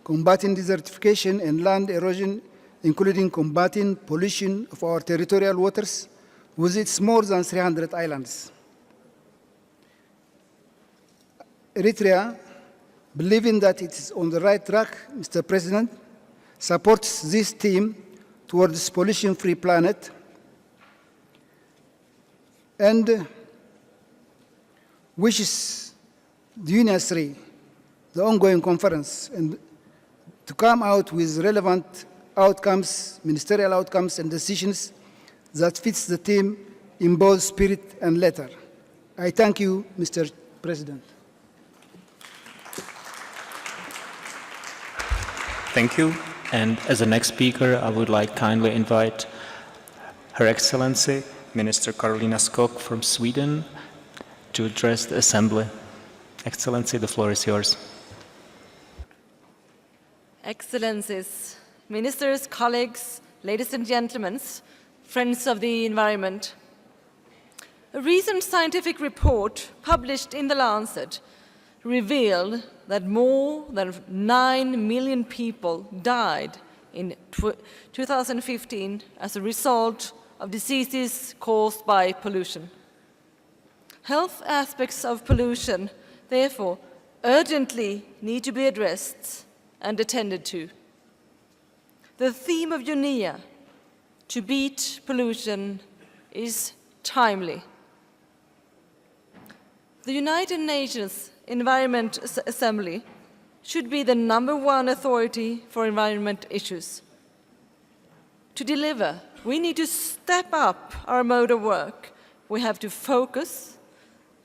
[SPEAKER 10] combating desertification and land erosion, including combating pollution of our territorial waters, with its more than 300 islands. Eritrea, believing that it is on the right track, Mr. President, supports this team towards a pollution-free planet and wishes the UNEA 3, the ongoing conference, and to come out with relevant outcomes, ministerial outcomes and decisions that fits the team in both spirit and letter. I thank you, Mr. President.
[SPEAKER 1] Thank you. And as the next speaker, I would like kindly invite Her Excellency, Minister Karolina Skog from Sweden, to address the Assembly. Excellency, the floor is yours.
[SPEAKER 11] Excellencies, ministers, colleagues, ladies and gentlemen, friends of the environment. A recent scientific report published in The Lancet revealed that more than 9 million people died in 2015 as a result of diseases caused by pollution. Health aspects of pollution, therefore, urgently need to be addressed and attended to. The theme of UNEA, to beat pollution, is timely. The United Nations Environment Assembly should be the #1 authority for environment issues. To deliver, we need to step up our mode of work. We have to focus,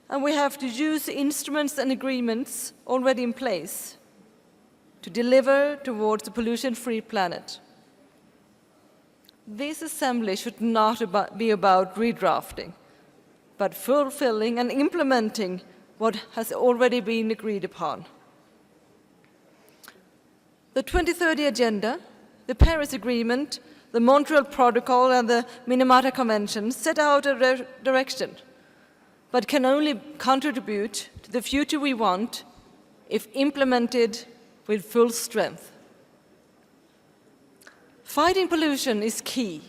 [SPEAKER 11] and we have to use the instruments and agreements already in place to deliver towards a pollution-free planet. This assembly should not be about redrafting, but fulfilling and implementing what has already been agreed upon. The 2030 Agenda, the Paris Agreement, the Montreal Protocol and the Minamata Convention set out a direction, but can only contribute to the future we want if implemented with full strength. Fighting pollution is key.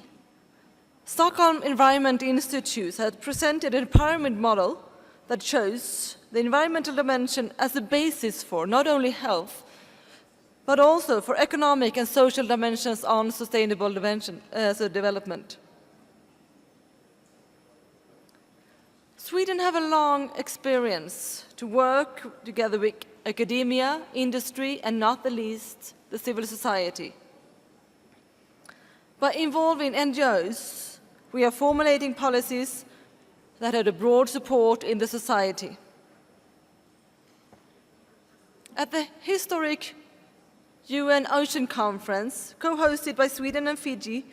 [SPEAKER 11] Stockholm Environment Institute has presented a pyramid model that shows the environmental dimension as a basis for not only health, but also for economic and social dimensions on sustainable development. Sweden have a long experience to work together with academia, industry, and not the least, the civil society. By involving NGOs, we are formulating policies that have a broad support in the society. At the historic UN Ocean Conference, co-hosted by Sweden and Fiji,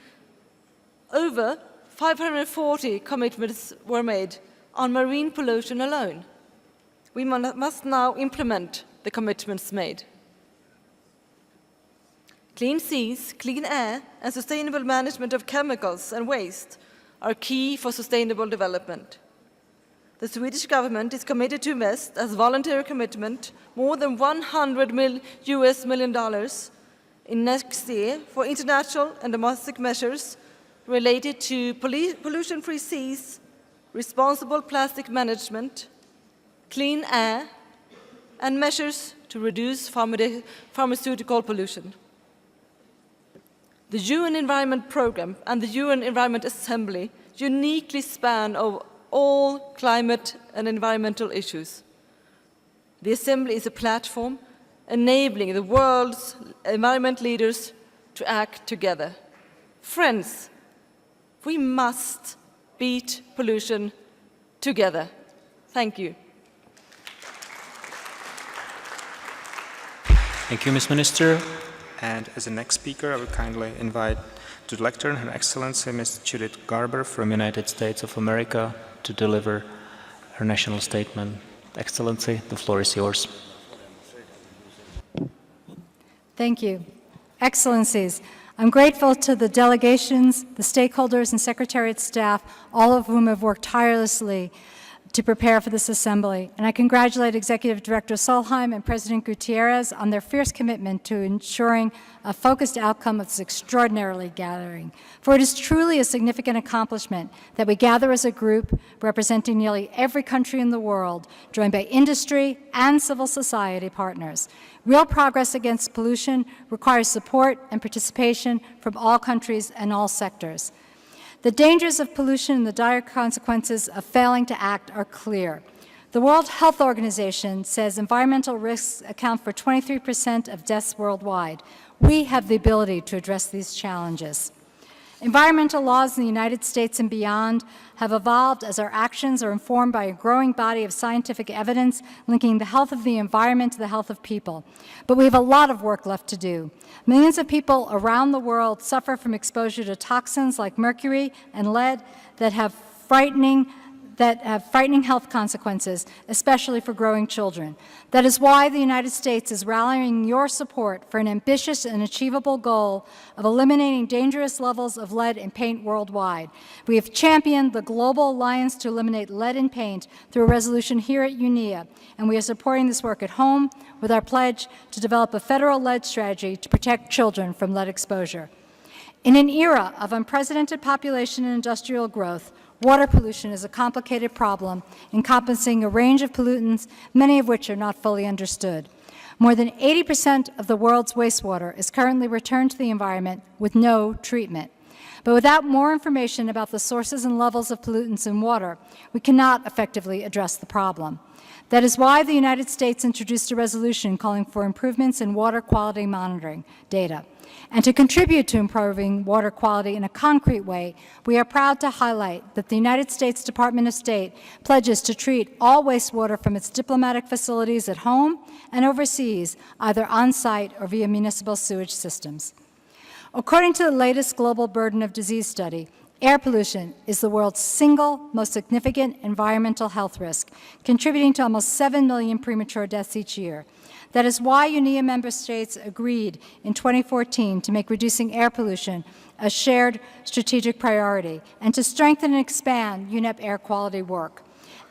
[SPEAKER 11] over 540 commitments were made on marine pollution alone. We must now implement the commitments made. Clean seas, clean air, and sustainable management of chemicals and waste are key for sustainable development. The Swedish government is committed to invest, as voluntary commitment, more than $100 million in next year for international and domestic measures related to pollution-free seas, responsible plastic management, clean air, and measures to reduce pharmaceutical pollution. The UN Environment Programme and the UN Environment Assembly uniquely span over all climate and environmental issues. The Assembly is a platform enabling the world's environment leaders to act together. Friends, we must beat pollution together. Thank you.
[SPEAKER 1] Thank you, Ms. Minister. And as the next speaker, I will kindly invite to the lectern Her Excellency Ms. Judith Garber from the United States of America to deliver her national statement. Excellency, the floor is yours.
[SPEAKER 12] Thank you. Excellencies, I'm grateful to the delegations, the stakeholders, and Secretariat staff, all of whom have worked tirelessly to prepare for this assembly. And I congratulate Executive Director Solheim and President Gutierrez on their fierce commitment to ensuring a focused outcome of this extraordinary gathering. For it is truly a significant accomplishment that we gather as a group representing nearly every country in the world, joined by industry and civil society partners. Real progress against pollution requires support and participation from all countries and all sectors. The dangers of pollution and the dire consequences of failing to act are clear. The World Health Organization says environmental risks account for 23% of deaths worldwide. We have the ability to address these challenges. Environmental laws in the United States and beyond have evolved as our actions are informed by a growing body of scientific evidence linking the health of the environment to the health of people. But we have a lot of work left to do. Millions of people around the world suffer from exposure to toxins like mercury and lead that have frightening health consequences, especially for growing children. That is why the United States is rallying your support for an ambitious and achievable goal of eliminating dangerous levels of lead in paint worldwide. We have championed the Global Alliance to Eliminate Lead in Paint through a resolution here at UNEA, and we are supporting this work at home with our pledge to develop a federal lead strategy to protect children from lead exposure. In an era of unprecedented population and industrial growth, water pollution is a complicated problem encompassing a range of pollutants, many of which are not fully understood. More than 80% of the world's wastewater is currently returned to the environment with no treatment. But without more information about the sources and levels of pollutants in water, we cannot effectively address the problem. That is why the United States introduced a resolution calling for improvements in water quality monitoring data. And to contribute to improving water quality in a concrete way, we are proud to highlight that the United States Department of State pledges to treat all wastewater from its diplomatic facilities at home and overseas, either on-site or via municipal sewage systems. According to the latest Global Burden of Disease study, air pollution is the world's single most significant environmental health risk, contributing to almost 7 million premature deaths each year. That is why UNEA member states agreed in 2014 to make reducing air pollution a shared strategic priority and to strengthen and expand UNEP air quality work.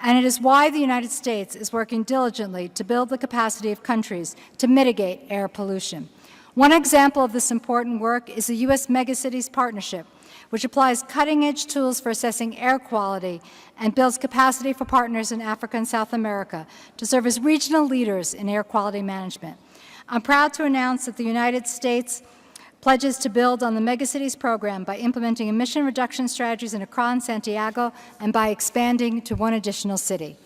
[SPEAKER 12] And it is why the United States is working diligently to build the capacity of countries to mitigate air pollution. One example of this important work is the U.S. Megacities Partnership, which applies cutting-edge tools for assessing air quality and builds capacity for partners in Africa and South America to serve as regional leaders in air quality management. I'm proud to announce that the United States pledges to build on the Megacities program by implementing emission reduction strategies in Accra and Santiago and by expanding to one additional city.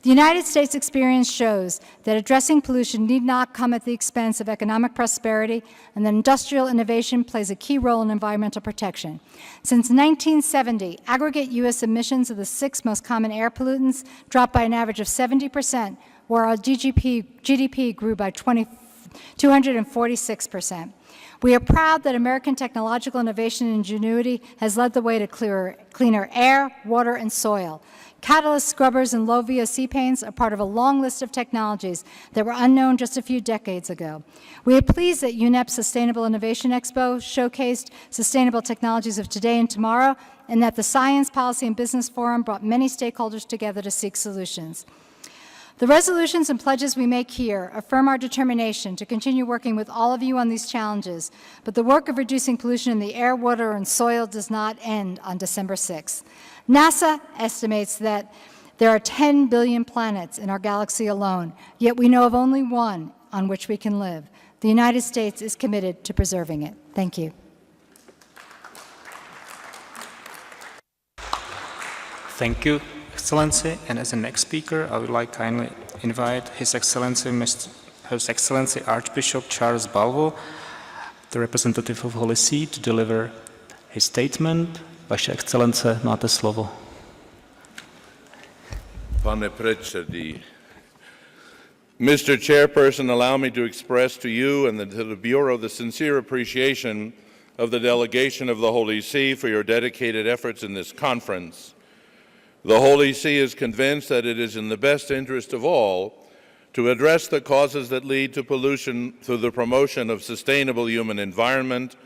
[SPEAKER 12] The United States experience shows that addressing pollution need not come at the expense of economic prosperity, and that industrial innovation plays a key role in environmental protection. Since 1970, aggregate U.S. emissions of the 6 most common air pollutants dropped by an average of 70%, where our GDP grew by 246%. We are proud that American technological innovation and ingenuity has led the way to cleaner air, water, and soil. Catalyst scrubbers and low VOC paints are part of a long list of technologies that were unknown just a few decades ago. We are pleased that UNEP's Sustainable Innovation Expo showcased sustainable technologies of today and tomorrow, and that the Science, Policy, and Business Forum brought many stakeholders together to seek solutions. The resolutions and pledges we make here affirm our determination to continue working with all of you on these challenges, but the work of reducing pollution in the air, water, and soil does not end on December 6th. NASA estimates that there are 10 billion planets in our galaxy alone, yet we know of only one on which we can live. The United States is committed to preserving it. Thank you.
[SPEAKER 1] Thank you, Excellency. And as the next speaker, I would like to kindly invite His Excellency, Archbishop Charles Balvo, the representative of Holy See, to deliver his statement. Vaše Excelence, máte slovo.
[SPEAKER 13] Pane Predsedi, Mr. Chairperson, allow me to express to you and to the Bureau the sincere appreciation of the delegation of the Holy See for your dedicated efforts in this conference. The Holy See is convinced that it is in the best interest of all to address the causes that lead to pollution through the promotion of sustainable human environment,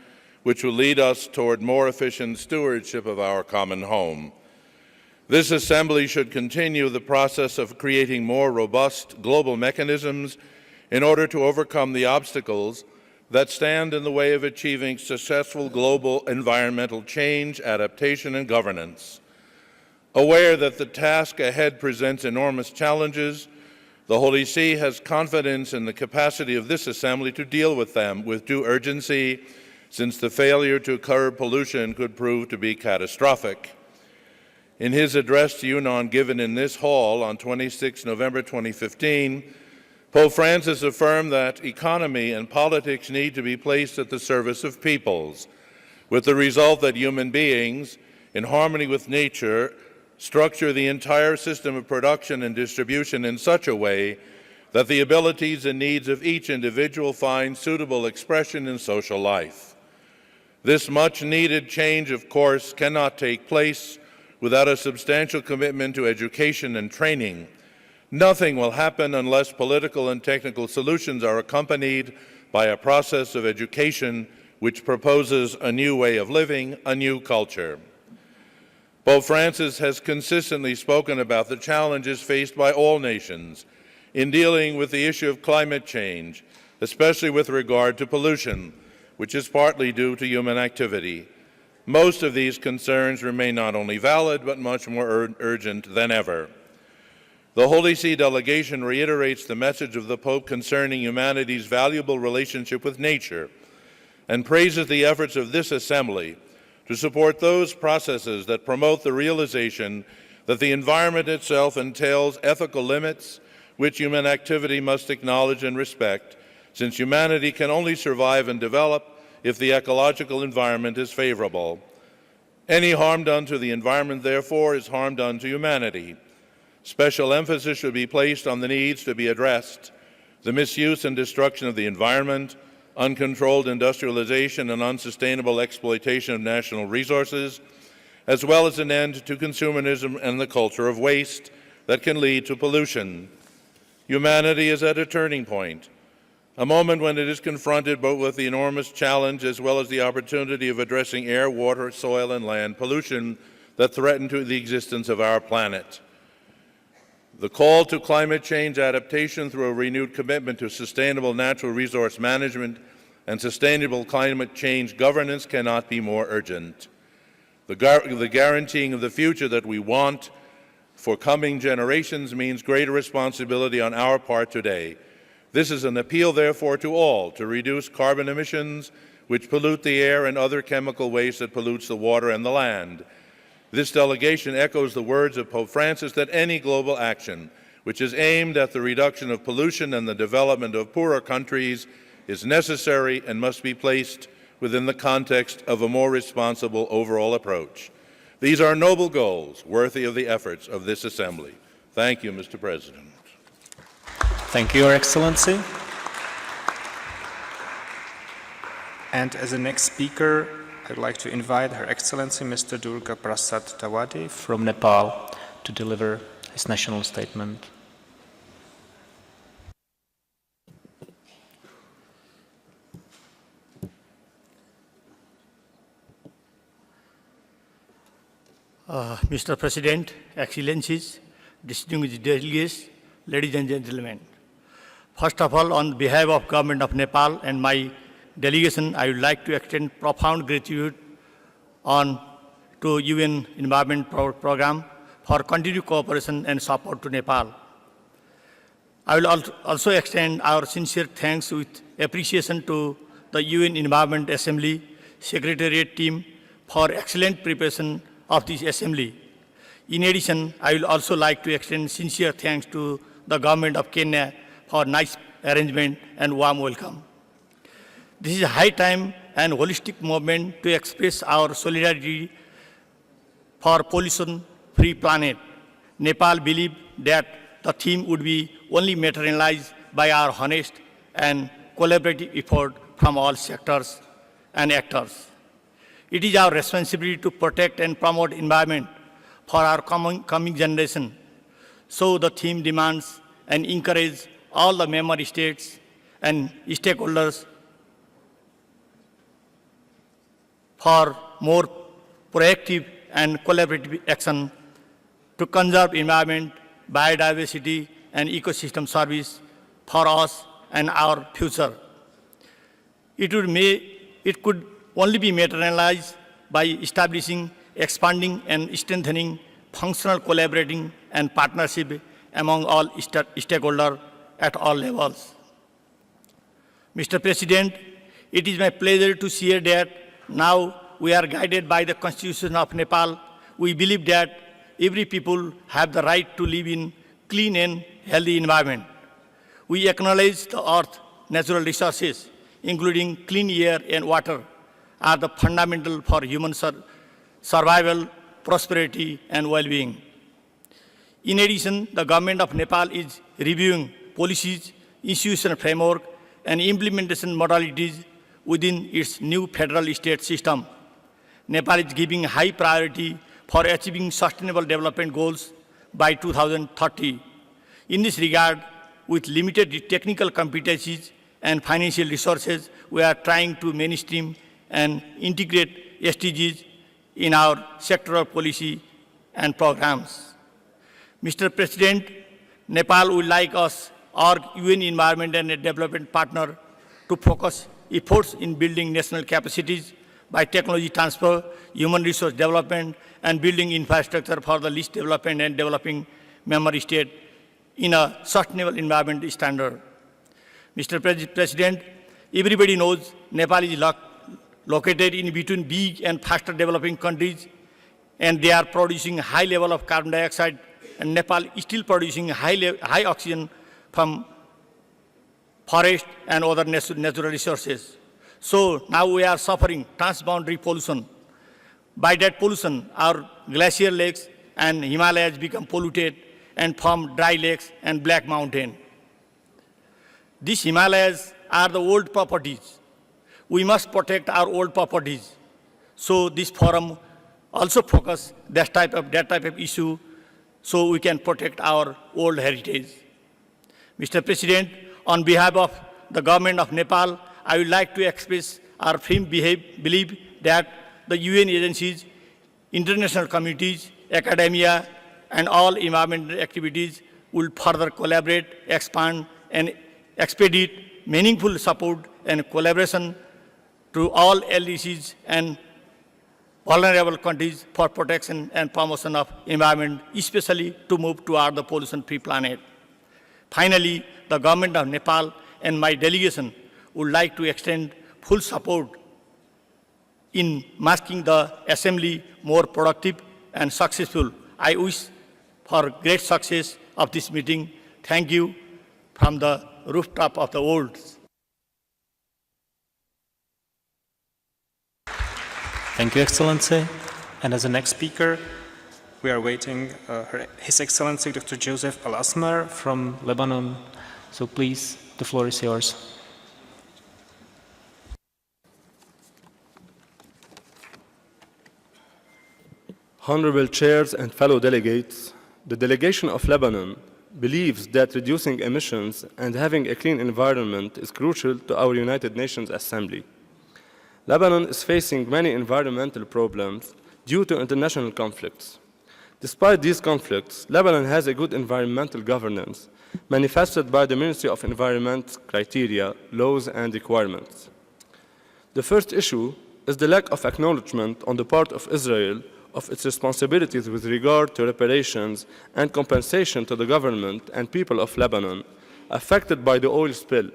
[SPEAKER 13] which will lead us toward more efficient stewardship of our common home. This Assembly should continue the process of creating more robust global mechanisms in order to overcome the obstacles that stand in the way of achieving successful global environmental change, adaptation, and governance. Aware that the task ahead presents enormous challenges, the Holy See has confidence in the capacity of this Assembly to deal with them with due urgency, since the failure to curb pollution could prove to be catastrophic. In his address to UNON given in this hall on 26 November 2015, Pope Francis affirmed that economy and politics need to be placed at the service of peoples, with the result that human beings, in harmony with nature, structure the entire system of production and distribution in such a way that the abilities and needs of each individual find suitable expression in social life. This much-needed change, of course, cannot take place without a substantial commitment to education and training. Nothing will happen unless political and technical solutions are accompanied by a process of education which proposes a new way of living, a new culture. Pope Francis has consistently spoken about the challenges faced by all nations in dealing with the issue of climate change, especially with regard to pollution, which is partly due to human activity. Most of these concerns remain not only valid, but much more urgent than ever. The Holy See delegation reiterates the message of the Pope concerning humanity's valuable relationship with nature and praises the efforts of this assembly to support those processes that promote the realization that the environment itself entails ethical limits which human activity must acknowledge and respect, since humanity can only survive and develop if the ecological environment is favorable. Any harm done to the environment, therefore, is harm done to humanity. Special emphasis should be placed on the needs to be addressed: the misuse and destruction of the environment, uncontrolled industrialization and unsustainable exploitation of national resources, as well as an end to consumerism and the culture of waste that can lead to pollution. Humanity is at a turning point, a moment when it is confronted both with the enormous challenge as well as the opportunity of addressing air, water, soil, and land pollution that threaten to the existence of our planet. The call to climate change adaptation through a renewed commitment to sustainable natural resource management and sustainable climate change governance cannot be more urgent. The guaranteeing of the future that we want for coming generations means greater responsibility on our part today. This is an appeal, therefore, to all to reduce carbon emissions, which pollute the air, and other chemical waste that pollutes the water and the land. This delegation echoes the words of Pope Francis that any global action which is aimed at the reduction of pollution and the development of poorer countries is necessary and must be placed within the context of a more responsible overall approach. These are noble goals worthy of the efforts of this Assembly. Thank you, Mr. President.
[SPEAKER 1] Thank you, Your Excellency. And as the next speaker, I'd like to invite Her Excellency Mr. Durga Prasad Tawadi from Nepal to deliver his national statement.
[SPEAKER 14] Mr. President, Excellencies, distinguished delegates, ladies and gentlemen. First of all, on behalf of Government of Nepal and my delegation, I would like to extend profound gratitude to UN Environment Program for continued cooperation and support to Nepal. I will also extend our sincere thanks with appreciation to the UN Environment Assembly Secretariat team for excellent preparation of this assembly. In addition, I will also like to extend sincere thanks to the Government of Kenya for nice arrangement and warm welcome. This is a high time and holistic movement to express our solidarity for pollution-free planet. Nepal believed that the theme would be only materialized by our honest and collaborative effort from all sectors and actors. It is our responsibility to protect and promote environment for our coming generation. So the theme demands and encourages all the member states and stakeholders for more proactive and collaborative action to conserve environment, biodiversity, and ecosystem service for us and our future. It could only be materialized by establishing, expanding, and strengthening functional collaborating and partnership among all stakeholders at all levels. Mr. President, it is my pleasure to share that now we are guided by the Constitution of Nepal. We believe that every people have the right to live in clean and healthy environment. We acknowledge the earth, natural resources, including clean air and water, are the fundamental for human survival, prosperity, and well-being. In addition, the Government of Nepal is reviewing policies, institutional framework, and implementation modalities within its new federal state system. Nepal is giving high priority for achieving sustainable development goals by 2030. In this regard, with limited technical competencies and financial resources, we are trying to mainstream and integrate SDGs in our sectoral policy and programs. Mr. President, Nepal would like us, our UN Environment and Development partner, to focus efforts in building national capacities by technology transfer, human resource development, and building infrastructure for the least developed and developing member state in a sustainable environment standard. Mr. President, everybody knows Nepal is located in between big and faster developing countries, and they are producing high level of carbon dioxide, and Nepal is still producing high oxygen from forest and other natural resources. So now we are suffering transboundary pollution. By that pollution, our glacier lakes and Himalayas become polluted and form dry lakes and black mountain. These Himalayas are the old properties. We must protect our old properties. So this forum also focus that type of issue so we can protect our old heritage. Mr. President, on behalf of the government of Nepal, I would like to express our firm belief that the UN agencies, international communities, academia, and all environmental activities will further collaborate, expand, and expedite meaningful support and collaboration to all LDCs and vulnerable countries for protection and promotion of environment, especially to move toward the pollution-free planet. Finally, the government of Nepal and my delegation would like to extend full support in making the assembly more productive and successful. I wish for great success of this meeting. Thank you from the rooftop of the world.
[SPEAKER 1] Thank you, Excellency. And as the next speaker, we are waiting His Excellency Dr. Joseph Al-Asmar from Lebanon. So please, the floor is yours.
[SPEAKER 15] Honorable chairs and fellow delegates, the delegation of Lebanon believes that reducing emissions and having a clean environment is crucial to our United Nations Assembly. Lebanon is facing many environmental problems due to international conflicts. Despite these conflicts, Lebanon has a good environmental governance manifested by the Ministry of Environment criteria, laws, and requirements. The first issue is the lack of acknowledgement on the part of Israel of its responsibilities with regard to reparations and compensation to the government and people of Lebanon affected by the oil spill.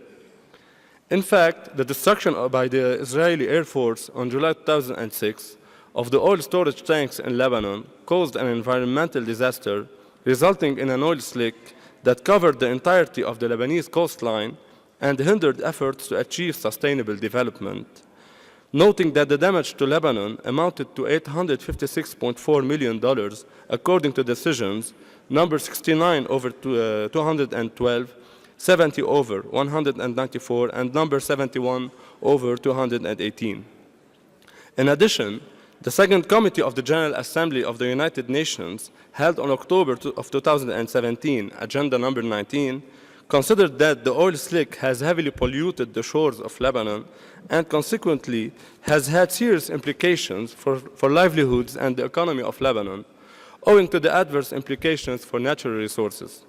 [SPEAKER 15] In fact, the destruction by the Israeli Air Force on July 2006 of the oil storage tanks in Lebanon caused an environmental disaster, resulting in an oil slick that covered the entirety of the Lebanese coastline and hindered efforts to achieve sustainable development. Noting that the damage to Lebanon amounted to $856.4 million, according to decisions number 69 over 212, 70 over 194, and number 71 over 218. In addition, the Second Committee of the General Assembly of the United Nations, held on October of 2017, agenda number 19, considered that the oil slick has heavily polluted the shores of Lebanon and consequently has had serious implications for livelihoods and the economy of Lebanon, owing to the adverse implications for natural resources.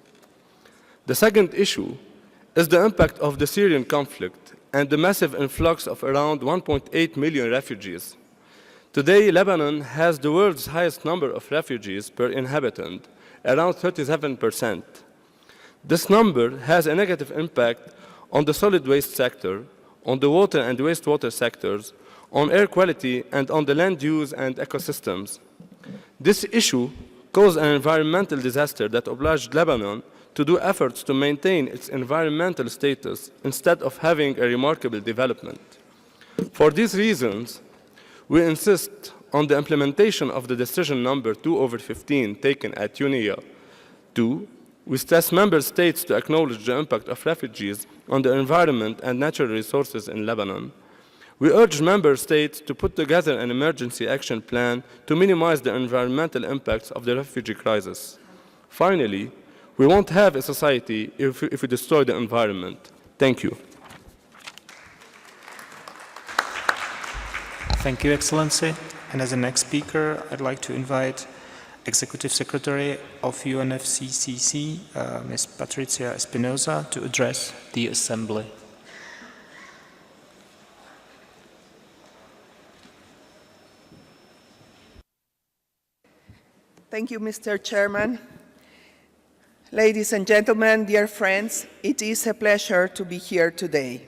[SPEAKER 15] The second issue is the impact of the Syrian conflict and the massive influx of around 1.8 million refugees. Today, Lebanon has the world's highest number of refugees per inhabitant, around 37%. This number has a negative impact on the solid waste sector, on the water and wastewater sectors, on air quality, and on the land use and ecosystems. This issue caused an environmental disaster that obliged Lebanon to do efforts to maintain its environmental status instead of having a remarkable development. For these reasons, we insist on the implementation of the decision number 2/15 taken at UNEA. 2. We stress member states to acknowledge the impact of refugees on the environment and natural resources in Lebanon. We urge member states to put together an emergency action plan to minimize the environmental impacts of the refugee crisis. Finally, we won't have a society if we destroy the environment. Thank you.
[SPEAKER 1] Thank you, Excellency. And as the next speaker, I'd like to invite Executive Secretary of UNFCCC, Ms. Patricia Espinosa, to address the Assembly.
[SPEAKER 16] Thank you, Mr. Chairman. Ladies and gentlemen, dear friends, it is a pleasure to be here today.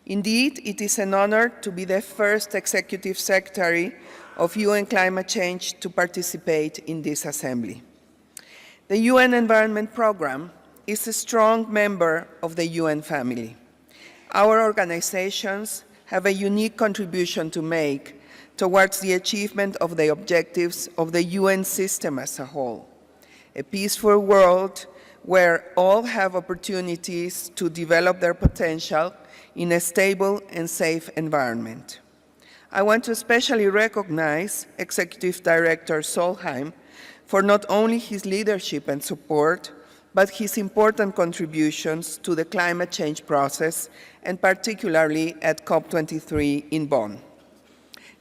[SPEAKER 16] Indeed, it is an honor to be the first Executive Secretary of UN Climate Change to participate in this assembly. The UN Environment Programme is a strong member of the UN family. Our organizations have a unique contribution to make towards the achievement of the objectives of the UN system as a whole. A peaceful world where all have opportunities to develop their potential in a stable and safe environment. I want to especially recognize Executive Director Solheim for not only his leadership and support, but his important contributions to the climate change process, and particularly at COP23 in Bonn.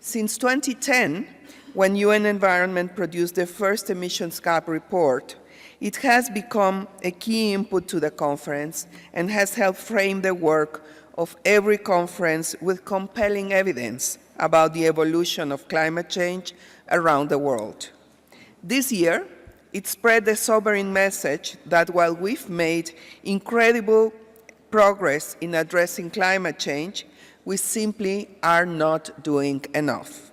[SPEAKER 16] Since 2010, when UN Environment produced the first emissions cap report, it has become a key input to the conference and has helped frame the work of every conference with compelling evidence about the evolution of climate change around the world. This year, it spread the sobering message that while we've made incredible progress in addressing climate change, we simply are not doing enough.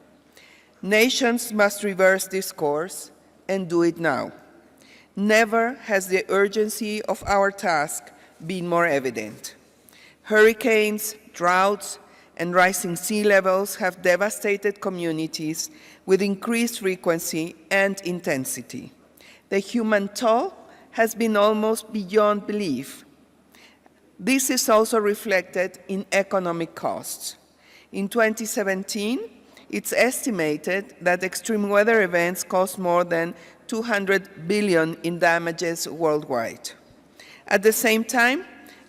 [SPEAKER 16] Nations must reverse this course and do it now. Never has the urgency of our task been more evident. Hurricanes, droughts, and rising sea levels have devastated communities with increased frequency and intensity. The human toll has been almost beyond belief. This is also reflected in economic costs. In 2017, it's estimated that extreme weather events cost more than 200 billion in damages worldwide. At the same time,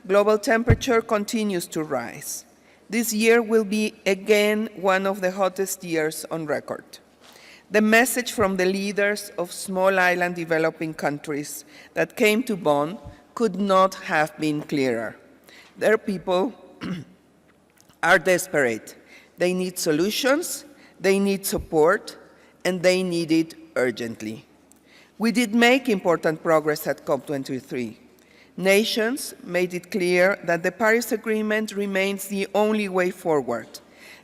[SPEAKER 16] global temperature continues to rise. This year will be again one of the hottest years on record. The message from the leaders of small island developing countries that came to Bonn could not have been clearer. Their people are desperate. They need solutions, they need support, and they need it urgently. We did make important progress at COP23. Nations made it clear that the Paris Agreement remains the only way forward,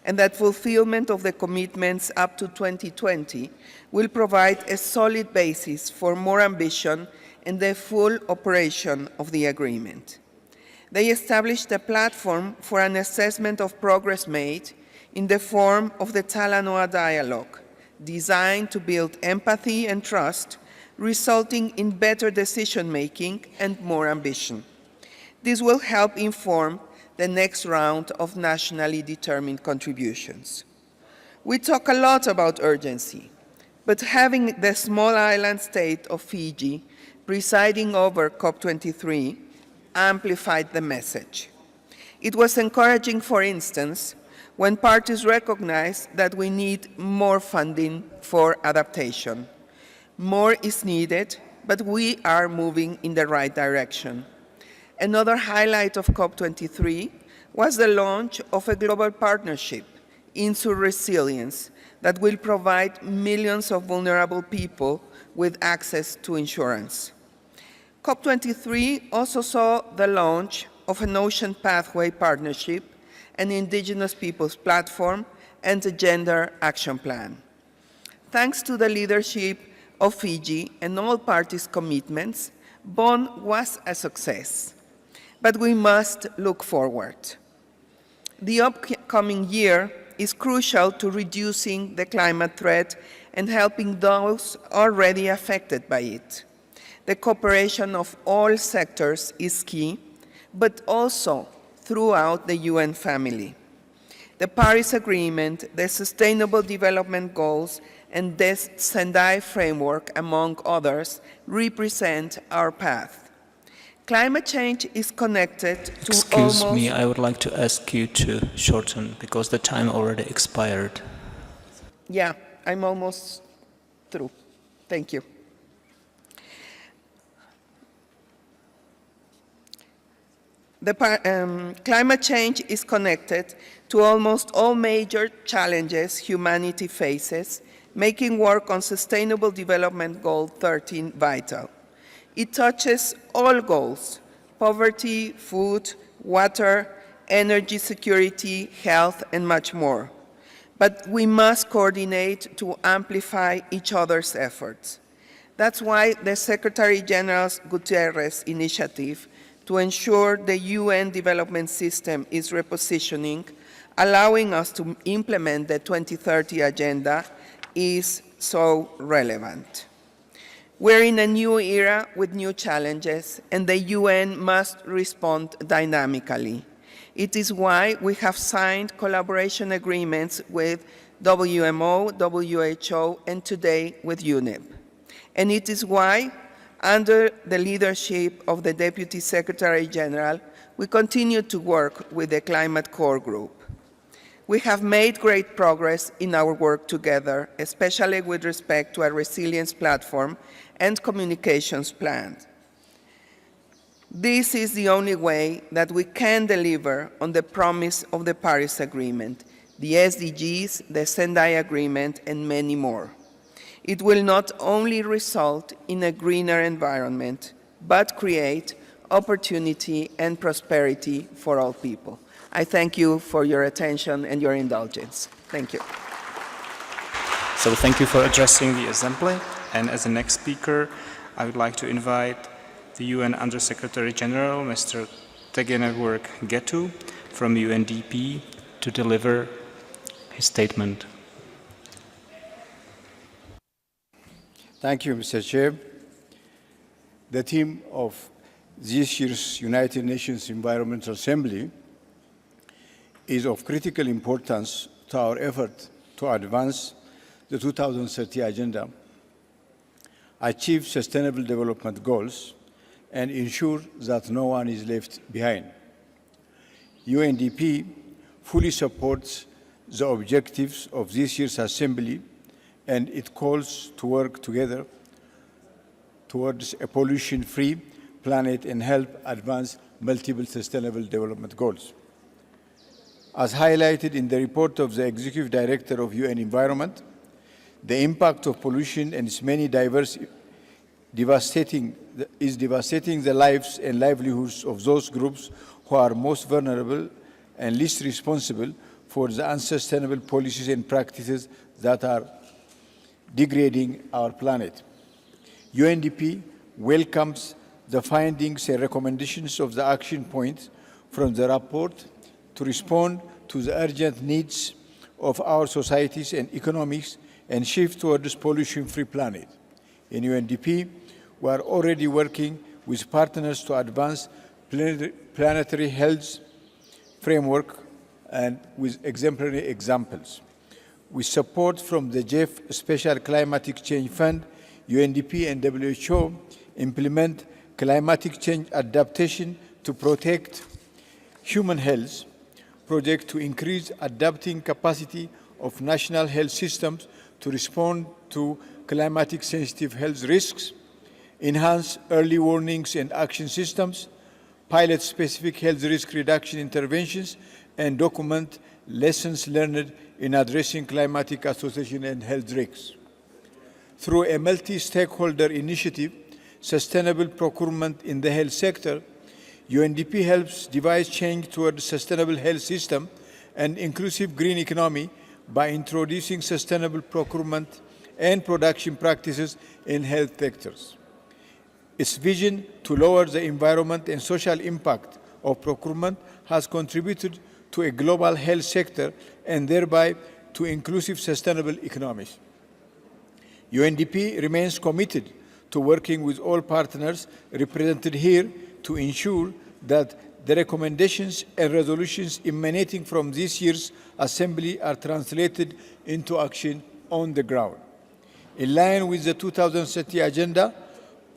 [SPEAKER 16] and that fulfillment of the commitments up to 2020 will provide a solid basis for more ambition and the full operation of the agreement. They established a platform for an assessment of progress made in the form of the Talanoa Dialogue, designed to build empathy and trust, resulting in better decision-making and more ambition. This will help inform the next round of nationally determined contributions. We talk a lot about urgency, but having the small island state of Fiji presiding over COP23 amplified the message. It was encouraging, for instance, when parties recognized that we need more funding for adaptation. More is needed, but we are moving in the right direction. Another highlight of COP23 was the launch of a global partnership, Insur Resilience, that will provide millions of vulnerable people with access to insurance. COP23 also saw the launch of an Ocean Pathway Partnership, an Indigenous Peoples Platform, and a Gender Action Plan. Thanks to the leadership of Fiji and all parties' commitments, Bonn was a success. But we must look forward. The upcoming year is crucial to reducing the climate threat and helping those already affected by it. The cooperation of all sectors is key, but also throughout the UN family. The Paris Agreement, the Sustainable Development Goals, and the Sendai Framework, among others, represent our path. Climate change is connected to
[SPEAKER 1] Excuse me, I would like to ask you to shorten because the time already expired.
[SPEAKER 16] Yeah, I'm almost through. Thank you. Climate change is connected to almost all major challenges humanity faces, making work on Sustainable Development Goal 13 vital. It touches all goals: poverty, food, water, energy security, health, and much more. But we must coordinate to amplify each other's efforts. That's why the Secretary General's Guterres initiative to ensure the UN development system is repositioning, allowing us to implement the 2030 Agenda, is so relevant. We're in a new era with new challenges, and the UN must respond dynamically. It is why we have signed collaboration agreements with WMO, WHO, and today with UNEP. And it is why, under the leadership of the Deputy Secretary General, we continue to work with the Climate Core Group. We have made great progress in our work together, especially with respect to our resilience platform and communications plan. This is the only way that we can deliver on the promise of the Paris Agreement, the SDGs, the Sendai Agreement, and many more. It will not only result in a greener environment, but create opportunity and prosperity for all people. I thank you for your attention and your indulgence. Thank you.
[SPEAKER 1] So thank you for addressing the Assembly. And as the next speaker, I would like to invite the UN Under-Secretary General, Mr. Tegenegwerk Getu from UNDP, to deliver his statement.
[SPEAKER 17] Thank you, Mr. Chair. The theme of this year's United Nations Environmental Assembly is of critical importance to our effort to advance the 2030 Agenda, achieve Sustainable Development Goals, and ensure that no one is left behind. UNDP fully supports the objectives of this year's Assembly, and it calls to work together towards a pollution-free planet and help advance multiple Sustainable Development Goals. As highlighted in the report of the Executive Director of UN Environment, the impact of pollution and its many diverse devastating the lives and livelihoods of those groups who are most vulnerable and least responsible for the unsustainable policies and practices that are degrading our planet. UNDP welcomes the findings and recommendations of the action points from the report to respond to the urgent needs of our societies and economies and shift towards a pollution-free planet. In UNDP, we are already working with partners to advance planetary health framework and with exemplary examples. With support from the JEF Special Climatic Change Fund, UNDP and WHO implement climatic change adaptation to protect human health project to increase adapting capacity of national health systems to respond to climatic sensitive health risks, enhance early warnings and action systems, pilot specific health risk reduction interventions, and document lessons learned in addressing climatic association and health risks. Through a multi-stakeholder initiative, sustainable procurement in the health sector, UNDP helps devise change toward a sustainable health system and inclusive green economy by introducing sustainable procurement and production practices in health sectors. Its vision to lower the environment and social impact of procurement has contributed to a global health sector and thereby to inclusive sustainable economies. UNDP remains committed to working with all partners represented here to ensure that the recommendations and resolutions emanating from this year's Assembly are translated into action on the ground. In line with the 2030 Agenda,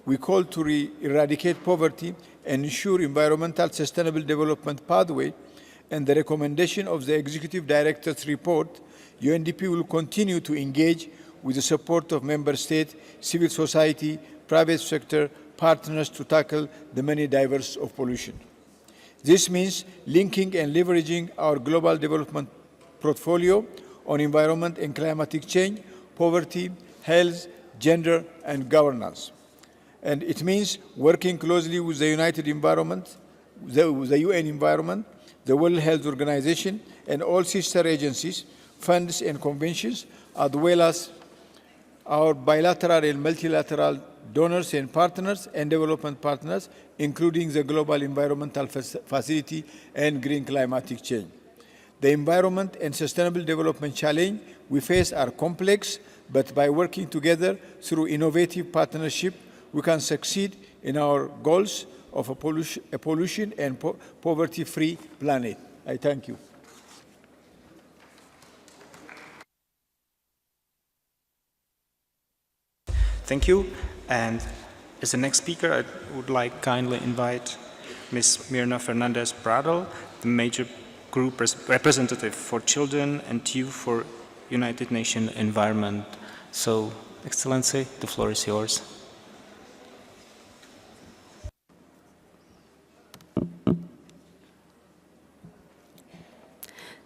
[SPEAKER 17] we call to eradicate poverty and ensure environmental sustainable development pathway, and the recommendation of the Executive Director's report, UNDP will continue to engage with the support of Member States, civil society, private sector partners to tackle the many drivers of pollution. This means linking and leveraging our global development portfolio on environment and climatic change, poverty, health, gender, and governance. And it means working closely with the United Environment, the UN Environment, the World Health Organization, and all sister agencies, funds and conventions, as well as our bilateral and multilateral donors and partners and development partners, including the Global Environmental Facility and Green Climatic Change. The environment and sustainable development challenge we face are complex, but by working together through innovative partnership, we can succeed in our goals of a pollution and poverty-free planet. I thank you.
[SPEAKER 1] Thank you. And as the next speaker, I would like kindly invite Ms. Mirna Fernandez Pradel, the major group representative for children and youth for United Nations Environment. So, Excellency, the floor is yours.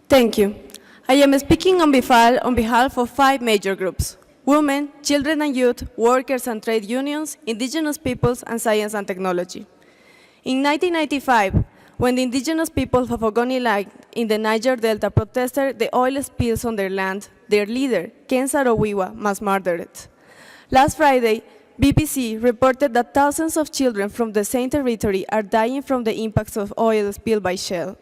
[SPEAKER 11] Thank you. I am speaking on behalf of 5 major groups: women, children and youth, workers and trade unions, indigenous peoples, and science and technology. In 1995, when the indigenous people of Ogoni in the Niger Delta protested the oil spills on their land, their leader, Ken Saro-Wiwa, was murdered. Last Friday, BBC reported that thousands of children from the same territory are dying from the impacts of oil spilled by Shell.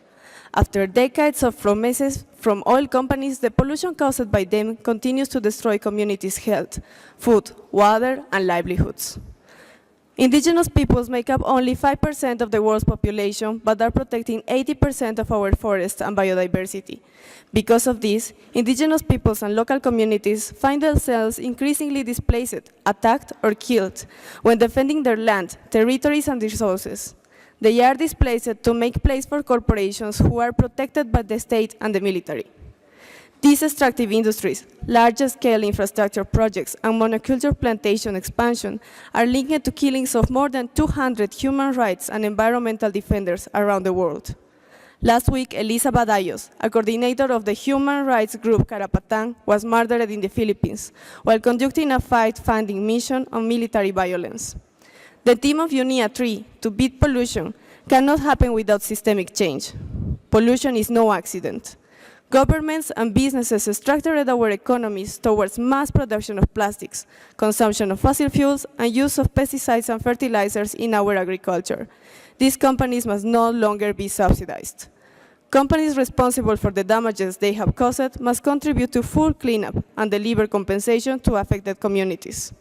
[SPEAKER 11] After decades of promises from oil companies, the pollution caused by them continues to destroy communities' health, food, water, and livelihoods. Indigenous peoples make up only 5% of the world's population, but are protecting 80% of our forests and biodiversity. Because of this, indigenous peoples and local communities find themselves increasingly displaced, attacked, or killed when defending their land, territories, and resources. They are displaced to make place for corporations who are protected by the state and the military. These extractive industries, large-scale infrastructure projects, and monoculture plantation expansion are linked to killings of more than 200 human rights and environmental defenders around the world. Last week, Elisa Badallos, a coordinator of the human rights group Karapatan, was murdered in the Philippines while conducting a fact-finding mission on military violence. The team of UNEA 3 to beat pollution cannot happen without systemic change. Pollution is no accident. Governments and businesses structured our economies towards mass production of plastics, consumption of fossil fuels, and use of pesticides and fertilizers in our agriculture. These companies must no longer be subsidized. Companies responsible for the damages they have caused must contribute to full cleanup and deliver compensation to affected communities.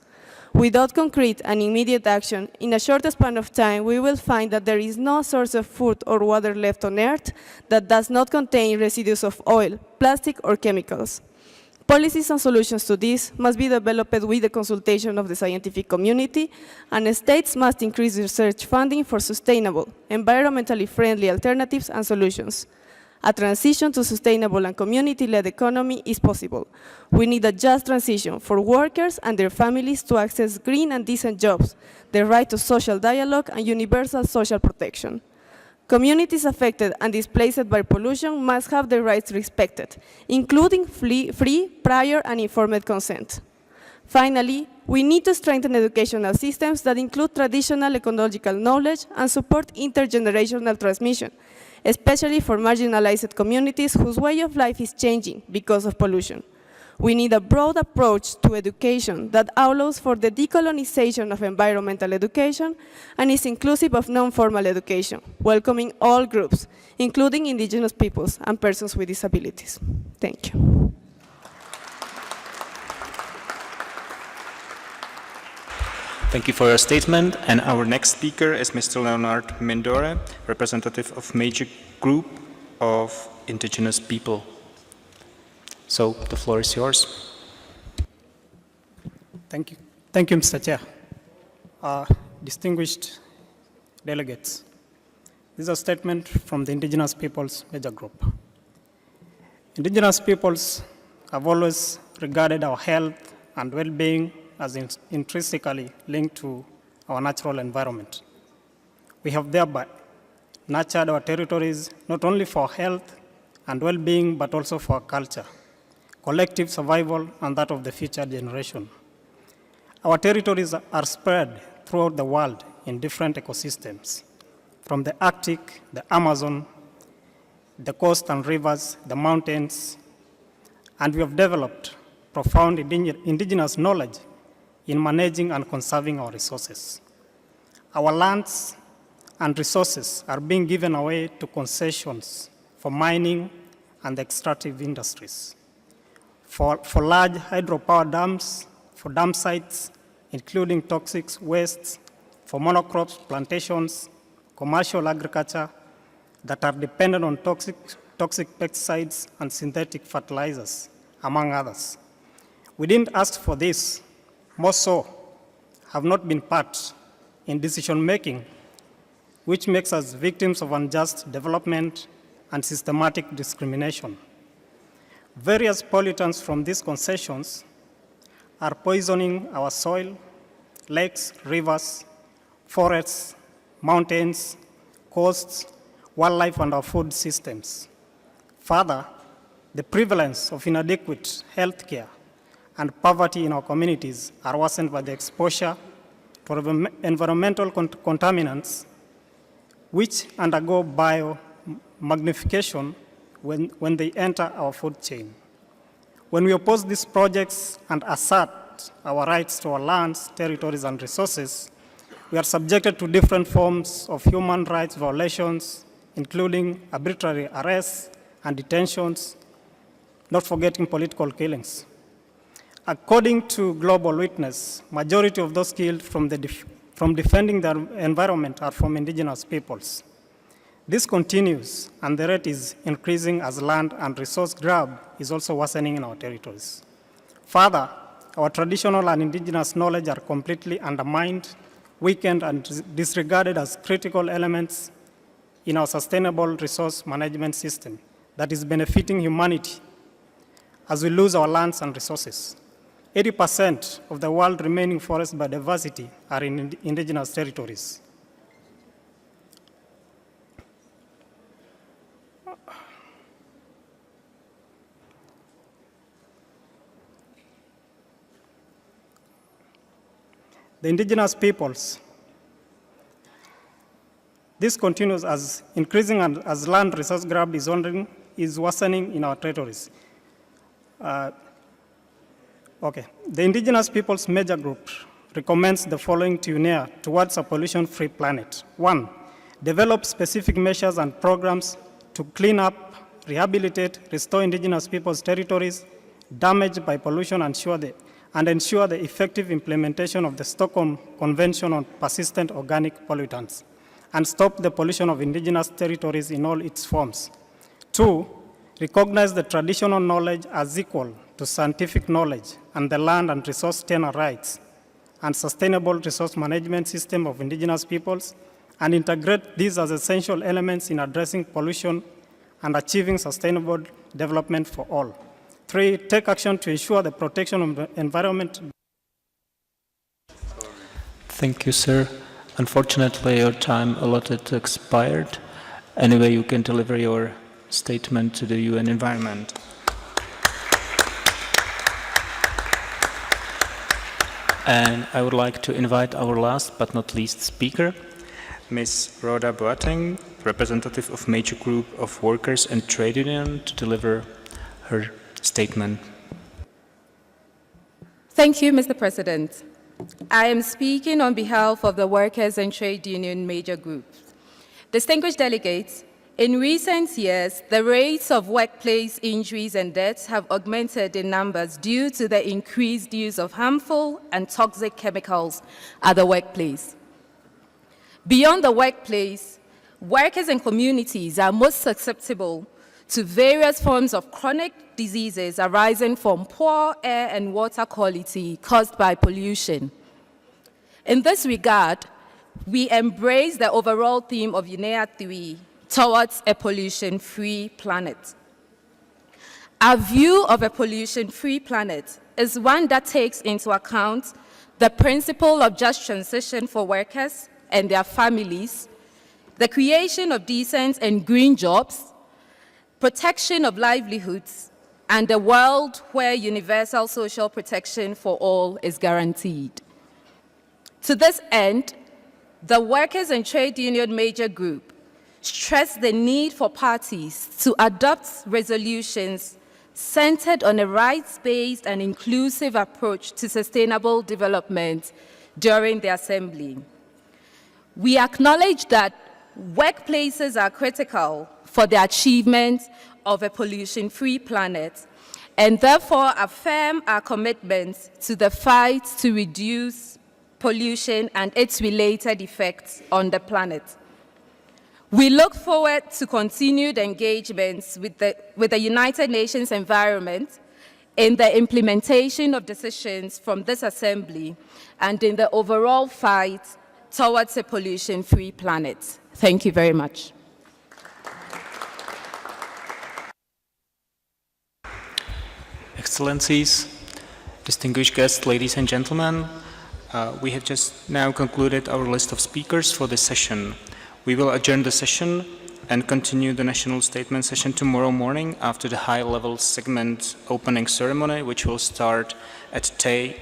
[SPEAKER 11] Without concrete and immediate action, in a short span of time, we will find that there is no source of food or water left on Earth that does not contain residues of oil, plastic, or chemicals. Policies and solutions to this must be developed with the consultation of the scientific community, and states must increase research funding for sustainable, environmentally friendly alternatives and solutions. A transition to sustainable and community-led economy is possible. We need a just transition for workers and their families to access green and decent jobs, the right to social dialogue, and universal social protection. Communities affected and displaced by pollution must have their rights respected, including free, prior, and informed consent. Finally, we need to strengthen educational systems that include traditional ecological knowledge and support intergenerational transmission, especially for marginalized communities whose way of life is changing because of pollution. We need a broad approach to education that allows for the decolonization of environmental education and is inclusive of non-formal education, welcoming all groups, including indigenous peoples and persons with disabilities. Thank you.
[SPEAKER 1] Thank you for your statement. And our next speaker is Mr. Leonard Mendore, representative of major group of indigenous people. So the floor is yours.
[SPEAKER 18] Thank you. Thank you, Mr. Chair. Distinguished delegates, this is a statement from the Indigenous Peoples Major Group. Indigenous peoples have always regarded our health and well-being as intrinsically linked to our natural environment. We have thereby nurtured our territories not only for health and well-being, but also for culture, collective survival, and that of the future generation. Our territories are spread throughout the world in different ecosystems, from the Arctic, the Amazon, the coast and rivers, the mountains, and we have developed profound indigenous knowledge in managing and conserving our resources. Our lands and resources are being given away to concessions for mining and extractive industries, for large hydropower dams, for dam sites, including toxic wastes, for monocrops, plantations, commercial agriculture that are dependent on toxic pesticides and synthetic fertilizers, among others. We didn't ask for this, more so, have not been part in decision-making, which makes us victims of unjust development and systematic discrimination. Various pollutants from these concessions are poisoning our soil, lakes, rivers, forests, mountains, coasts, wildlife, and our food systems. Further, the prevalence of inadequate health care and poverty in our communities are worsened by the exposure to environmental contaminants which undergo biomagnification when they enter our food chain. When we oppose these projects and assert our rights to our lands, territories, and resources, we are subjected to different forms of human rights violations, including arbitrary arrests and detentions, not forgetting political killings. According to Global Witness, majority of those killed from defending the environment are from indigenous peoples. This continues, and the rate is increasing as land and resource grab is also worsening in our territories. Further, our traditional and indigenous knowledge are completely undermined, weakened, and disregarded as critical elements in our sustainable resource management system that is benefiting humanity as we lose our lands and resources. 80% of the world's remaining forest biodiversity are in indigenous territories. The indigenous peoples. This continues as increasing and as land resource grab is worsening in our territories. The indigenous peoples major group recommends the following to UNEA towards a pollution-free planet. 1, develop specific measures and programs to clean up, rehabilitate, restore indigenous peoples' territories damaged by pollution and ensure the effective implementation of the Stockholm Convention on Persistent Organic Pollutants, and stop the pollution of indigenous territories in all its forms. 2, recognize the traditional knowledge as equal to scientific knowledge and the land and resource tenure rights and sustainable resource management system of indigenous peoples, and integrate these as essential elements in addressing pollution and achieving sustainable development for all. 3, take action to ensure the protection of the environment.
[SPEAKER 1] Thank you, sir. Unfortunately, your time allotted expired. Anyway, you can deliver your statement to the UN Environment. And I would like to invite our last but not least speaker, Ms. Rhoda Boateng, representative of Major Group of Workers and Trade Union, to deliver her statement.
[SPEAKER 19] Thank you, Mr. President. I am speaking on behalf of the Workers and Trade Union Major Groups. Distinguished delegates, in recent years, the rates of workplace injuries and deaths have augmented in numbers due to the increased use of harmful and toxic chemicals at the workplace. Beyond the workplace, workers and communities are most susceptible to various forms of chronic diseases arising from poor air and water quality caused by pollution. In this regard, we embrace the overall theme of UNEA 3, towards a pollution-free planet. Our view of a pollution-free planet is one that takes into account the principle of just transition for workers and their families, the creation of decent and green jobs, protection of livelihoods, and a world where universal social protection for all is guaranteed. To this end, the Workers and Trade Union Major Group stressed the need for parties to adopt resolutions centered on a rights-based and inclusive approach to sustainable development during the Assembly. We acknowledge that workplaces are critical for the achievement of a pollution-free planet, and therefore affirm our commitment to the fight to reduce pollution and its related effects on the planet. We look forward to continued engagements with the United Nations Environment in the implementation of decisions from this Assembly and in the overall fight towards a pollution-free planet. Thank you very much.
[SPEAKER 1] Excellencies, distinguished guests, ladies and gentlemen, we have just now concluded our list of speakers for this session. We will adjourn the session and continue the national statement session tomorrow morning after the high-level segment opening ceremony, which will start at 10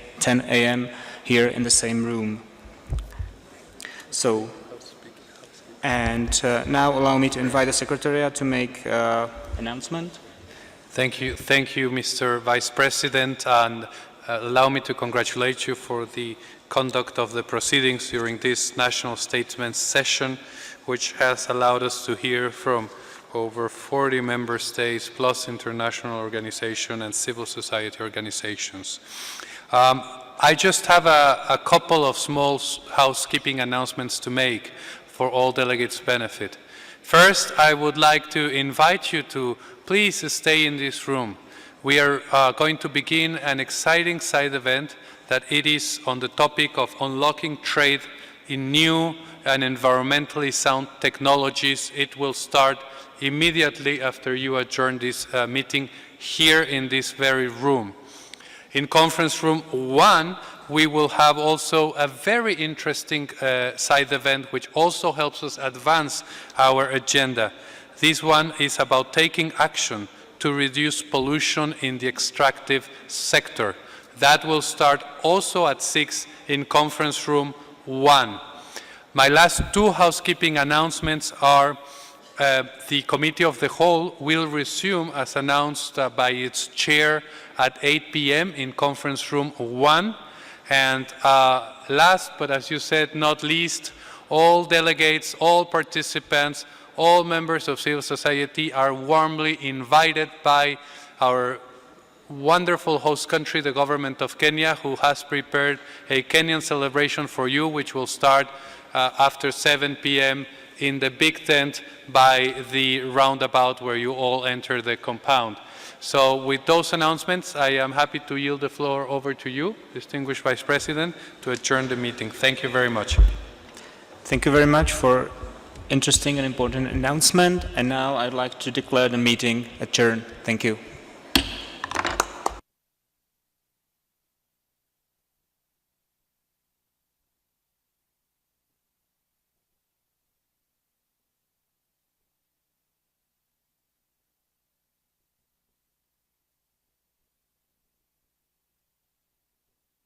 [SPEAKER 1] a.m. here in the same room. So, and now allow me to invite the Secretariat to make an announcement.
[SPEAKER 20] Thank you, Mr. Vice President, and allow me to congratulate you for the conduct of the proceedings during this national statements session, which has allowed us to hear from over 40 member states, plus international organizations and civil society organizations. I just have a couple of small housekeeping announcements to make for all delegates' benefit. First, I would like to invite you to please stay in this room. We are going to begin an exciting side event that it is on the topic of unlocking trade in new and environmentally sound technologies. It will start immediately after you adjourn this meeting here in this very room. In conference room 1, we will have also a very interesting side event which also helps us advance our agenda. This one is about taking action to reduce pollution in the extractive sector. That will start also at 6 in conference room 1. My last two housekeeping announcements are the Committee of the Whole will resume as announced by its chair at 8 p.m. in conference room 1. And last, but as you said, not least, all delegates, all participants, all members of civil society are warmly invited by our wonderful host country, the government of Kenya, who has prepared a Kenyan celebration for you, which will start after 7 p.m. in the big tent by the roundabout where you all enter the compound. So with those announcements, I am happy to yield the floor over to you, distinguished Vice President, to adjourn the meeting. Thank you very much.
[SPEAKER 1] Thank you very much for interesting and important announcement. And now I'd like to declare the meeting adjourned. Thank you.